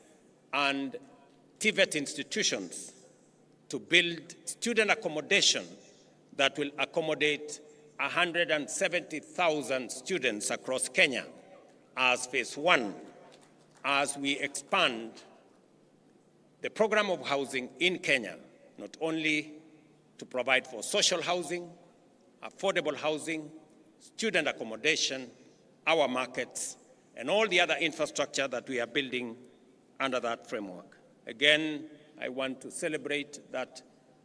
and TVET institutions to build student accommodation that will accommodate 170,000 students across Kenya as phase one, as we expand the program of housing in Kenya, not only to provide for social housing, affordable housing, student accommodation, our markets, and all the other infrastructure that we are building under that framework. Again, I want to celebrate that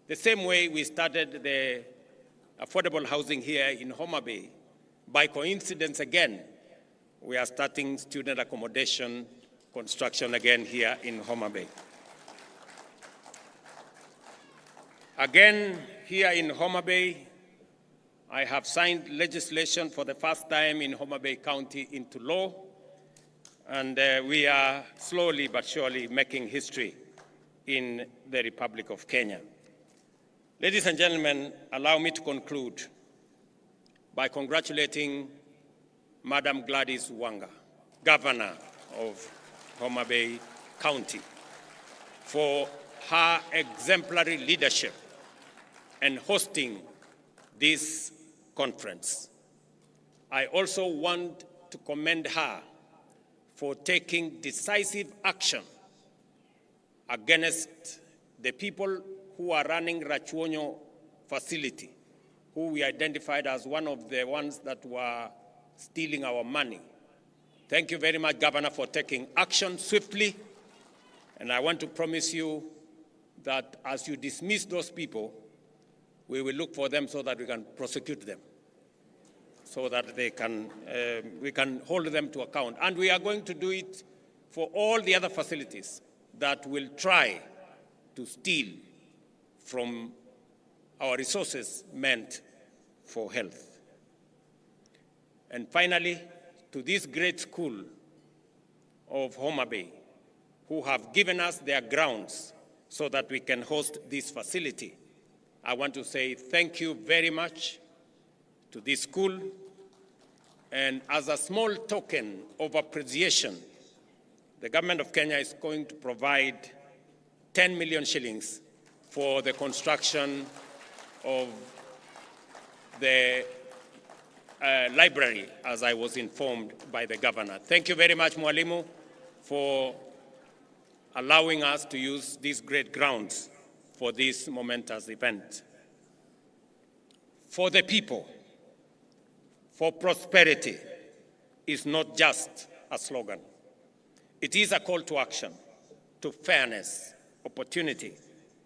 the same way we started the affordable housing here in Homa Bay, by coincidence again, we are starting student accommodation construction again here in Homa Bay. Again, here in Homa Bay, I have signed legislation for the first time in Homa Bay County into law and we are slowly but surely making history in the Republic of Kenya. Ladies and gentlemen, allow me to conclude by congratulating Madam Gladys Wanga, Governor of Homa Bay County, for her exemplary leadership and hosting this conference. I also want to commend her for taking decisive action against the people who are running Rachuonyo facility, who we identified as one of the ones that were stealing our money. Thank you very much, Governor, for taking action swiftly. And I want to promise you that as you dismiss those people, we will look for them so that we can prosecute them, so that they can, we can hold them to account. And we are going to do it for all the other facilities that will try to steal from our resources meant for health. And finally, to this great school of Homa Bay, who have given us their grounds so that we can host this facility, I want to say thank you very much to this school. And as a small token of appreciation, the government of Kenya is going to provide 10 million shillings for the construction of the library, as I was informed by the governor. Thank you very much, Mwalimu, for allowing us to use these great grounds for this momentous event. For the people, for prosperity is not just a slogan. It is a call to action, to fairness, opportunity,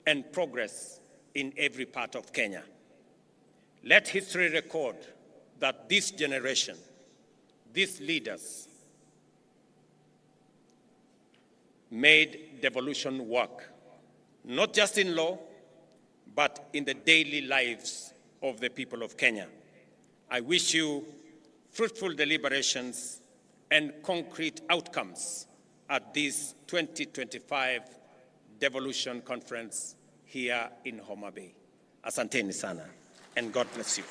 and progress in every part of Kenya. Let history record that this generation, these leaders, made devolution work, not just in law, but in the daily lives of the people of Kenya. I wish you fruitful deliberations and concrete outcomes at this 2025 Devolution Conference here in Homa Bay. Asanteni sana, and God bless you.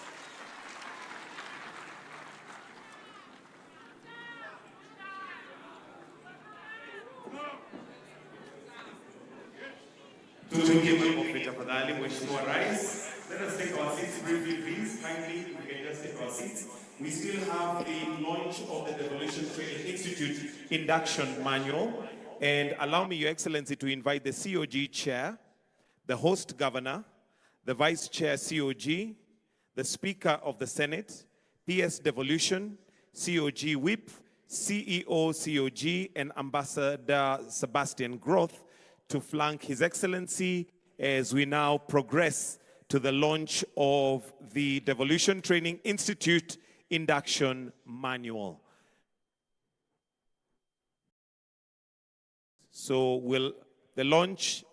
Let us take our seats briefly, please. Kindly, we can just take our seats. We still have the launch of the Devolution Training Institute induction manual. And allow me, Your Excellency, to invite the COG Chair, the host governor, the Vice Chair COG, the Speaker of the Senate, PS Devolution, COG Whip, CEO COG, and Ambassador Sebastian Groth to flank His Excellency as we now progress to the launch of the Devolution Training Institute induction manual. So the launch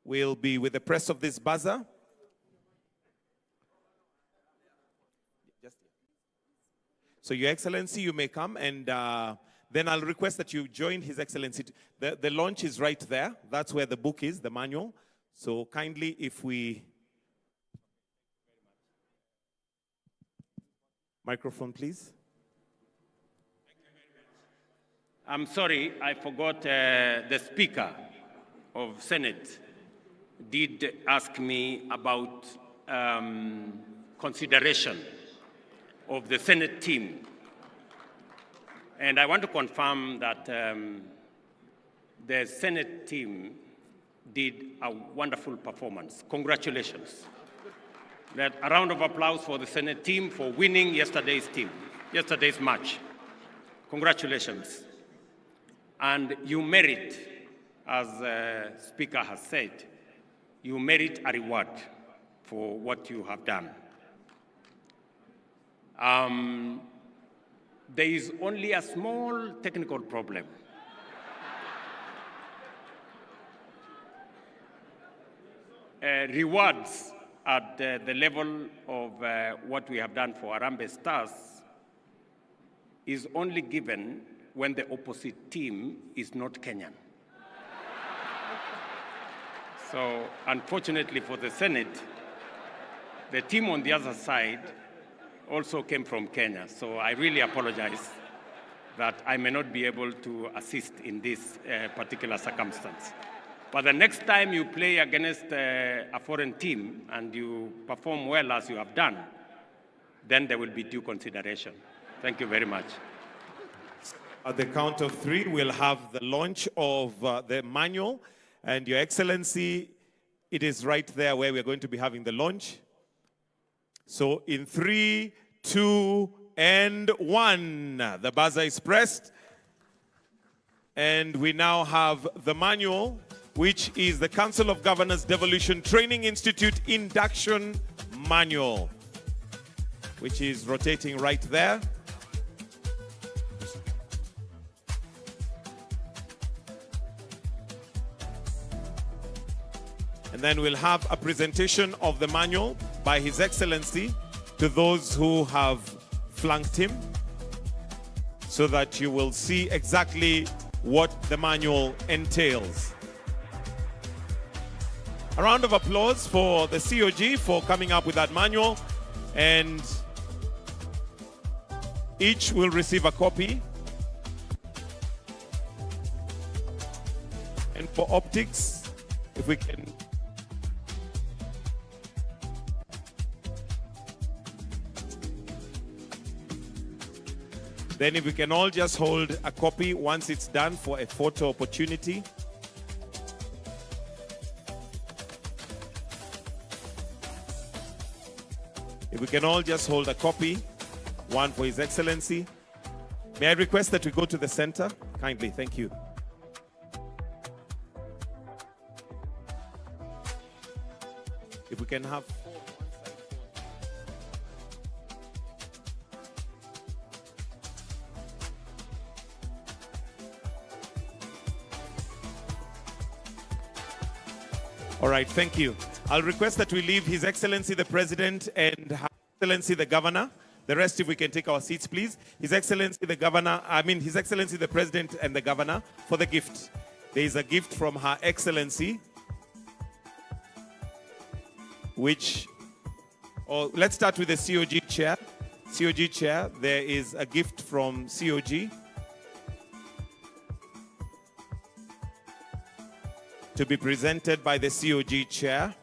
will be with the press of this buzzer. So Your Excellency, you may come, and then I'll request that you join His Excellency. The launch is right there. That's where the book is, the manual. So kindly, if we... Microphone, please. I'm sorry, I forgot the Speaker of Senate did ask me about consideration of the Senate team. And I want to confirm that the Senate team did a wonderful performance. Congratulations. A round of applause for the Senate team for winning yesterday's match. Congratulations. And you merit, as the Speaker has said, you merit a reward for what you have done. There is only a small technical problem. Rewards at the level of what we have done for Harambee Stars is only given when the opposite team is not Kenyan. So unfortunately for the Senate, the team on the other side also came from Kenya. So I really apologize that I may not be able to assist in this particular circumstance. But the next time you play against a foreign team and you perform well as you have done, then there will be due consideration. Thank you very much. At the count of 3, we'll have the launch of the manual. And Your Excellency, it is right there where we're going to be having the launch. So in 3, 2, and 1, the buzzer is pressed. And we now have the manual, which is the Council of Governors Devolution Training Institute Induction Manual, which is rotating right there. And then we'll have a presentation of the manual by His Excellency to those who have flanked him, so that you will see exactly what the manual entails. A round of applause for the COG for coming up with that manual, and each will receive a copy. And for optics, if we can then if we can all just hold a copy once it's done for a photo opportunity. If we can all just hold a copy, one for His Excellency. May I request that we go to the center? Kindly, thank you. If we can have all right, thank you. I'll request that we leave His Excellency the President and Her Excellency the Governor. The rest, if we can take our seats, please. His Excellency the Governor, His Excellency the President and the Governor for the gift. There is a gift from Her Excellency, which, let's start with the COG Chair. COG Chair, there is a gift from COG to be presented by the COG Chair.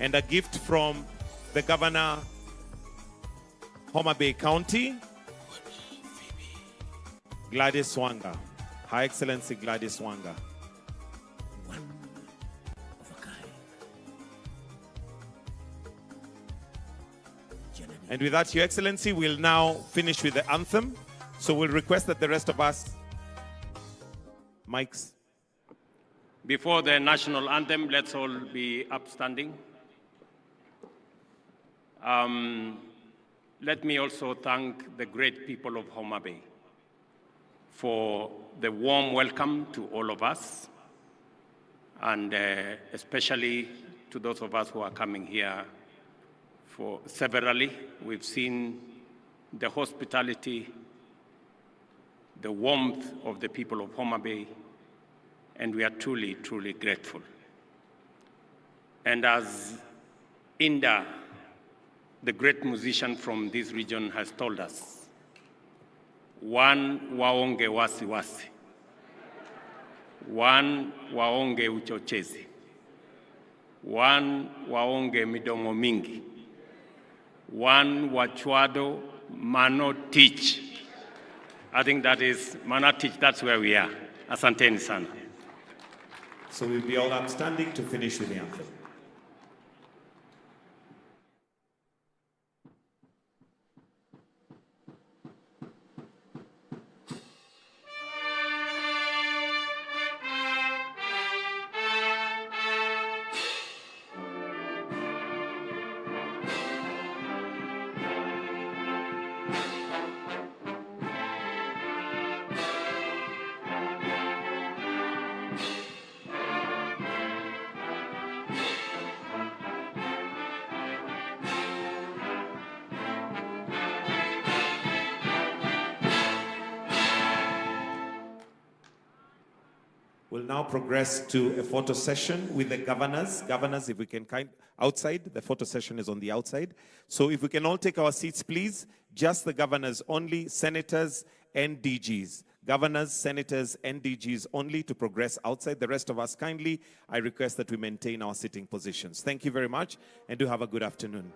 And a gift from the Governor, Homa Bay County, Gladys Wanga. Her Excellency Gladys Wanga. And with that, Your Excellency, we'll now finish with the anthem. So we'll request that the rest of us, mics. Before the national anthem, let's all be upstanding. Let me also thank the great people of Homa Bay for the warm welcome to all of us, and especially to those of us who are coming here for severally. We've seen the hospitality, the warmth of the people of Homa Bay, and we are truly, truly grateful. And as Inda, the great musician from this region, has told us, one waonge wasiwasi, one waonge uchochezi, one waonge midomo mingi, one wachwado mano teach. I think that is mana teach, that's where we are. Asanteni sana. So we'll be all upstanding to finish with the anthem. now progress to a photo session with the governors. Governors, if we can outside, the photo session is on the outside. So if we can all take our seats, please. Just the governors only, senators and DGs. Governors, senators, and DGs only to progress outside. The rest of us, kindly, I request that we maintain our sitting positions. Thank you very much, and do have a good afternoon.